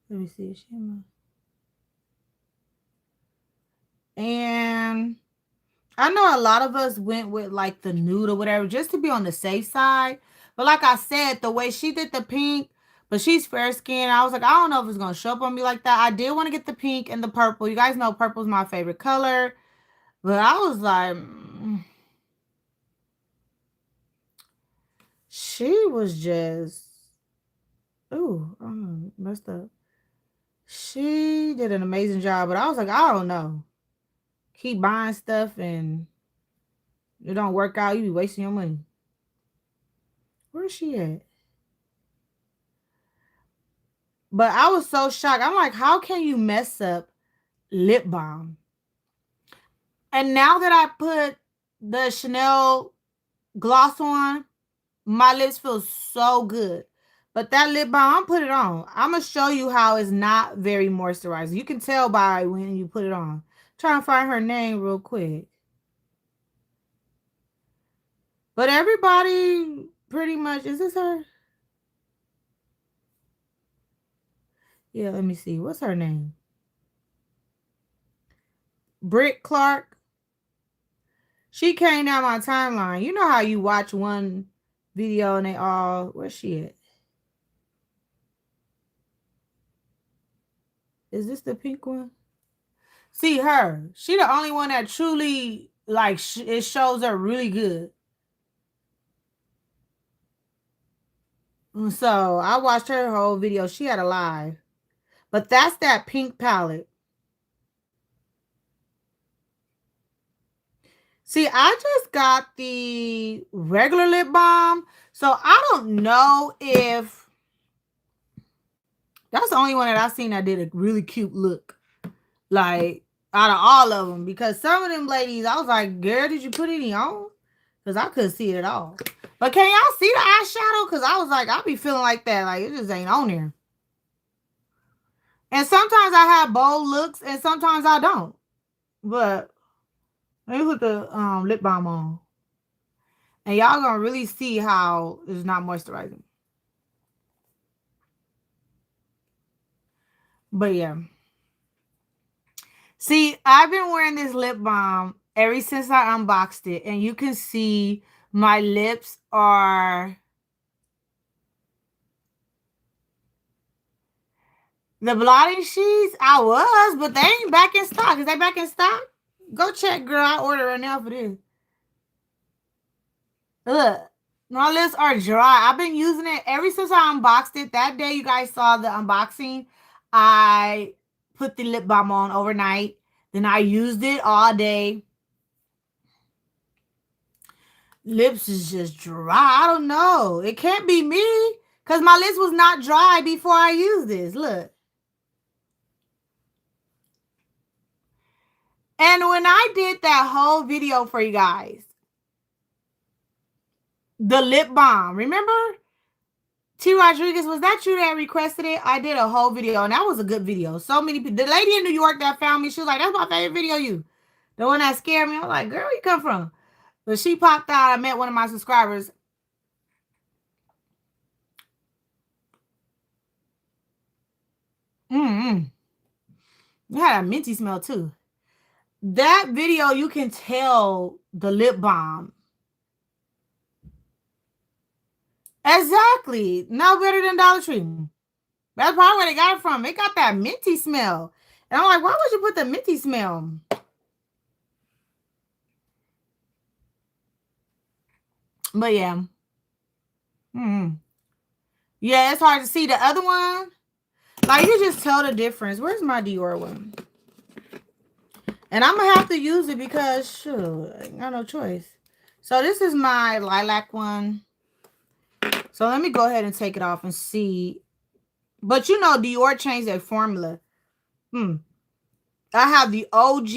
Let me see. And I know a lot of us went with like the nude or whatever just to be on the safe side. But like I said, the way she did the pink, but she's fair skinned. I was like, I don't know if it's gonna show up on me like that. I did want to get the pink and the purple. You guys know purple is my favorite color. But I was like, she was just, ooh, I don't know, messed up. She did an amazing job, but I was like, I don't know. Keep buying stuff and it don't work out. You be wasting your money. Where's she at? But I was so shocked. I'm like, how can you mess up lip balm? And now that I put the Chanel gloss on, my lips feel so good. But that lip balm, I'm put it on. I'm going to show you how it's not very moisturizing. You can tell by when you put it on. Try and find her name real quick. But everybody pretty much, is this her? Yeah, let me see. What's her name? Britt Clark. She came down my timeline. You know how you watch one video and they all, where's she at? Is this the pink one? See her. She the only one that truly, like, it shows her really good. So I watched her whole video. She had a live. But that's that pink palette. See, I just got the regular lip balm. So I don't know if that's the only one that I've seen that did a really cute look. Like, out of all of them. Because some of them ladies, I was like, girl, did you put any on? Because I couldn't see it at all. But can y'all see the eyeshadow? Because I was like, I be feeling like that. Like, it just ain't on there. And sometimes I have bold looks and sometimes I don't. But let me put the lip balm on. And y'all gonna really see how it's not moisturizing. But yeah. See, I've been wearing this lip balm ever since I unboxed it, and you can see my lips are the blotting sheets. I was, but they ain't back in stock. Is they back in stock? Go check, girl. I order right now for this. Look, my lips are dry. I've been using it ever since I unboxed it. That day you guys saw the unboxing, I put the lip balm on overnight. Then I used it all day. Lips is just dry. I don't know. It can't be me because my lips was not dry before I used this. Look. And when I did that whole video for you guys, the lip balm, remember? T. Rodriguez, was that you that requested it? I did a whole video, and that was a good video. So many people. The lady in New York that found me, she was like, that's my favorite video you. The one that scared me. I was like, girl, where you come from? But she popped out. I met one of my subscribers. It had a minty smell, too. That video, you can tell the lip balm. Exactly. No better than Dollar Tree. That's probably where they got it from. It got that minty smell. And I'm like, why would you put the minty smell? But yeah. Yeah, it's hard to see. The other one, like, you just tell the difference. Where's my Dior one? And I'm going to have to use it because, shoot, I got no choice. So this is my lilac one. So let me go ahead and take it off and see. But you know, Dior changed their formula. I have the OG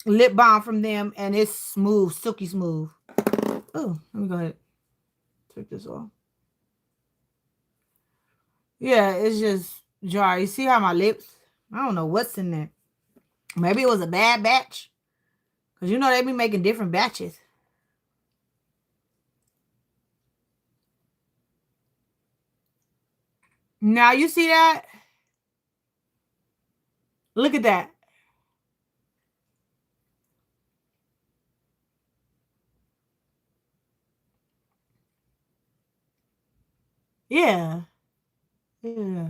lip balm from them, and it's smooth, silky smooth. Oh, let me go ahead. Take this off. Yeah, it's just dry. You see how my lips? I don't know what's in there. Maybe it was a bad batch. Because you know they be making different batches. Now you see that? Look at that. Yeah. Yeah.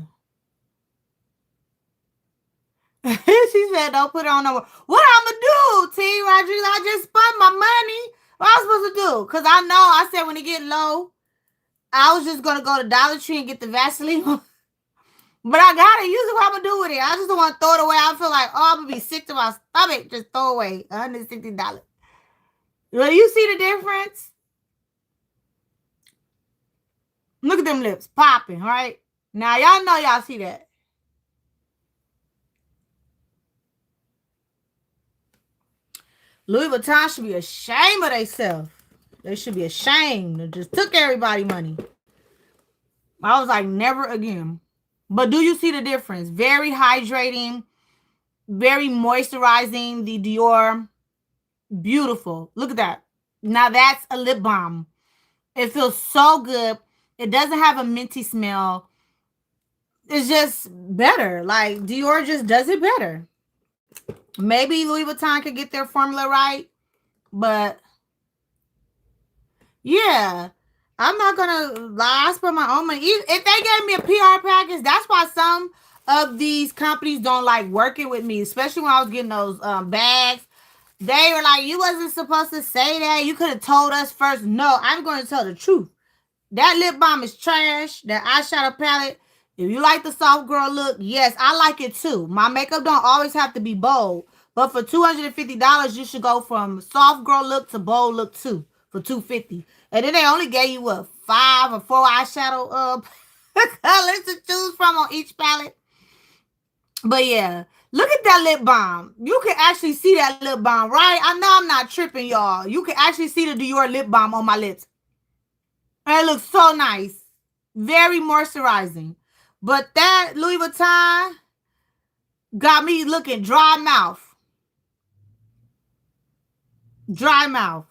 She said, don't put it on no more. What I'm going to do, T. Rodriguez? I just spent my money. What I'm supposed to do? Because I know I said when it get low, I was just going to go to Dollar Tree and get the Vaseline. But I got to use it. What I'm going to do with it? I just don't want to throw it away. I feel like, oh, I'm going to be sick to my stomach. Just throw away $160. Well, you see the difference? Look at them lips popping, right? Now, y'all know y'all see that. Louis Vuitton should be ashamed of themselves. They should be ashamed. They just took everybody money. I was like, never again. But do you see the difference? Very hydrating, very moisturizing. The Dior, beautiful. Look at that. Now that's a lip balm. It feels so good. It doesn't have a minty smell. It's just better. Like, Dior just does it better. Maybe Louis Vuitton could get their formula right, but yeah, I'm not gonna lie. I spend my own money. If they gave me a PR package, that's why some of these companies don't like working with me, especially when I was getting those bags. They were like, you wasn't supposed to say that. You could have told us first. No, I'm going to tell the truth. That lip balm is trash. That eyeshadow palette. If you like the soft girl look, yes, I like it too. My makeup don't always have to be bold. But for $250, you should go from soft girl look to bold look too for $250. And then they only gave you what, 5 or 4 eyeshadow colors to choose from on each palette. But yeah, look at that lip balm. You can actually see that lip balm, right? I know I'm not tripping, y'all. You can actually see the Dior lip balm on my lips. And it looks so nice. Very moisturizing. But that Louis Vuitton got me looking dry mouth. Dry mouth.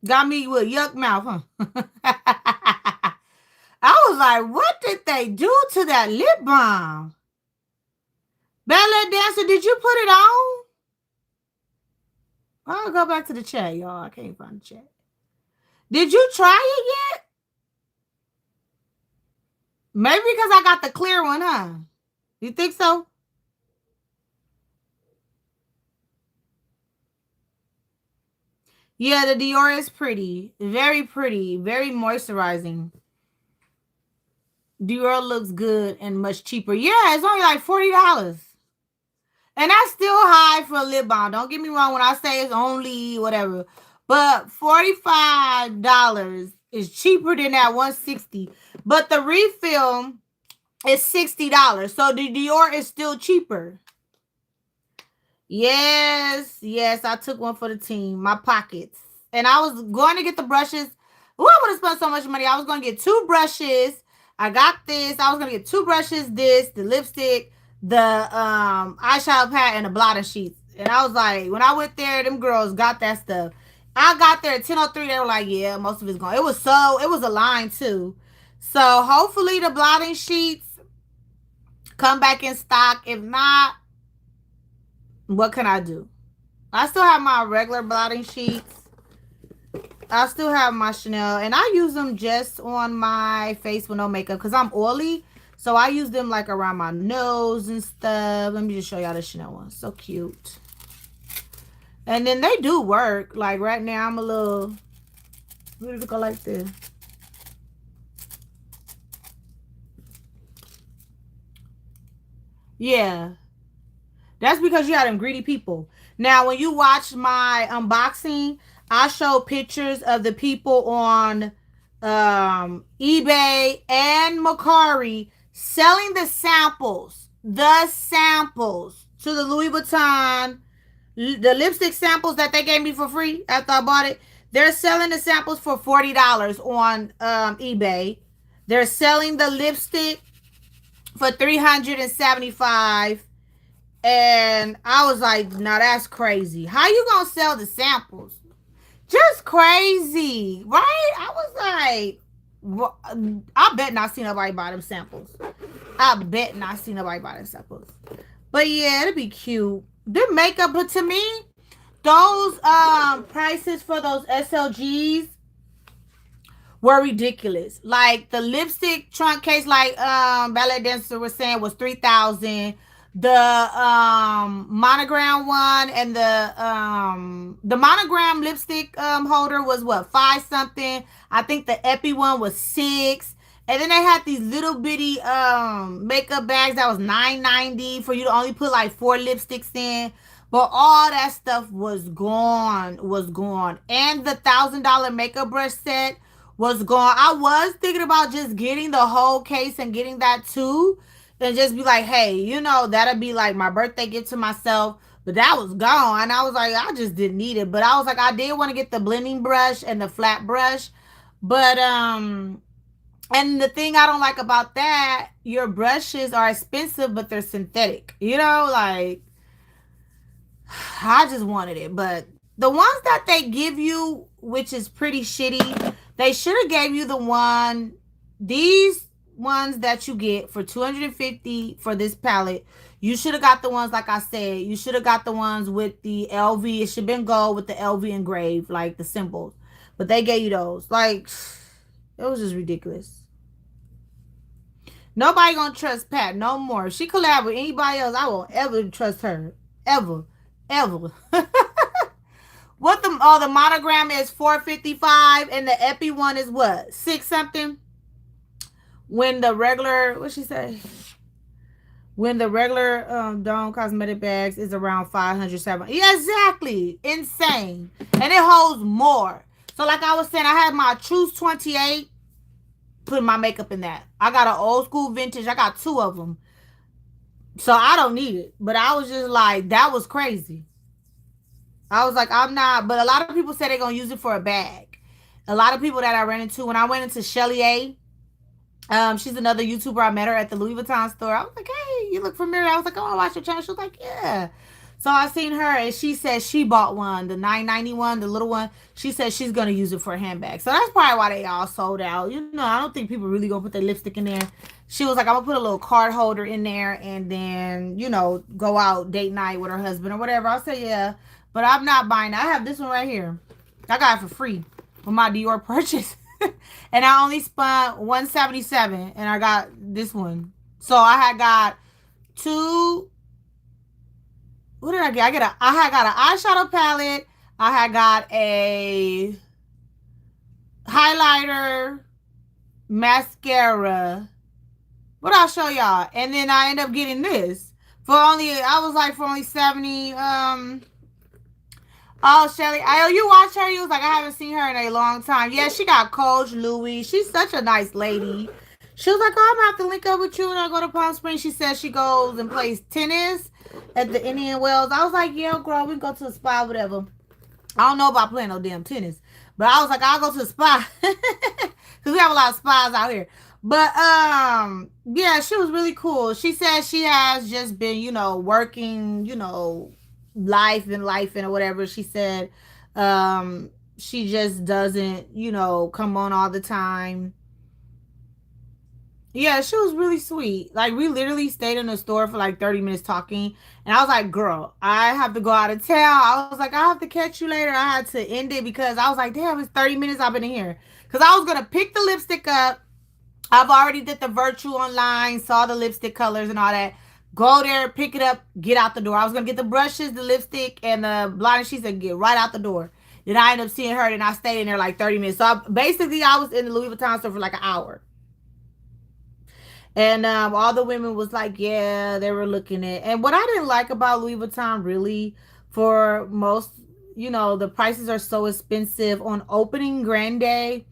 Got me with yuck mouth, huh? I was like, what did they do to that lip balm? Ballet dancer, did you put it on? I'll go back to the chat, y'all. I can't find the chat. Did you try it yet? Maybe because I got the clear one, huh? You think so? Yeah, the Dior is pretty. Very pretty. Very moisturizing. Dior looks good and much cheaper. Yeah, it's only like $40. And that's still high for a lip balm. Don't get me wrong when I say it's only whatever. But $45 is cheaper than that 160. But the refill is $60. So the Dior is still cheaper. Yes, yes, I took one for the team. My pockets. And I was going to get the brushes. Ooh, I would have spent so much money. I was going to get 2 brushes. I got this. I was going to get 2 brushes, this, the lipstick, the eyeshadow pad, and the blotting sheets. And I was like, when I went there, them girls got that stuff. I got there at 10:03. They were like, yeah, most of it's gone. It was a line too. So hopefully the blotting sheets come back in stock. If not, what can I do? I still have my regular blotting sheets. I still have my Chanel, and I use them just on my face with no makeup because I'm oily. So I use them like around my nose and stuff. Let me just show y'all the Chanel one. So cute. And then they do work. Like right now, I'm a little... Where did it go like this? Yeah. That's because you had them greedy people. Now, when you watch my unboxing, I show pictures of the people on eBay and Mercari selling the samples to the Louis Vuitton, the lipstick samples that they gave me for free after I bought it. They're selling the samples for $40 on eBay. They're selling the lipstick for $375. And I was like, no, that's crazy. How you gonna sell the samples? Just crazy, right? I was like, well, I bet not see nobody buy them samples. I bet not see nobody buy them samples. But yeah, it'd be cute. The makeup, but to me, those prices for those SLGs were ridiculous. Like the lipstick trunk case, like Ballet Dancer was saying, was $3,000. The monogram one and the monogram lipstick holder was what, 5 something. I think the Epi one was 6. And then they had these little bitty makeup bags that was $9.90 for you to only put like 4 lipsticks in. But all that stuff was gone, And the $1,000 makeup brush set was gone. I was thinking about just getting the whole case and getting that too. And just be like, hey, you know, that'll be like my birthday gift to myself. But that was gone. And I was like, I just didn't need it. But I was like, I did want to get the blending brush and the flat brush. But and the thing I don't like about that, your brushes are expensive, but they're synthetic. You know, like I just wanted it. But the ones that they give you, which is pretty shitty, they should have gave you the one, these ones that you get for $250 for this palette. You should have got the ones, like I said, you should have got the ones with the LV. It should have been gold with the LV engraved, like the symbols. But they gave you those. Like, it was just ridiculous. Nobody gonna trust Pat no more. If she collab with anybody else, I won't ever trust her. Ever. Ever. What the monogram is $455 and the Epi one is what? 6 something? When the regular, what she say? When the regular Dawn cosmetic bags is around 500, 700. Yeah, exactly. Insane. And it holds more. So like I was saying, I had my Choose 28. Putting my makeup in that. I got an old school vintage. I got 2 of them. So I don't need it. But I was just like, that was crazy. I was like, I'm not. But a lot of people say they're going to use it for a bag. A lot of people that I ran into, when I went into Shelly A, she's another YouTuber. I met her at the Louis Vuitton store. I was like, hey, you look familiar. I was like, I want to watch your channel. She was like, yeah. So I seen her and she said she bought one, the 991, the little one. She said she's gonna use it for a handbag. So that's probably why they all sold out. You know, I don't think people really gonna put their lipstick in there. She was like, I'm gonna put a little card holder in there and then, go out date night with her husband or whatever. I said, yeah. But I'm not buying it. I have this one right here. I got it for free with my Dior purchase. And I only spent 177 and I got this one. So I had got two. What did I get? I had got an eyeshadow palette. I had got a highlighter, mascara. What I'll show y'all. And then I end up getting this. For only 70. Oh, Shelly. You watch her? You was like, I haven't seen her in a long time. Yeah, she got Coach Louis. She's such a nice lady. She was like, oh, I'm going to have to link up with you when I go to Palm Springs. She says she goes and plays tennis at the Indian Wells. I was like, yeah, girl, we can go to the spa, whatever. I don't know about playing no damn tennis. But I was like, I'll go to the spa. Because we have a lot of spas out here. But yeah, she was really cool. She said she has just been, working, life and or whatever. She said she just doesn't, come on all the time. Yeah, she was really sweet. Like, we literally stayed in the store for like 30 minutes talking. And I was like, girl, I have to go out of town. I was like, I have to catch you later. I had to end it because I was like, damn, it's 30 minutes I've been in here. Because I was going to pick the lipstick up. I've already did the virtual online, saw the lipstick colors and all that. Go there, pick it up, get out the door. I was going to get the brushes, the lipstick, and the blotting sheets and get right out the door. Then I ended up seeing her and I stayed in there like 30 minutes. So basically, I was in the Louis Vuitton store for like an hour. And all the women was like, yeah, they were looking at. And what I didn't like about Louis Vuitton, really, for most, the prices are so expensive. On opening grand day,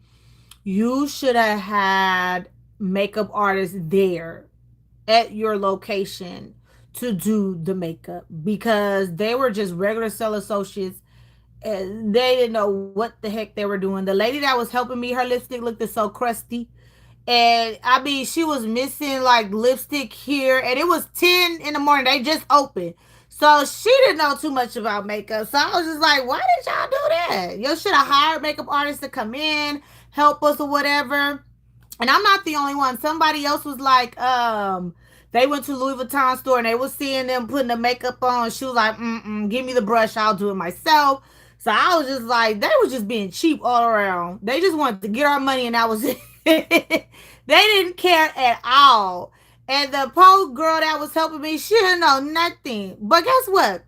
you should have had makeup artists there at your location to do the makeup because they were just regular sell associates and they didn't know what the heck they were doing. The lady that was helping me, her lipstick looked so crusty. And I mean, she was missing like lipstick here, and it was 10 in the morning. They just opened. So she didn't know too much about makeup. So I was just like, why did y'all do that? You should have hired makeup artists to come in, help us or whatever. And I'm not the only one. Somebody else was like, they went to Louis Vuitton store and they was seeing them putting the makeup on. She was like, give me the brush. I'll do it myself. So I was just like, they were just being cheap all around. They just wanted to get our money and that was it. They didn't care at all. And the poor girl that was helping me, she didn't know nothing. But guess what?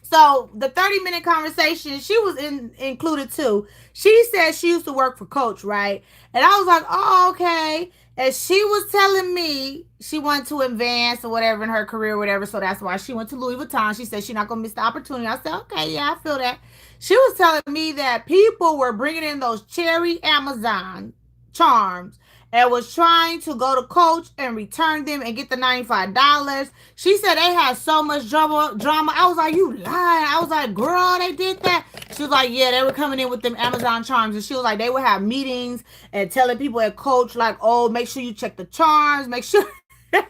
So the 30-minute conversation, she was included too. She said she used to work for Coach, right? And I was like, oh, okay. And she was telling me she wanted to advance or whatever in her career or whatever. So that's why she went to Louis Vuitton. She said she's not going to miss the opportunity. I said, okay, yeah, I feel that. She was telling me that people were bringing in those cherry Amazon charms and was trying to go to Coach and return them and get the $95. She said they had so much drama. I was like, you lying. I was like, girl, they did that. She was like, yeah, they were coming in with them Amazon charms. And she was like, they would have meetings and telling people at Coach, like, oh, make sure you check the charms. Make sure. I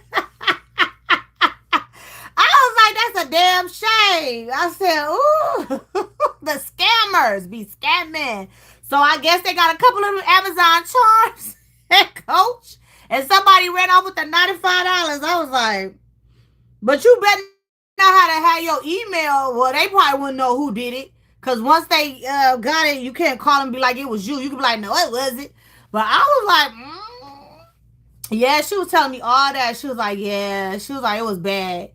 was like, that's a damn shame. I said, ooh, the scammers be scamming. So I guess they got a couple of Amazon charms at Coach. And somebody ran off with the $95. I was like, but you better know how to have your email. Well, they probably wouldn't know who did it. Because once they got it, you can't call them and be like, it was you. You can be like, no, it wasn't. But I was like, yeah, she was telling me all that. She was like, yeah. She was like, it was bad.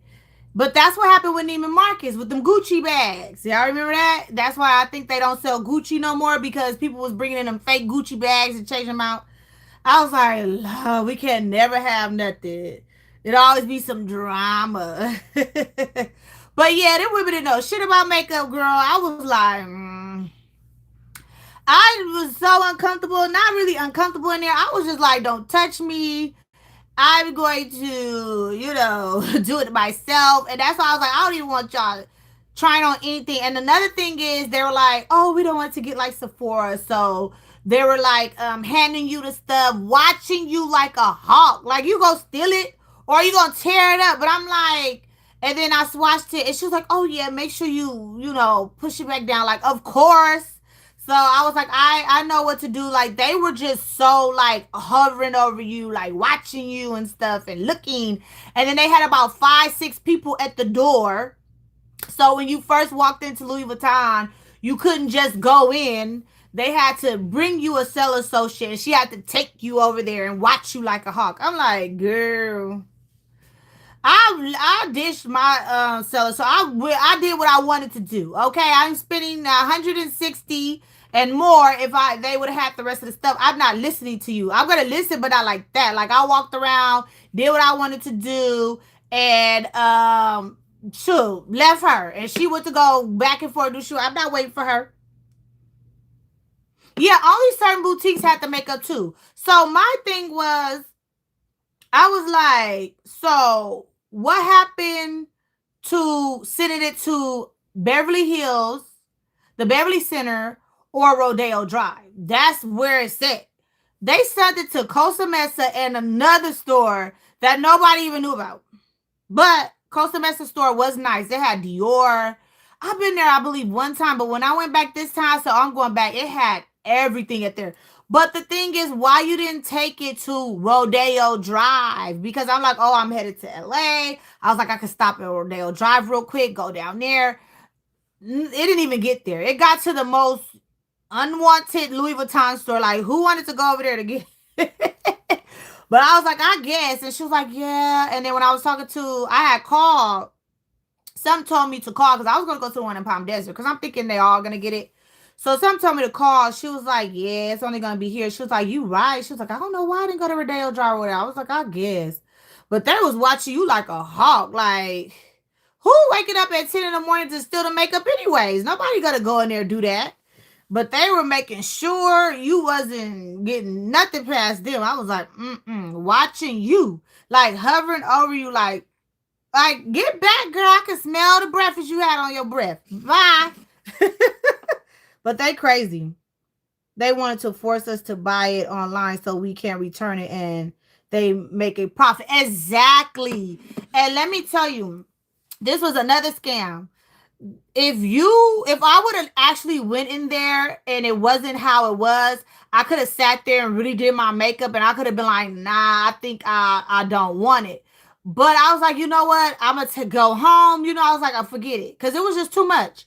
But that's what happened with Neiman Marcus with them Gucci bags. Y'all remember that? That's why I think they don't sell Gucci no more because people was bringing in them fake Gucci bags and changing them out. I was like, we can never have nothing. It'll always be some drama. But yeah, them women didn't know shit about makeup, girl. I was like, I was so uncomfortable. Not really uncomfortable in there. I was just like, don't touch me. I'm going to, do it myself. And that's why I was like, I don't even want y'all trying on anything. And another thing is they were like, oh, we don't want to get like Sephora. So they were like handing you the stuff, watching you like a hawk. Like you go steal it or you going to tear it up. But I'm like, And then I swatched it, and she was like, "Oh yeah, make sure you push it back down." Like, of course. So I was like, I know what to do. Like they were just so like hovering over you, like watching you and stuff and looking. And then they had about 5, 6 people at the door. So when you first walked into Louis Vuitton, you couldn't just go in. They had to bring you a sales associate, and she had to take you over there and watch you like a hawk. I'm like, girl, I dished my seller, so I did what I wanted to do. Okay, I'm spending 160 and more. If they would have had the rest of the stuff, I'm not listening to you. I'm gonna listen, but not like that. Like I walked around, did what I wanted to do, and shoot, left her, and she went to go back and forth do shoot. I'm not waiting for her. Yeah, only certain boutiques had the makeup too. So my thing was, I was like, so what happened to sending it to Beverly Hills, the Beverly Center, or Rodeo Drive? That's where it's at. They sent it to Costa Mesa and another store that nobody even knew about. But Costa Mesa store was nice. They had Dior. I've been there, I believe, one time, but when I went back this time, so I'm going back, it had everything at there. But the thing is, why you didn't take it to Rodeo Drive? Because I'm like, oh, I'm headed to LA. I was like, I could stop at Rodeo Drive real quick, go down there. It didn't even get there. It got to the most unwanted Louis Vuitton store. Like, who wanted to go over there to get But I was like, I guess. And she was like, yeah. And then when I was talking to, I had called. Some told me to call because I was going to go to the one in Palm Desert because I'm thinking they all going to get it. So some told me to call. She was like, yeah, it's only going to be here. She was like, you right. She was like, I don't know why I didn't go to Rodeo Drive with her. I was like, I guess. But they was watching you like a hawk. Like, who waking up at 10 in the morning to steal the makeup anyways? Nobody got to go in there and do that. But they were making sure you wasn't getting nothing past them. I was like, watching you, like hovering over you, like get back, girl. I can smell the breath as you had on your breath. Bye. But they crazy. They wanted to force us to buy it online so we can't return it and they make a profit. Exactly. And let me tell you, this was another scam. If I would have actually went in there and it wasn't how it was, I could have sat there and really did my makeup and I could have been like, nah, I think I don't want it. But I was like, you know what? I'm going to go home. I was like, I forget it because it was just too much.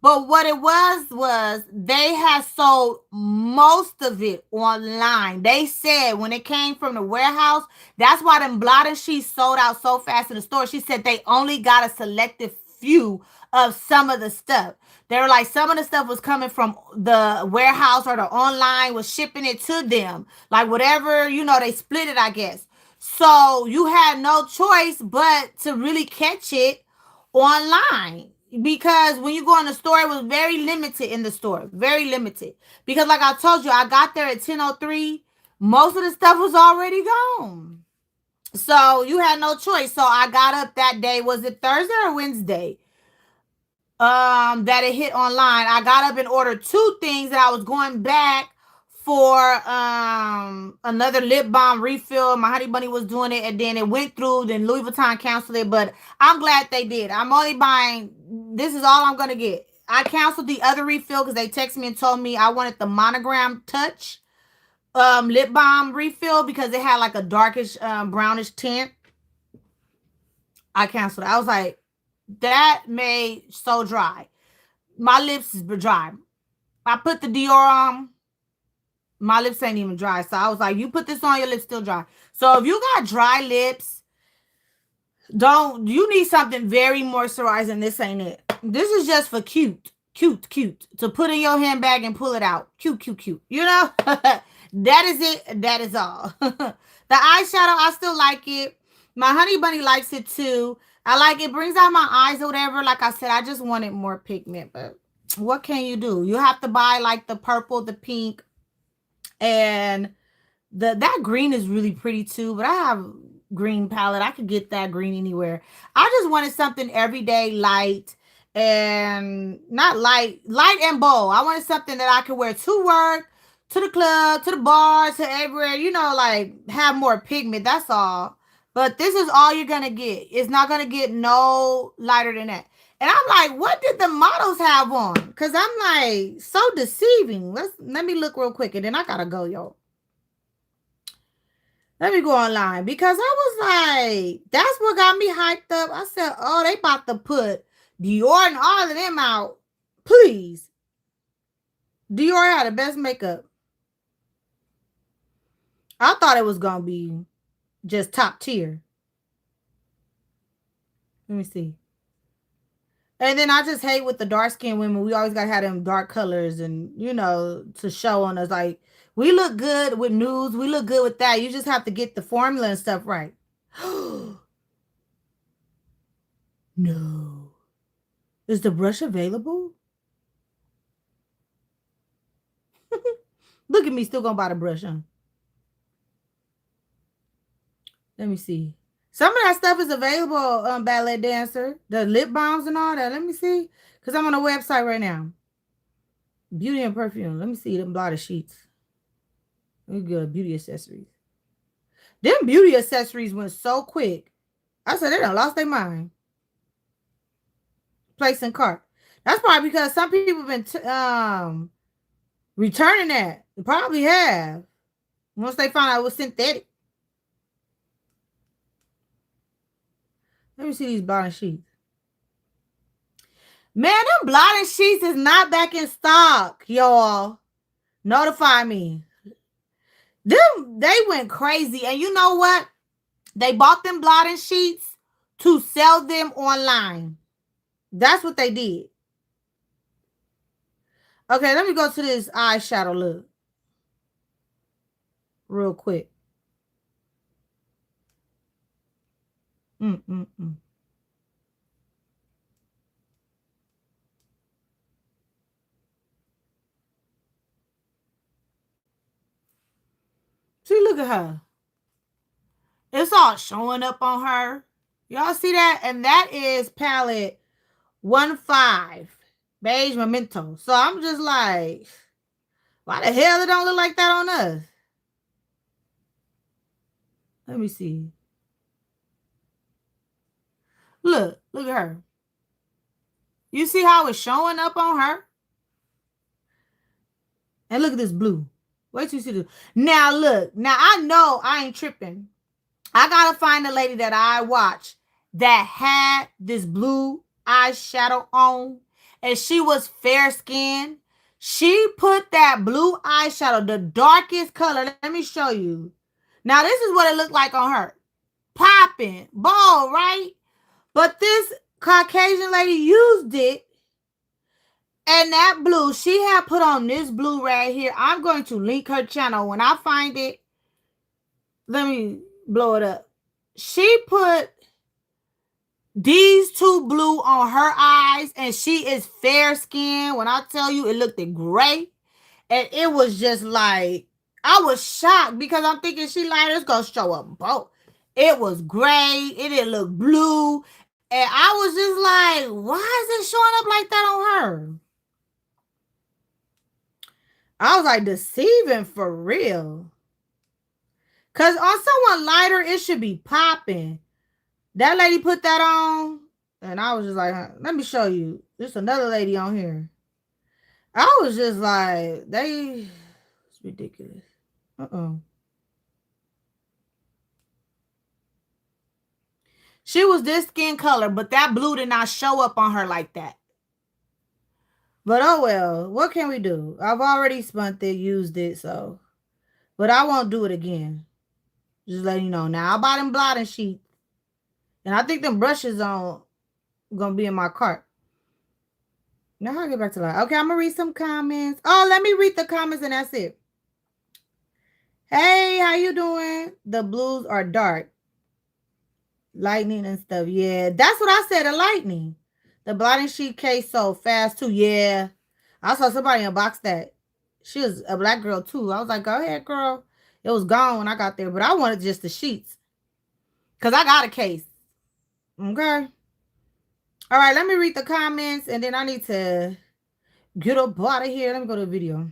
But what it was they had sold most of it online. They said when it came from the warehouse, that's why them blotting sheets sold out so fast in the store. She said they only got a selective few of some of the stuff. They were like, some of the stuff was coming from the warehouse or the online was shipping it to them. Like whatever, they split it, I guess. So you had no choice but to really catch it online. Because when you go in the store, it was very limited in the store. Very limited. Because like I told you, I got there at 10:03. Most of the stuff was already gone. So you had no choice. So I got up that day. Was it Thursday or Wednesday? That it hit online. I got up and ordered 2 things, and I was going back for another lip balm refill. My honey bunny was doing it, and then it went through. Then Louis Vuitton canceled it, but I'm glad they did. I'm only buying. This is all I'm gonna get. I canceled the other refill because they texted me and told me I wanted the Monogram Touch lip balm refill because it had like a darkish brownish tint. I canceled it. I was like, that made so dry. My lips is dry. I put the Dior on. My lips ain't even dry. So I was like, you put this on, your lips still dry. So if you got dry lips, you need something very moisturizing. This ain't it. This is just for cute. To put in your handbag and pull it out. Cute. That is it. That is all. The eyeshadow, I still like it. My honey bunny likes it too. I like it. Brings out my eyes or whatever. Like I said, I just wanted more pigment. But what can you do? You have to buy like the purple, the pink, and that green is really pretty too. But I have green palette. I could get that green anywhere. I just wanted something everyday, light, and not light and bold. I wanted something that I could wear to work, to the club, to the bar, to everywhere. Like have more pigment. That's all. But this is all you're going to get. It's not going to get no lighter than that. And I'm like, what did the models have on? Because I'm like, so deceiving. Let me look real quick, and then I got to go, yo. Let me go online. Because I was like, that's what got me hyped up. I said, oh, they about to put Dior and all of them out. Please. Dior had the best makeup. I thought it was going to be just top tier. Let me see. And then I just hate with the dark skinned women. We always got to have them dark colors and, you know, to show on us. Like, we look good with nudes. We look good with that. You just have to get the formula and stuff right. No. Is the brush available? Look at me still going to buy the brush, huh? Let me see. Some of that stuff is available, ballet dancer. The lip balms and all that. Let me see. Because I'm on a website right now. Beauty and perfume. Let me see them blotted sheets. Let me go beauty accessories. Them beauty accessories went so quick. I said they done lost their mind. Placing cart. That's probably because some people have been returning that. They probably have. Once they found out it was synthetic. Let me see these blotting sheets. Man, them blotting sheets is not back in stock, y'all. Notify me. They went crazy. And you know what? They bought them blotting sheets to sell them online. That's what they did. Okay, let me go to this eyeshadow look. Real quick. See, look at her. It's all showing up on her. Y'all see that? And that is palette 1-5. Beige Memento. So I'm just like, why the hell it don't look like that on us? Let me see. Look at her. You see how it's showing up on her? And look at this blue. Wait till you see this. Now look. Now I know I ain't tripping. I gotta find a lady that I watch that had this blue eyeshadow on. And she was fair skinned. She put that blue eyeshadow, the darkest color. Let me show you. Now this is what it looked like on her. Popping. Ball, right? But this Caucasian lady used it. And that blue, she had put on this blue right here. I'm going to link her channel. When I find it, let me blow it up. She put these two blue on her eyes, and she is fair skinned. When I tell you, it looked gray. And it was just like, I was shocked because I'm thinking she like, it's going to show up both. It was gray. It didn't look blue. And I was just like, why is it showing up like that on her? I was like, deceiving for real. Because on someone lighter, it should be popping. That lady put that on. And I was just like, let me show you. There's another lady on here. I was just like, it's ridiculous. She was this skin color, but that blue did not show up on her like that. But oh well, what can we do? I've already spun it, used it, so. But I won't do it again. Just letting you know. Now, I bought them blotting sheets. And I think them brushes on going to be in my cart. Now, I'll get back to life. Okay, I'm going to read some comments. Oh, let me read the comments and that's it. Hey, how you doing? The blues are dark. Lightning and stuff. Yeah, that's what I said, the lightning. The blotting sheet case so fast, too. Yeah. I saw somebody unbox that. She was a black girl, too. I was like, go ahead, girl. It was gone when I got there, but I wanted just the sheets. Because I got a case. Okay. All right, let me read the comments, and then I need to get up out of here. Let me go to the video.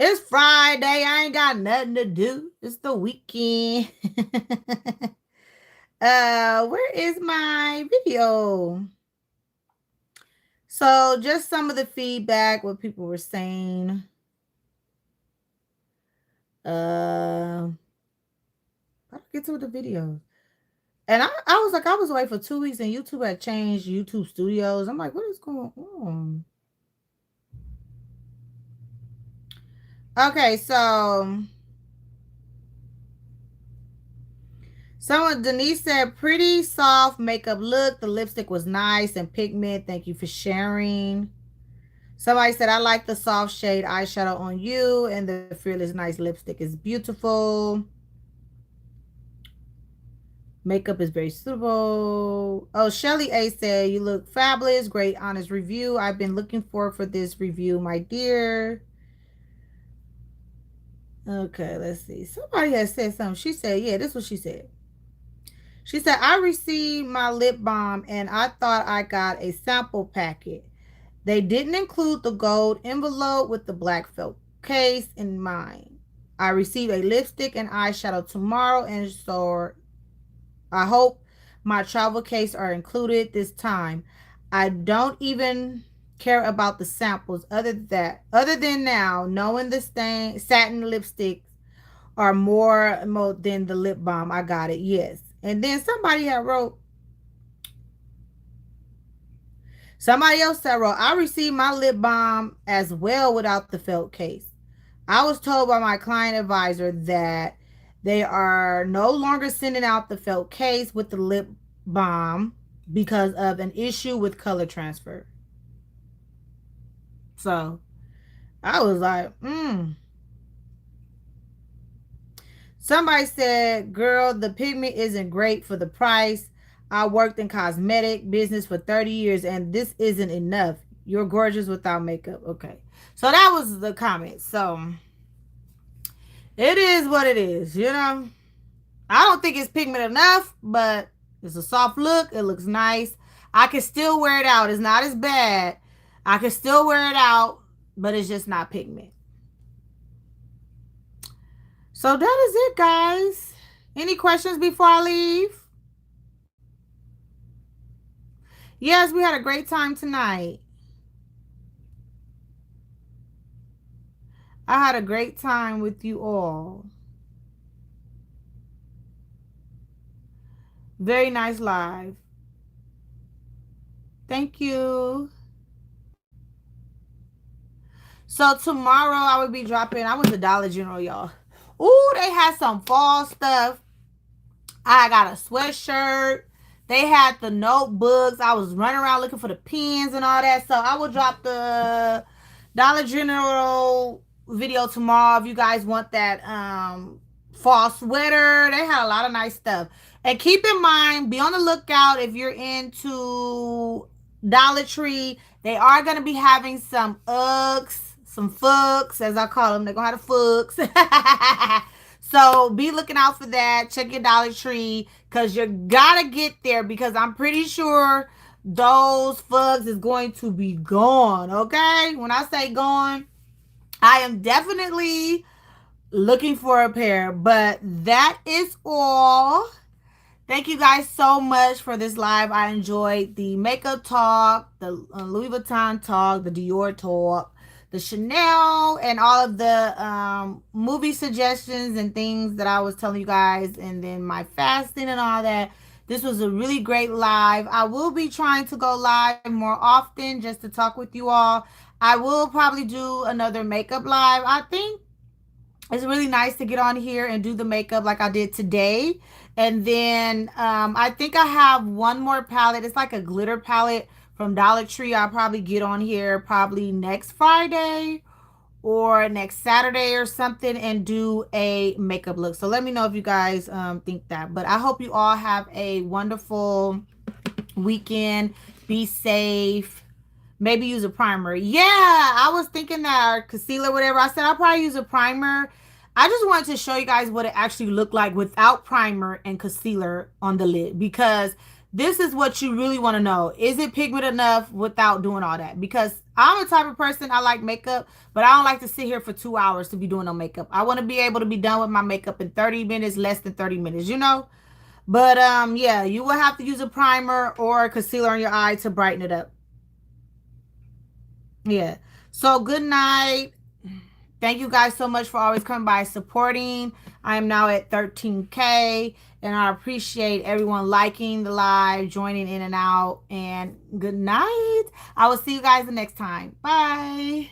It's Friday. I ain't got nothing to do. It's the weekend. Where is my video? So just some of the feedback, what people were saying. How to get to the video? And I was like, I was away for 2 weeks and YouTube had changed YouTube Studios. I'm like, what is going on? Okay, so someone, Denise said, pretty soft makeup look. The lipstick was nice and pigment. Thank you for sharing. Somebody said, I like the soft shade eyeshadow on you, and the Fearless Nice lipstick is beautiful. Makeup is very suitable. Oh, Shelly A said, you look fabulous. Great, honest review. I've been looking for this review, my dear. Okay, let's see. Somebody has said something. She said, yeah, this is what she said. She said, I received my lip balm and I thought I got a sample packet. They didn't include the gold envelope with the black felt case in mine. I received a lipstick and eyeshadow tomorrow, and so I hope my travel case are included this time. I don't even care about the samples other than now knowing the satin lipsticks are more than the lip balm. I got it. Yes. And then somebody else wrote, I received my lip balm as well without the felt case. I was told by my client advisor that they are no longer sending out the felt case with the lip balm because of an issue with color transfer. So I was like, Somebody said, girl, the pigment isn't great for the price. I worked in cosmetic business for 30 years and this isn't enough. You're gorgeous without makeup. Okay. So that was the comment. So it is what it is, you know. I don't think it's pigment enough, but it's a soft look. It looks nice. I can still wear it out. It's not as bad. I can still wear it out, but it's just not pigment. So that is it, guys. Any questions before I leave? Yes, we had a great time tonight. I had a great time with you all. Very nice live. Thank you. So tomorrow I will be dropping. I was a Dollar General, y'all. Ooh, they had some fall stuff. I got a sweatshirt. They had the notebooks. I was running around looking for the pens and all that. So I will drop the Dollar General video tomorrow if you guys want that fall sweater. They had a lot of nice stuff. And keep in mind, be on the lookout if you're into Dollar Tree. They are going to be having some Uggs, some fucks, as I call them. They're going to have the fucks. So be looking out for that. Check your Dollar Tree because you got to get there because I'm pretty sure those fugs is going to be gone, okay? When I say gone, I am definitely looking for a pair. But that is all. Thank you guys so much for this live. I enjoyed the makeup talk, the Louis Vuitton talk, the Dior talk, the Chanel, and all of the movie suggestions and things that I was telling you guys, and then my fasting and all that. This was a really great live. I will be trying to go live more often just to talk with you all. I will probably do another makeup live. I think it's really nice to get on here and do the makeup like I did today. And then I think I have one more palette. It's like a glitter palette from Dollar Tree. I'll probably get on here probably next Friday or next Saturday or something and do a makeup look. So let me know if you guys think that. But I hope you all have a wonderful weekend. Be safe. Maybe use a primer. Yeah, I was thinking that, or concealer, whatever. I said I'll probably use a primer. I just wanted to show you guys what it actually looked like without primer and concealer on the lid, because This is what you really want to know. Is it pigment enough without doing all that? Because I'm the type of person, I like makeup, but I don't like to sit here for 2 hours to be doing no makeup. I want to be able to be done with my makeup in 30 minutes, less than 30 minutes, you know? But yeah, you will have to use a primer or a concealer on your eye to brighten it up. Yeah. So good night. Thank you guys so much for always coming by supporting. I am now at 13K, and I appreciate everyone liking the live, joining in and out. And good night. I will see you guys the next time. Bye.